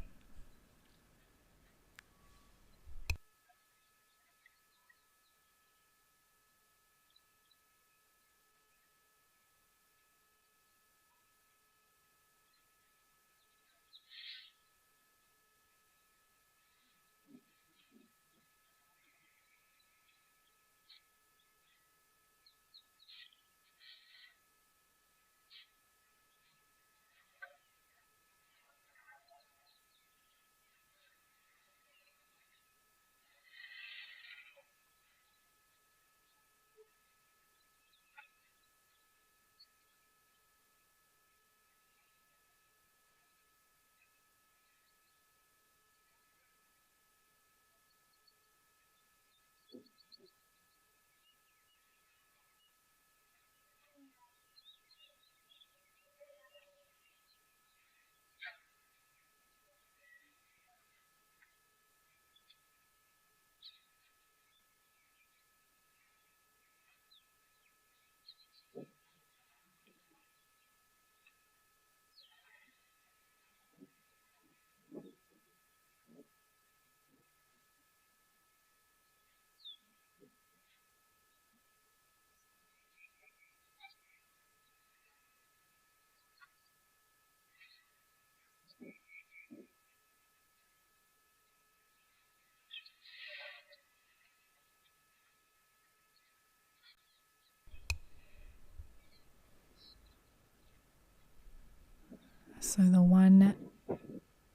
So the one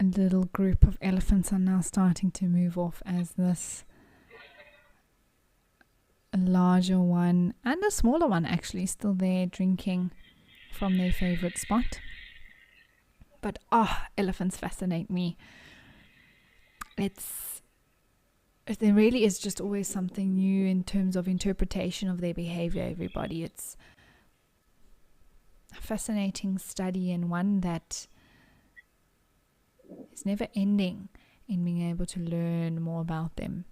little group of elephants are now starting to move off as this larger one and a smaller one actually still there drinking from their favorite spot. But elephants fascinate me. There really is just always something new in terms of interpretation of their behavior, everybody. It's a fascinating study and one that is never ending in being able to learn more about them.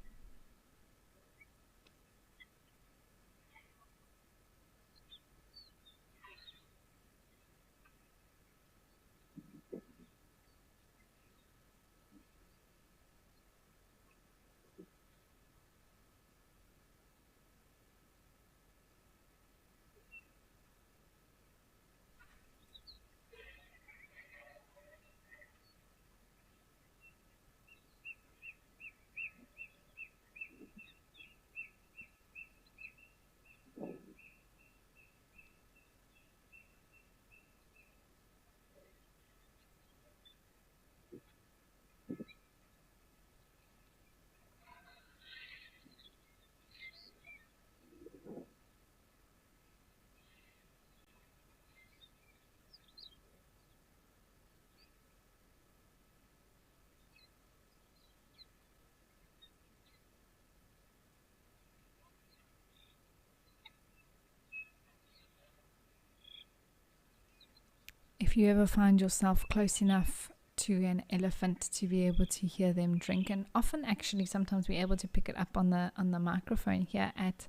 If you ever find yourself close enough to an elephant to be able to hear them drink, and often actually sometimes we're able to pick it up on the microphone here at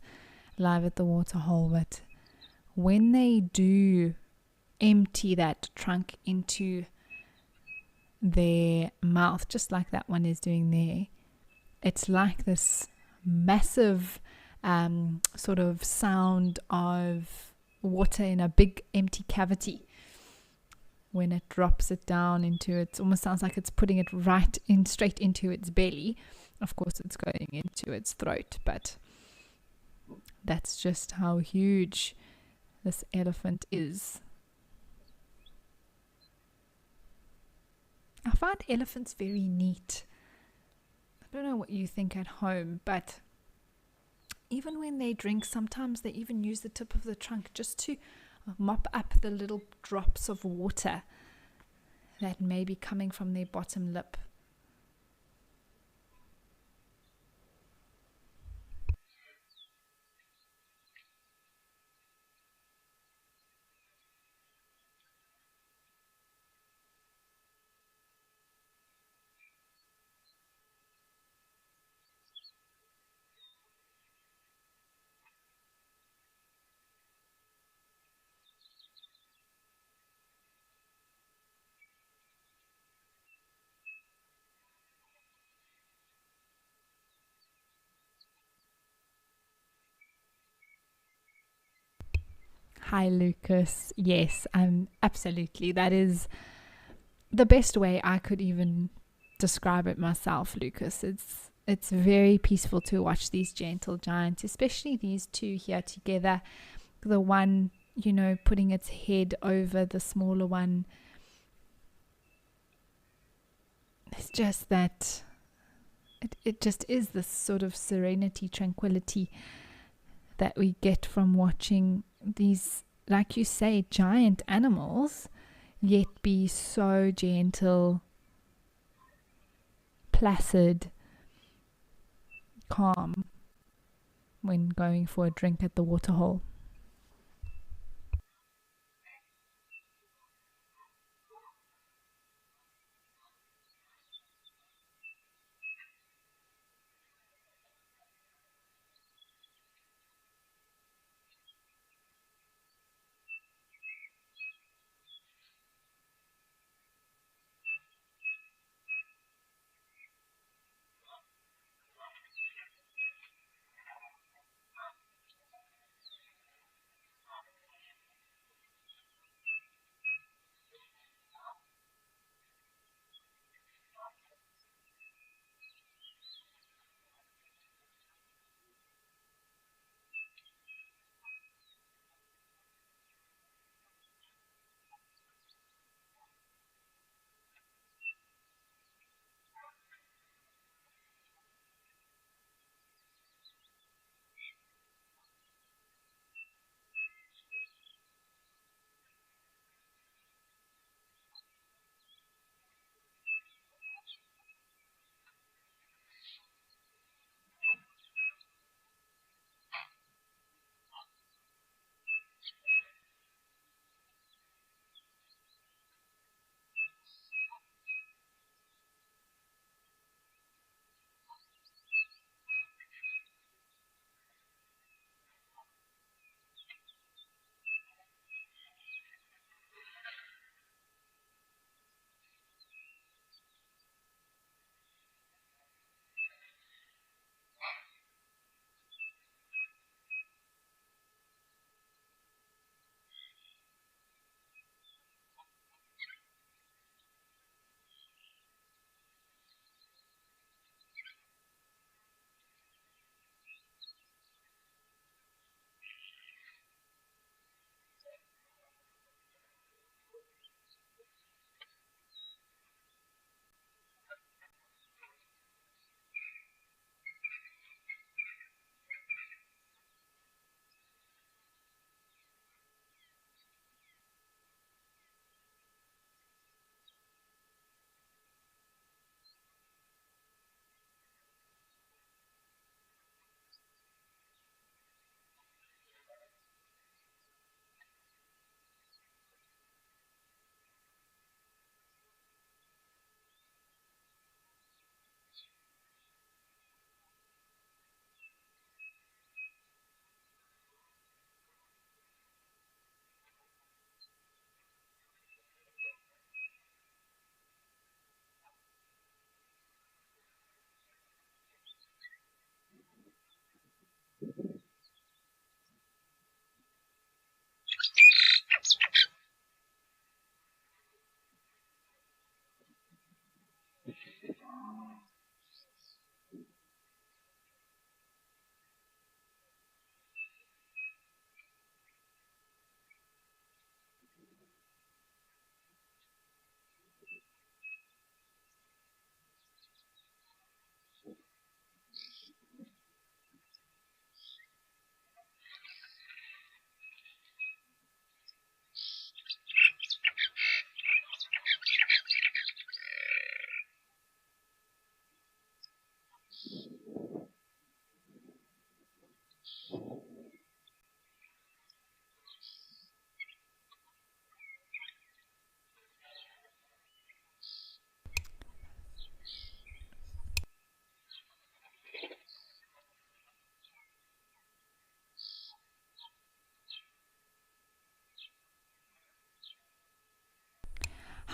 Live at the Waterhole, but when they do empty that trunk into their mouth, just like that one is doing there, it's like this massive sort of sound of water in a big empty cavity. When it drops it down into it, almost sounds like it's putting it right in, straight into its belly. Of course, it's going into its throat, but that's just how huge this elephant is. I find elephants very neat. I don't know what you think at home, but even when they drink, sometimes they even use the tip of the trunk just to mop up the little drops of water that may be coming from their bottom lip. Hi, Lucas. Yes, absolutely. That is the best way I could even describe it myself, Lucas. It's very peaceful to watch these gentle giants, especially these two here together. The one, putting its head over the smaller one. It's just that it just is this sort of serenity, tranquility that we get from watching these, like you say, giant animals, yet be so gentle, placid, calm when going for a drink at the Waterhole.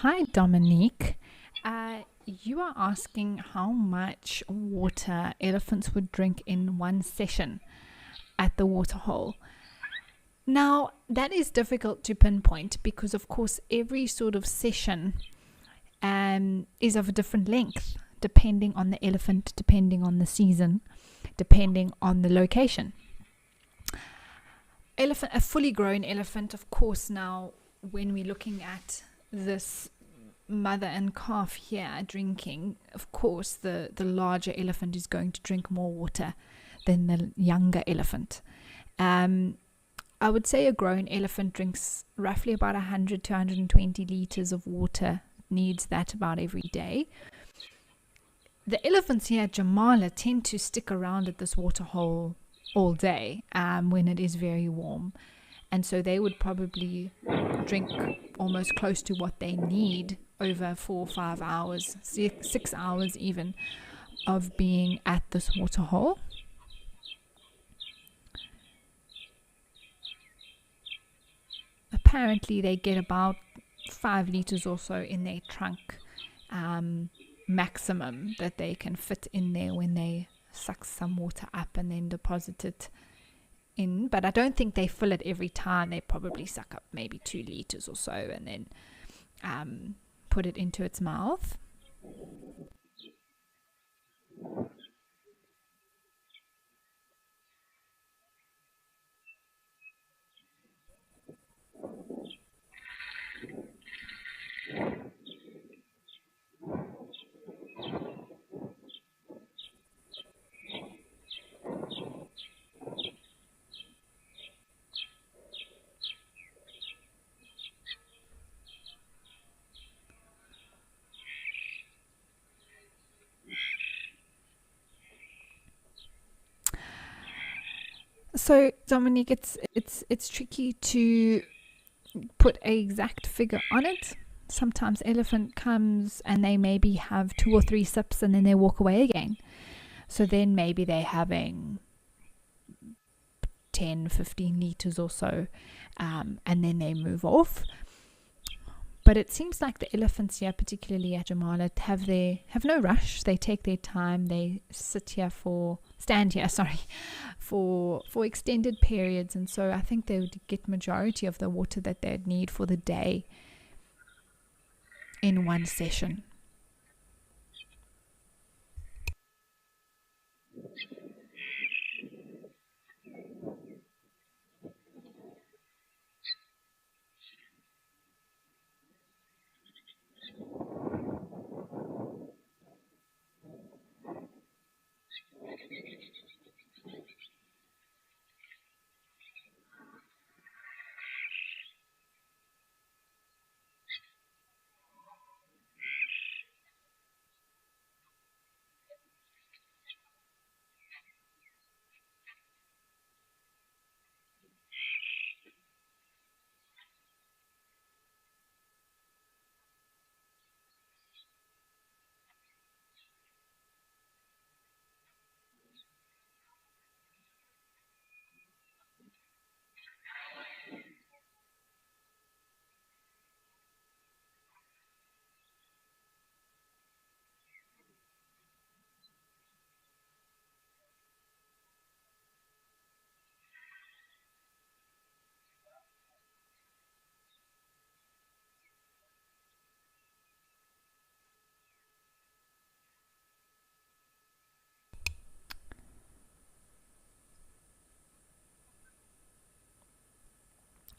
Hi, Dominique. You are asking how much water elephants would drink in one session at the Waterhole. Now, that is difficult to pinpoint because, of course, every sort of session is of a different length, depending on the elephant, depending on the season, depending on the location. A fully grown elephant, of course, now when we're looking at this mother and calf here drinking, of course, the larger elephant is going to drink more water than the younger elephant. I would say a grown elephant drinks roughly about 100 to 120 liters of water, needs that about every day. The elephants here at Jamala tend to stick around at this waterhole all day when it is very warm, and so they would probably drink almost close to what they need over 4 or 5 hours, 6 hours even, of being at this waterhole. Apparently they get about 5 liters or so in their trunk, maximum that they can fit in there when they suck some water up and then deposit it in. But I don't think they fill it every time. They probably suck up maybe 2 liters or so and then put it into its mouth. So Dominique, it's tricky to put an exact figure on it. Sometimes elephant comes and they maybe have 2 or 3 sips and then they walk away again. So then maybe they're having 10, 15 liters or so, and then they move off. But it seems like the elephants here, particularly at Jamala, have no rush. They take their time. They stand here for extended periods, and so I think they would get majority of the water that they'd need for the day in one session.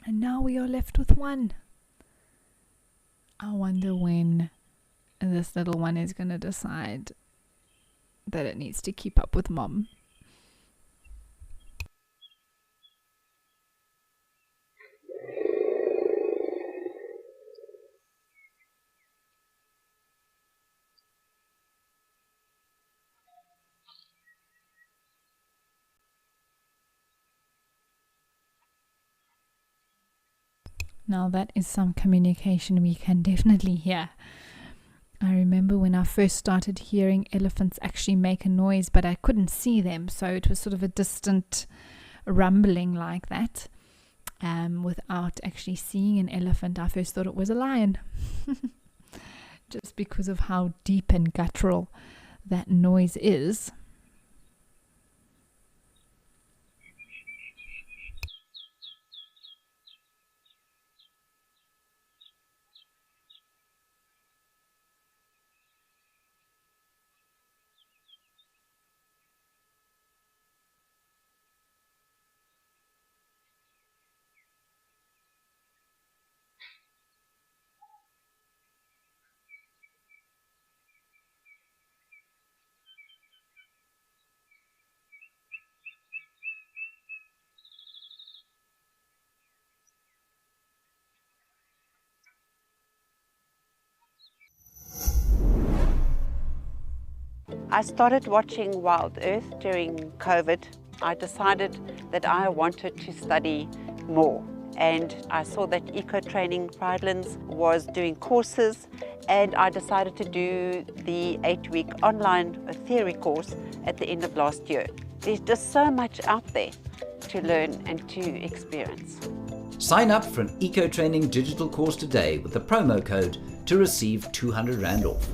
And now we are left with one. I wonder when this little one is going to decide that it needs to keep up with mom. Now that is some communication we can definitely hear. I remember when I first started hearing elephants actually make a noise, but I couldn't see them, so it was sort of a distant rumbling like that. Without actually seeing an elephant, I first thought it was a lion. Just because of how deep and guttural that noise is. I started watching WildEarth during COVID. I decided that I wanted to study more, and I saw that Eco Training Pridelands was doing courses, and I decided to do the 8-week online theory course at the end of last year. There's just so much out there to learn and to experience. Sign up for an Eco Training digital course today with the promo code to receive 200 Rand off.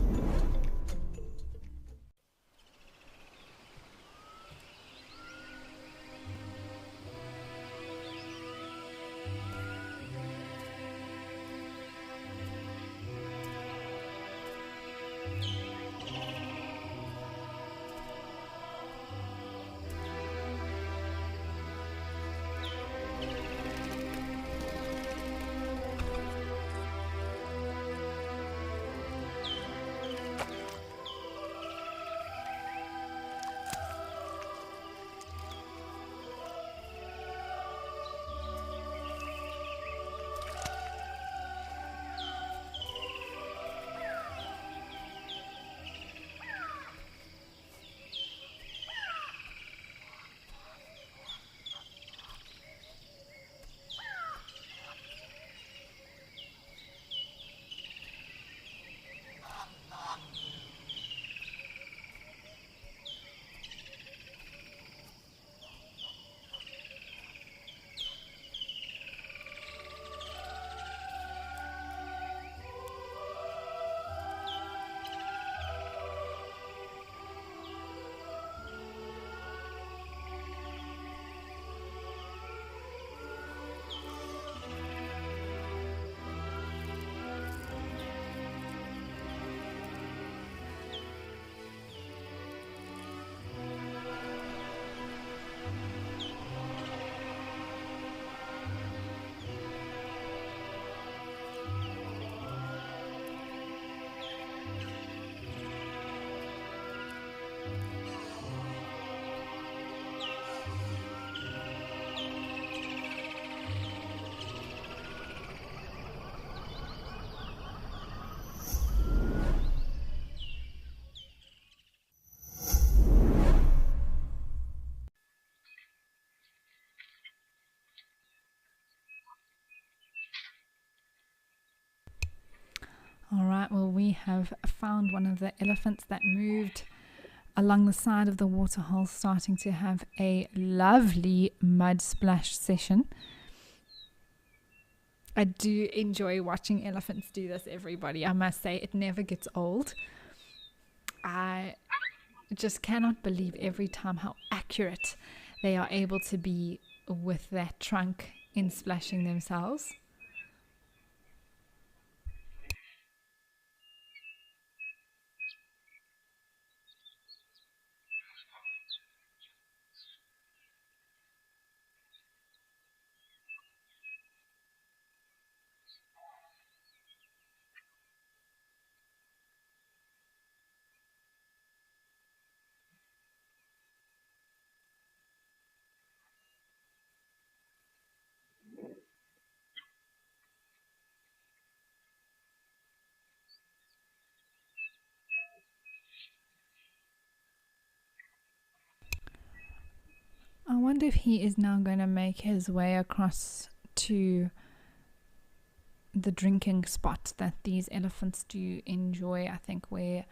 All right, well, we have found one of the elephants that moved along the side of the waterhole, starting to have a lovely mud splash session. I do enjoy watching elephants do this, everybody. I must say, it never gets old. I just cannot believe every time how accurate they are able to be with that trunk in splashing themselves. I wonder if he is now going to make his way across to the drinking spot that these elephants do enjoy, I think, where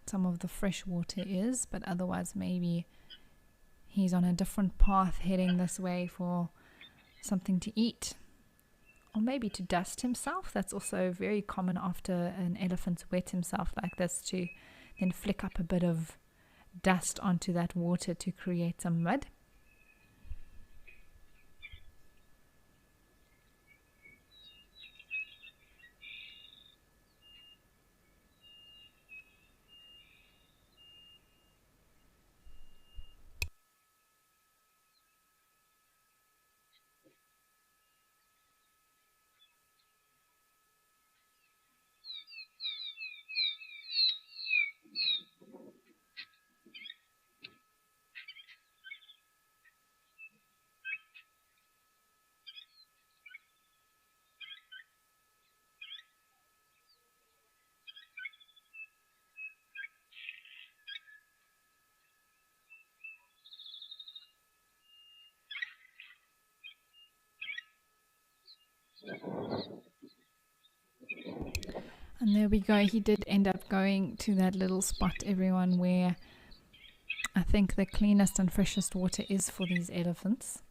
some of the fresh water is, but otherwise maybe he's on a different path heading this way for something to eat, or maybe to dust himself. That's also very common after an elephant's wet himself like this, to then flick up a bit of dust onto that water to create some mud. And there we go. He did end up going to that little spot, everyone, where I think the cleanest and freshest water is for these elephants.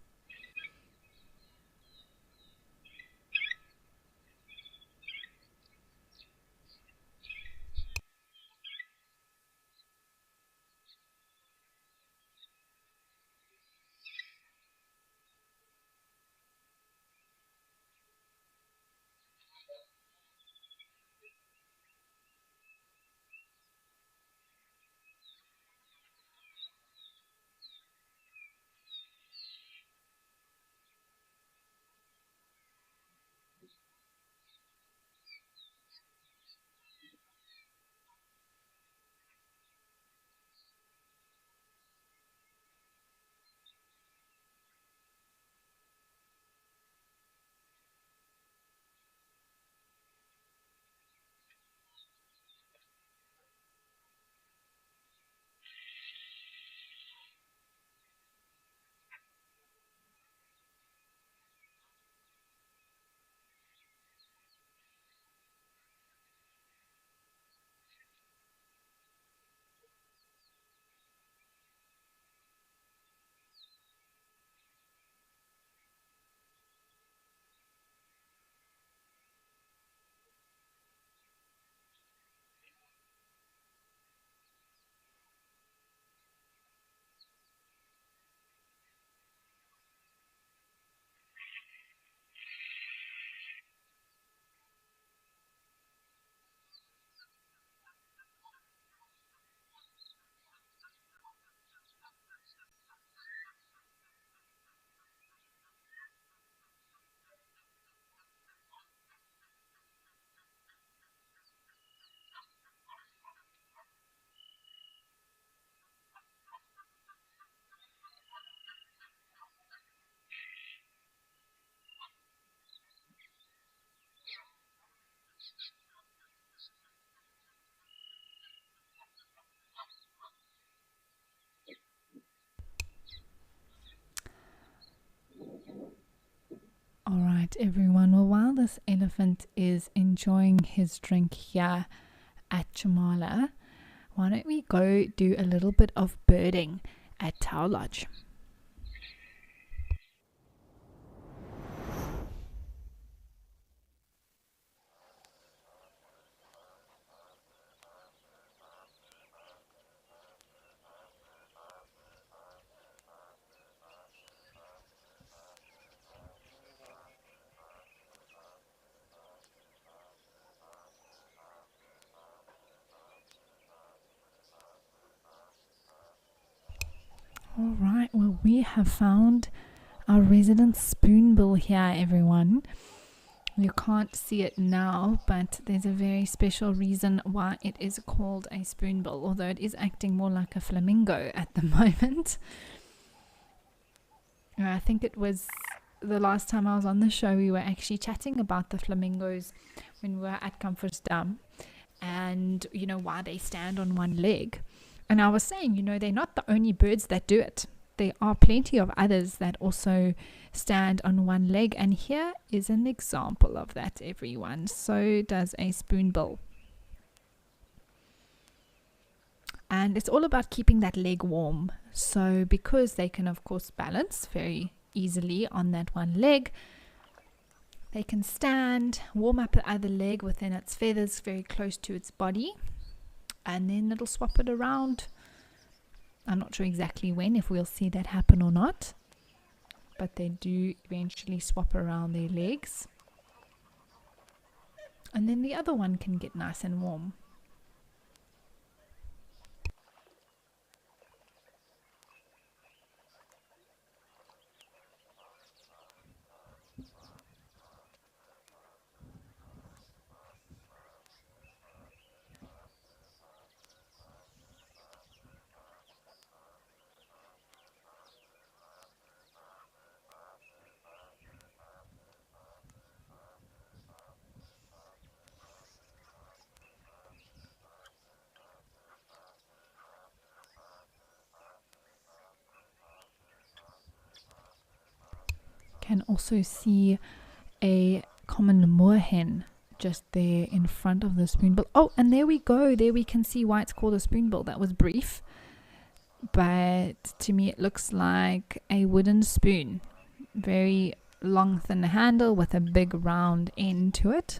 All right, everyone. Well, while this elephant is enjoying his drink here at Chamala, why don't we go do a little bit of birding at Tau Lodge? All right, well, we have found our resident spoonbill here, everyone. You can't see it now, but there's a very special reason why it is called a spoonbill, although it is acting more like a flamingo at the moment. I think it was the last time I was on the show, we were actually chatting about the flamingos when we were at Comfortsdam and, you know, why they stand on one leg. And I was saying, you know, they're not the only birds that do it. There are plenty of others that also stand on one leg. And here is an example of that, everyone. So does a spoonbill. And it's all about keeping that leg warm. So because they can, of course, balance very easily on that one leg, they can stand, warm up the other leg within its feathers very close to its body. And then it'll swap it around. I'm not sure exactly when, if we'll see that happen or not. But they do eventually swap around their legs. And then the other one can get nice and warm. Can also see a common moorhen just there in front of the spoonbill. Oh, and there we go. There we can see why it's called a spoonbill. That was brief. But to me it looks like a wooden spoon. Very long, thin handle with a big round end to it.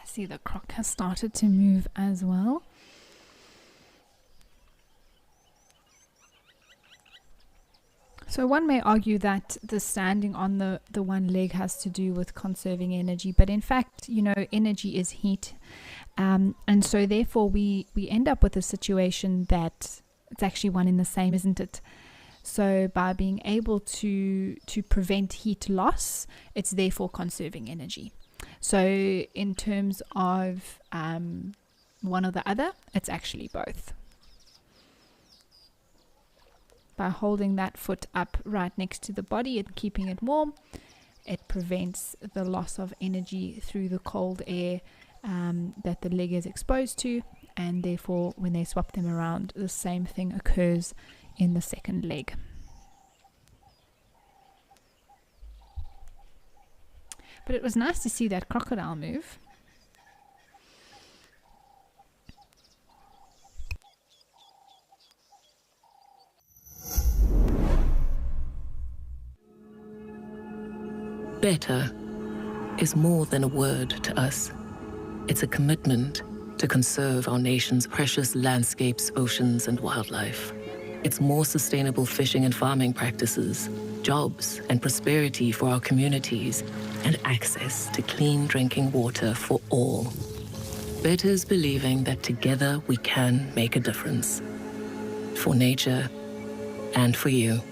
I see the croc has started to move as well. So one may argue that the standing on the one leg has to do with conserving energy, but in fact, you know, energy is heat. And so therefore we end up with a situation that it's actually one in the same, isn't it? So by being able to prevent heat loss, it's therefore conserving energy. So in terms of one or the other, it's actually both. By holding that foot up right next to the body and keeping it warm, it prevents the loss of energy through the cold air that the leg is exposed to, and therefore when they swap them around, the same thing occurs in the second leg. But it was nice to see that crocodile move. Better is more than a word to us. It's a commitment to conserve our nation's precious landscapes, oceans, and wildlife. It's more sustainable fishing and farming practices, jobs and prosperity for our communities, and access to clean drinking water for all. Better is believing that together we can make a difference. For nature and for you.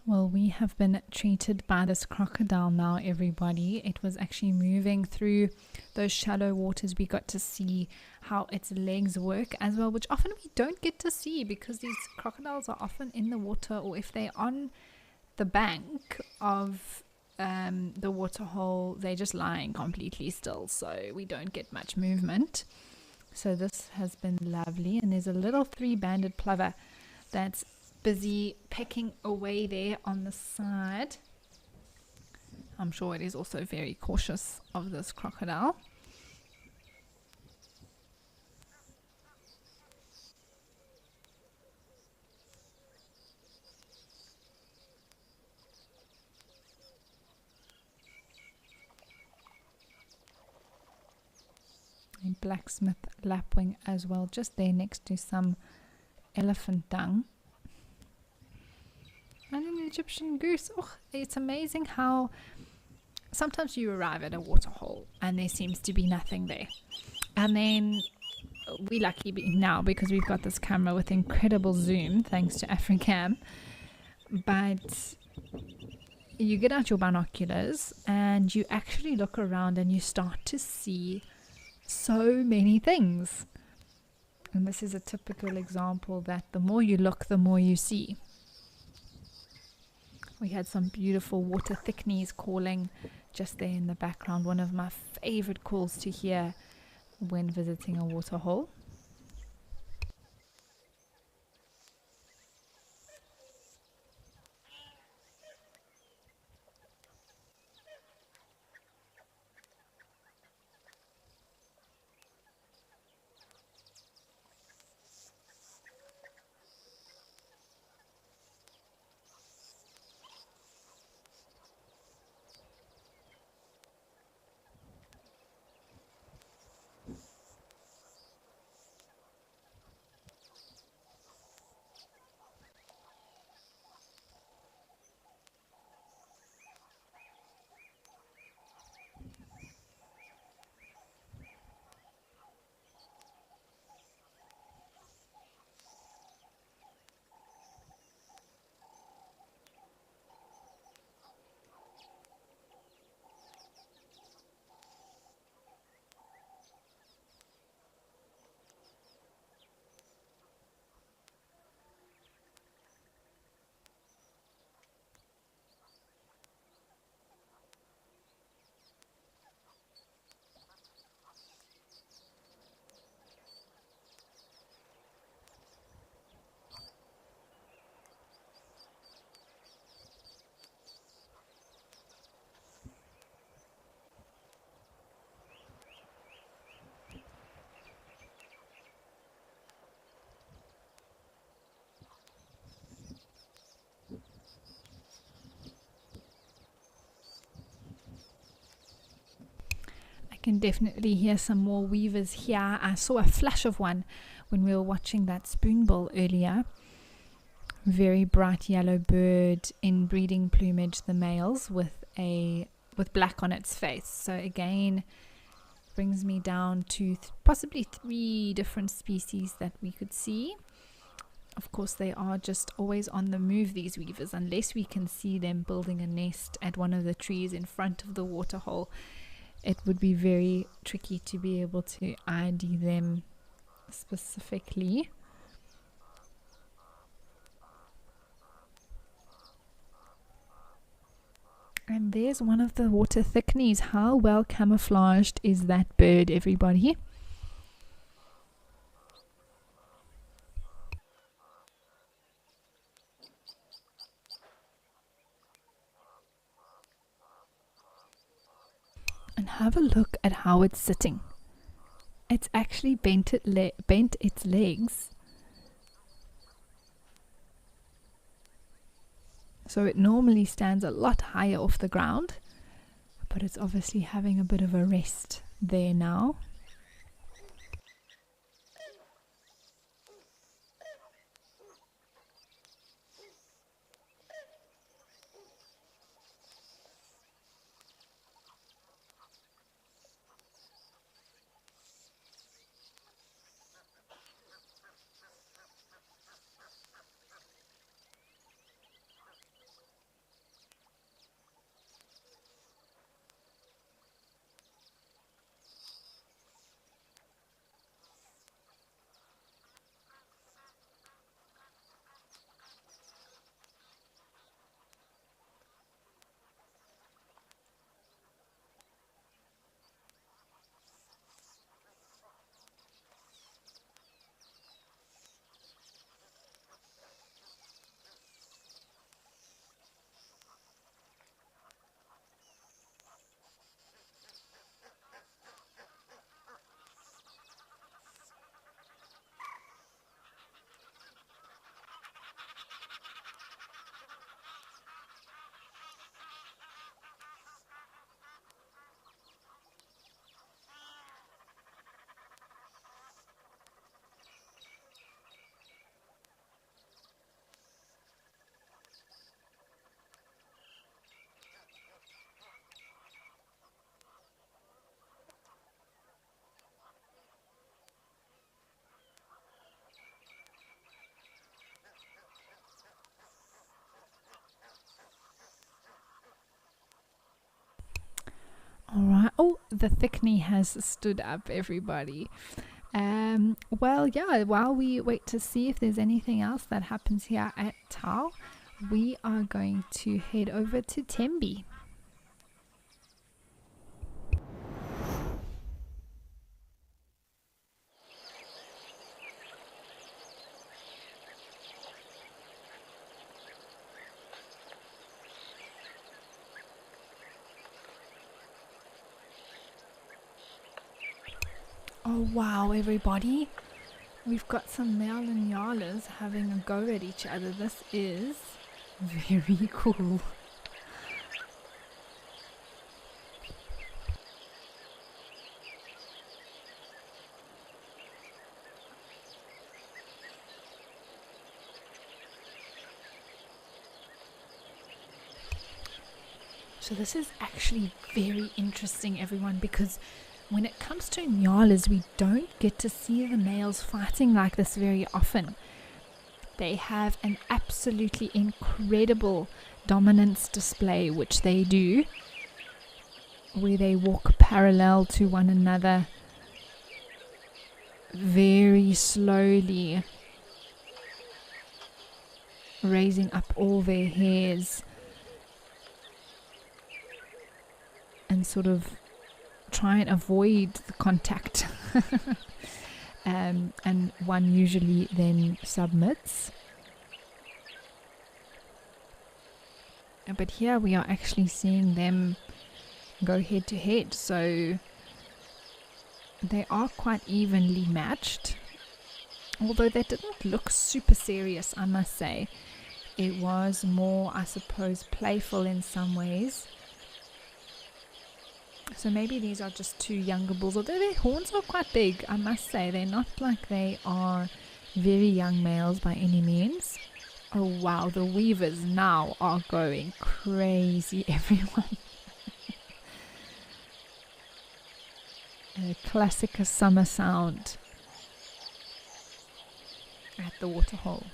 Well, we have been treated by this crocodile now, everybody. It was actually moving through those shallow waters. We got to see how its legs work as well, which often we don't get to see because these crocodiles are often in the water, or if they're on the bank of the waterhole, they're just lying completely still, so we don't get much movement. So this has been lovely. And there's a little 3-banded plover that's busy pecking away there on the side. I'm sure it is also very cautious of this crocodile. A blacksmith lapwing as well, just there next to some elephant dung. And an Egyptian goose. Oh, it's amazing how sometimes you arrive at a waterhole and there seems to be nothing there. And then we're lucky now because we've got this camera with incredible zoom thanks to Africam. But you get out your binoculars and you actually look around and you start to see so many things. And this is a typical example that the more you look, the more you see. We had some beautiful water thickneys calling just there in the background. One of my favorite calls to hear when visiting a waterhole. Can definitely hear some more weavers here. I saw a flash of one when we were watching that spoonbill earlier. Very bright yellow bird in breeding plumage, the males, with black on its face. So again, brings me down to possibly 3 different species that we could see. Of course, they are just always on the move, these weavers, unless we can see them building a nest at one of the trees in front of the waterhole. It would be very tricky to be able to ID them specifically. And there's one of the water thickneys. How well camouflaged is that bird, everybody? And have a look at how it's sitting. It's actually bent its legs. So it normally stands a lot higher off the ground, but it's obviously having a bit of a rest there now. the thickney has stood up, everybody. Well, yeah, while we wait to see if there's anything else that happens here at Tau, we are going to head over to Tembi. Oh wow, everybody. We've got some male and yalas having a go at each other. This is very cool. So this is actually very interesting, everyone, because when it comes to nyalas, we don't get to see the males fighting like this very often. They have an absolutely incredible dominance display, which they do, where they walk parallel to one another very slowly, raising up all their hairs and sort of try and avoid the contact. And one usually then submits. But here we are actually seeing them go head to head, so they are quite evenly matched, although they didn't look super serious, I must say. It was more, I suppose, playful in some ways. So maybe these are just two younger bulls, although their horns are quite big, I must say. They're not like they are very young males by any means. Oh wow, the weavers now are going crazy, everyone. A classic summer sound at the Waterhole.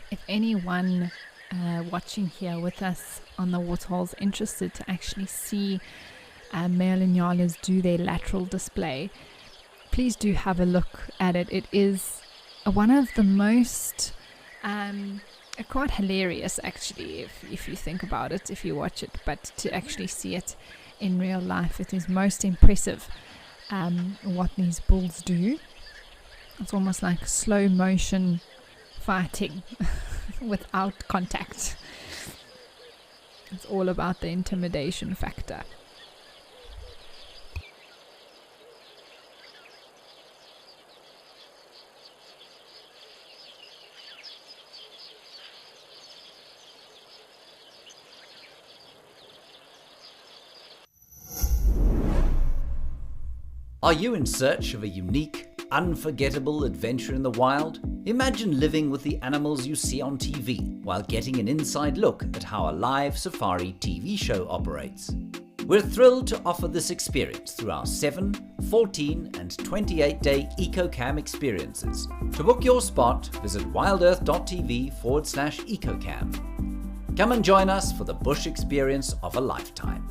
If anyone watching here with us on the Waterhole is interested to actually see male nyalas do their lateral display, please do have a look at it. It is one of the most quite hilarious, actually, if you think about it, if you watch it, but to actually see it in real life, it is most impressive what these bulls do. It's almost like slow motion fighting without contact. It's all about the intimidation factor. Are you in search of a unique, unforgettable adventure in the wild? Imagine living with the animals you see on TV while getting an inside look at how a live safari TV show operates. We're thrilled to offer this experience through our 7, 14 and 28-day EcoCam experiences. To book your spot, visit wildearth.tv/EcoCam. Come and join us for the bush experience of a lifetime.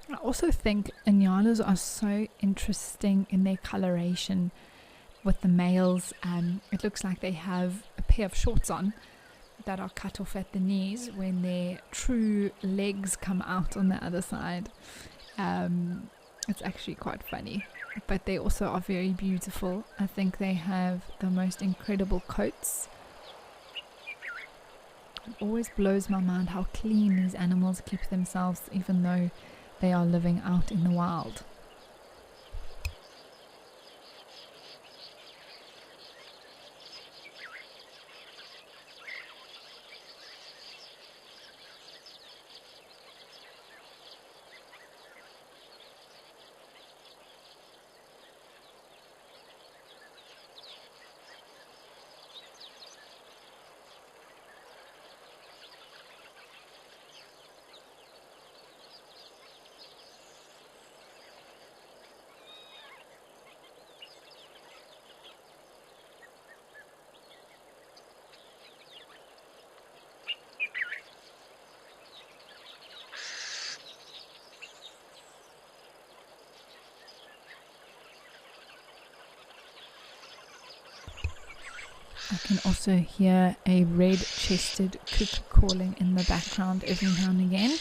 I also think Inyalas are so interesting in their coloration with the males. It looks like they have a pair of shorts on that are cut off at the knees when their true legs come out on the other side. It's actually quite funny, but they also are very beautiful. I think they have the most incredible coats. It always blows my mind how clean these animals keep themselves, even though they are living out in the wild. I can also hear a red-chested cuckoo calling in the background every now and again.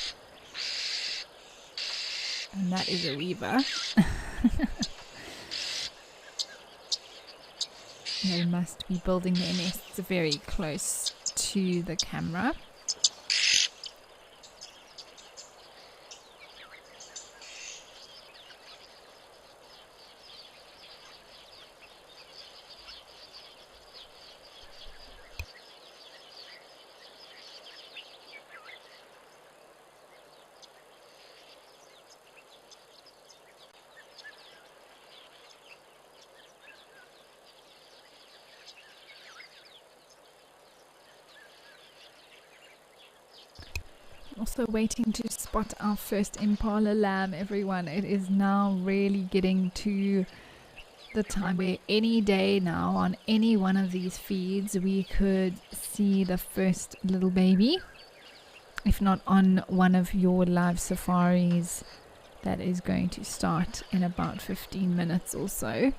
And that is a weaver. They must be building their nests very close to the camera. Also waiting to spot our first impala lamb, everyone. It is now really getting to the time where any day now on any one of these feeds we could see the first little baby. If not on one of your live safaris, that is going to start in about 15 minutes or so.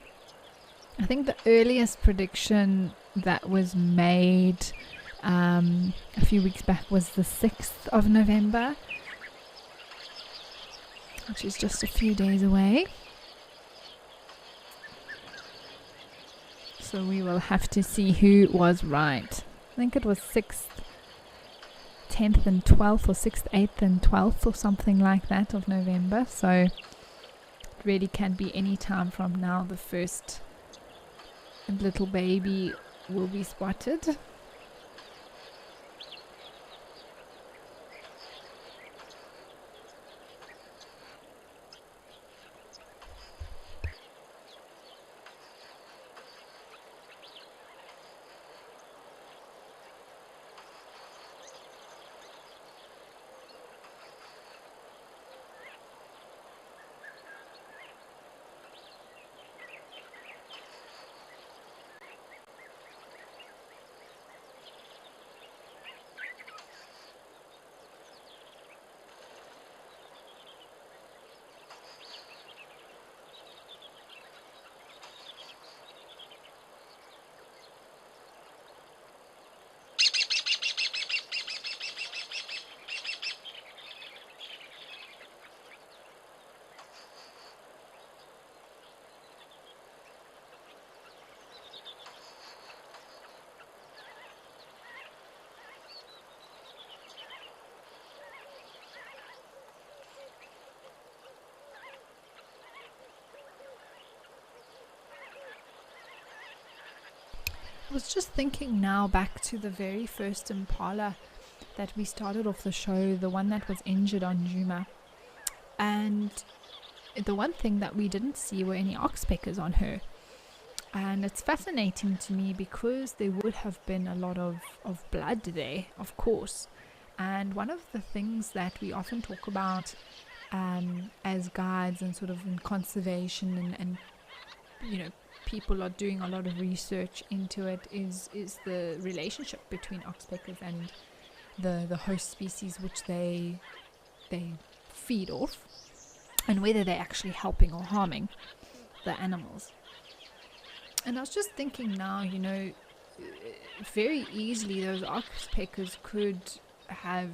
I think the earliest prediction that was made a few weeks back was the 6th of November, which is just a few days away. So we will have to see who was right. I think it was 6th, 10th and 12th, or 6th, 8th and 12th or something like that of November. So it really can be any time from now the first little baby will be spotted. I was just thinking now back to the very first impala that we started off the show, the one that was injured on Juma. And the one thing that we didn't see were any oxpeckers on her. And it's fascinating to me because there would have been a lot of blood there, of course. And one of the things that we often talk about as guides and sort of in conservation and you know, people are doing a lot of research into it is the relationship between oxpeckers and the host species which they feed off. and whether they're actually helping or harming the animals. And I was just thinking now, very easily those oxpeckers could have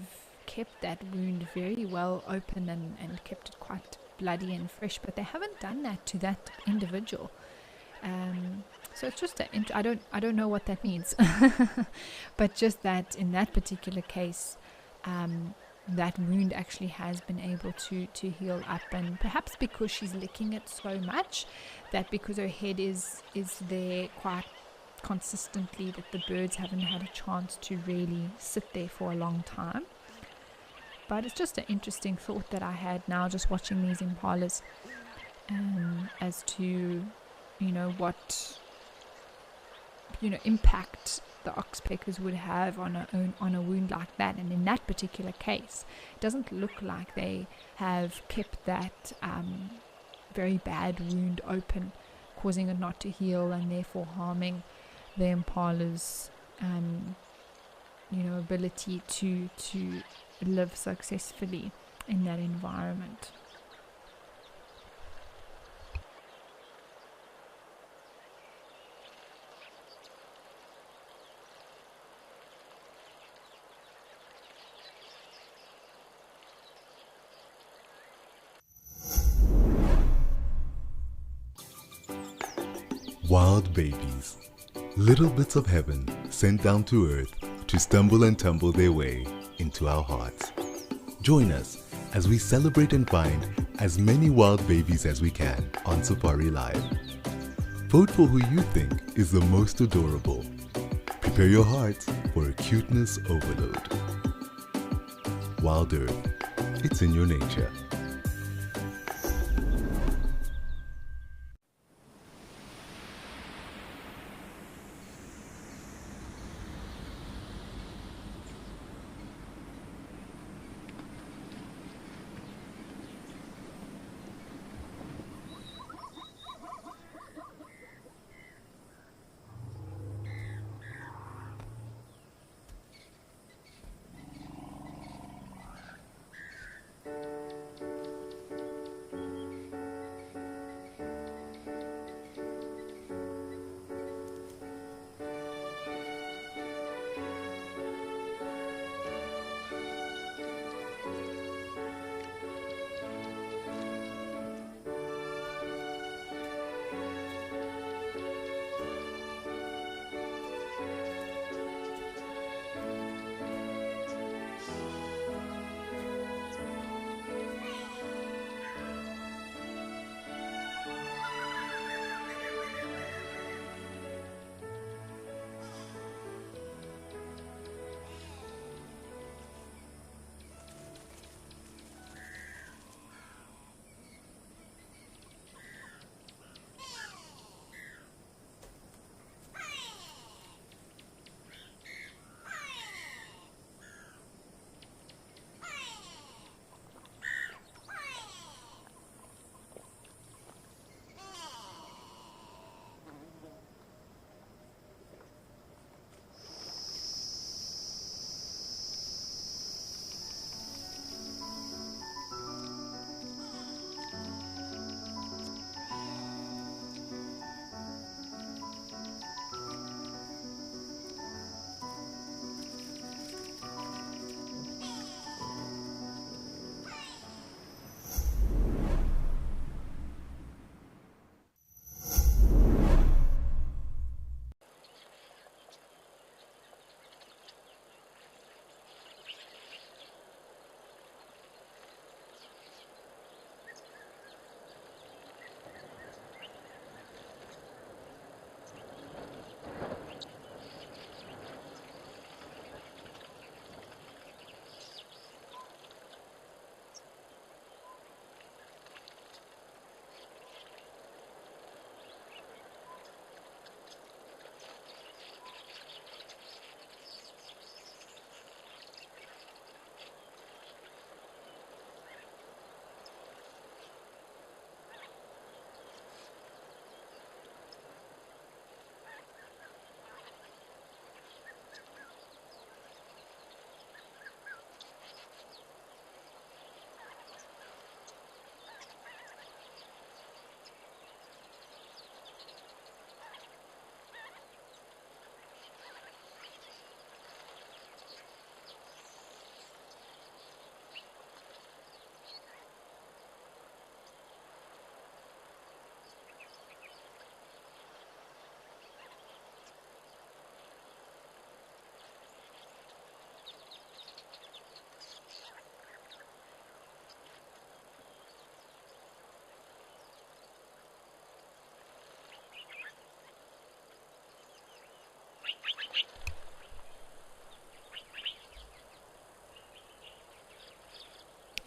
kept that wound very well open and kept it quite bloody and fresh, but they haven't done that to that individual. So it's just I don't know what that means, but just that in that particular case, that wound actually has been able to heal up, and perhaps because she's licking it so much, that because her head is there quite consistently, that the birds haven't had a chance to really sit there for a long time. But it's just an interesting thought that I had now just watching these impalas, as to what impact the oxpeckers would have on a wound like that. And in that particular case, it doesn't look like they have kept that very bad wound open, causing it not to heal and therefore harming the impala's ability to live successfully in that environment. Wild babies, little bits of heaven sent down to earth to stumble and tumble their way into our hearts. Join us as we celebrate and find as many wild babies as we can on Safari Live. Vote for who you think is the most adorable. Prepare your hearts for a cuteness overload. WildEarth, it's in your nature.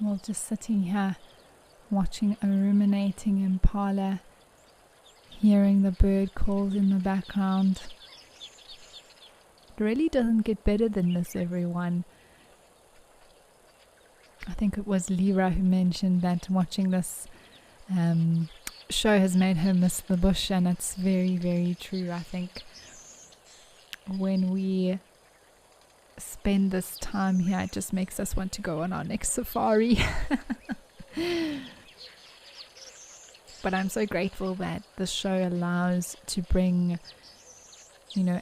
Well, just sitting here watching a ruminating impala, hearing the bird calls in the background. It really doesn't get better than this, everyone. I think it was Lyra who mentioned that watching this show has made her miss the bush, and it's very, very true. I think when we spend this time here, it just makes us want to go on our next safari. But I'm so grateful that the show allows to bring,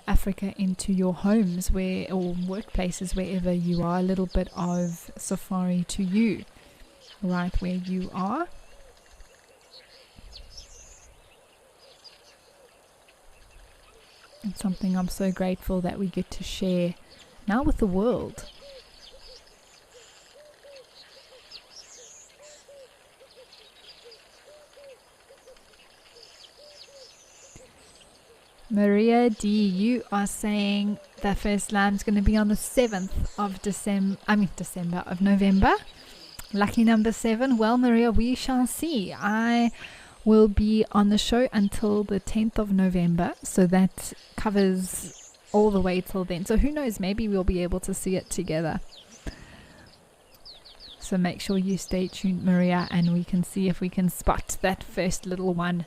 Africa into your homes or workplaces, wherever you are, a little bit of safari to you, right where you are. It's something I'm so grateful that we get to share now with the world. Maria D, you are saying the first lamb's going to be on the 7th of November. Lucky number 7. Well, Maria, we shall see. I will be on the show until the 10th of November, so that covers all the way till then. So who knows, maybe we'll be able to see it together. So make sure you stay tuned, Maria, and we can see if we can spot that first little one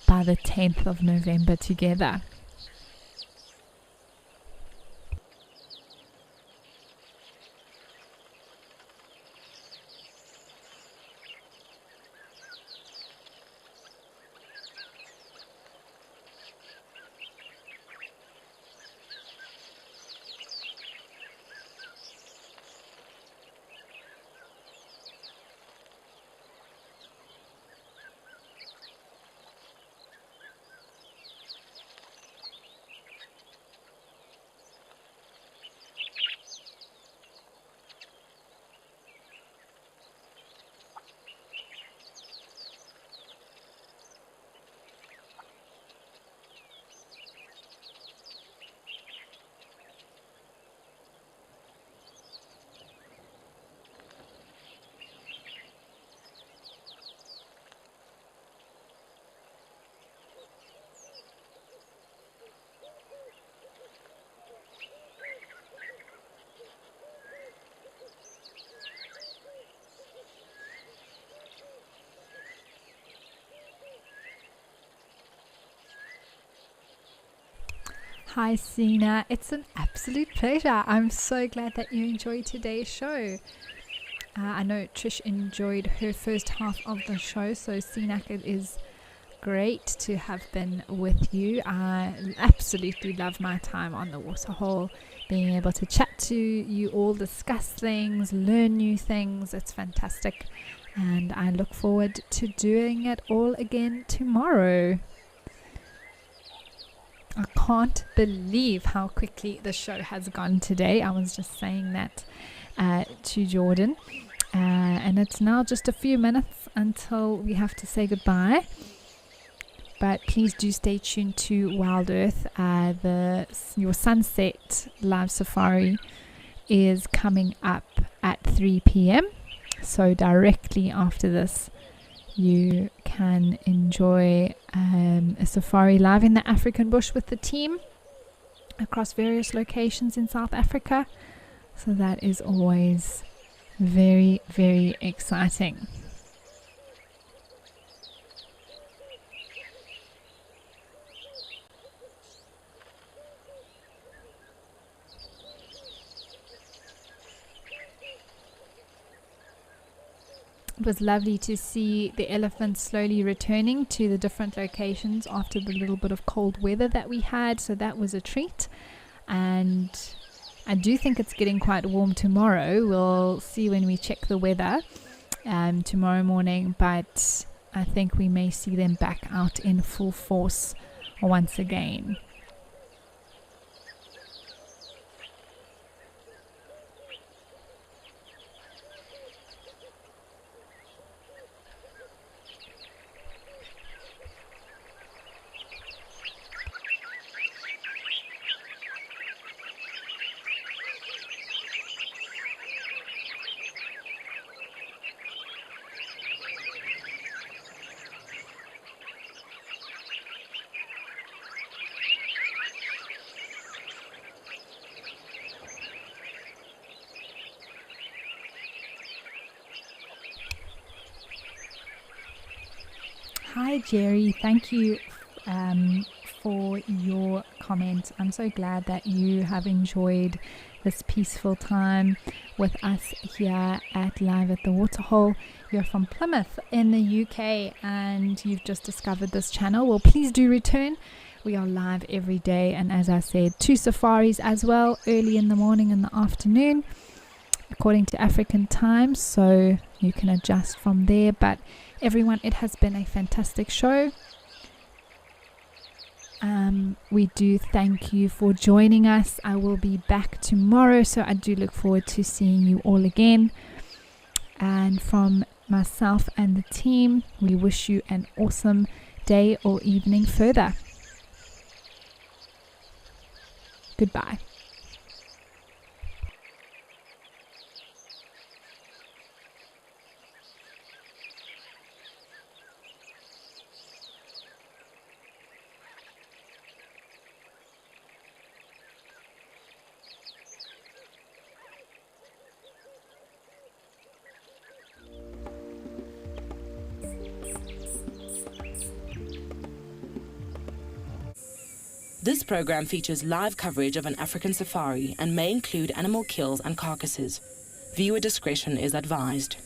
by the 10th of November together. Hi Sina, it's an absolute pleasure. I'm so glad that you enjoyed today's show. I know Trish enjoyed her first half of the show, so Sina, it is great to have been with you. I absolutely love my time on the Waterhole, being able to chat to you all, discuss things, learn new things. It's fantastic, and I look forward to doing it all again tomorrow. I can't believe how quickly the show has gone today. I was just saying that to Jordan, and it's now just a few minutes until we have to say goodbye. But please do stay tuned to WildEarth. Your sunset live safari is coming up at 3 p.m. So directly after this, you can enjoy a safari live in the African bush with the team across various locations in South Africa. So that is always very, very exciting. It was lovely to see the elephants slowly returning to the different locations after the little bit of cold weather that we had, so that was a treat. And I do think it's getting quite warm tomorrow. We'll see when we check the weather tomorrow morning, but I think we may see them back out in full force once again. Hi, Jerry. Thank you for your comment. I'm so glad that you have enjoyed this peaceful time with us here at Live at the Waterhole. You're from Plymouth in the UK and you've just discovered this channel. Well, please do return. We are live every day, and as I said, 2 safaris as well, early in the morning and the afternoon, according to African time, so you can adjust from there. But everyone, it has been a fantastic show. We do thank you for joining us. I will be back tomorrow, so I do look forward to seeing you all again. And from myself and the team, we wish you an awesome day or evening further. Goodbye. This program features live coverage of an African safari and may include animal kills and carcasses. Viewer discretion is advised.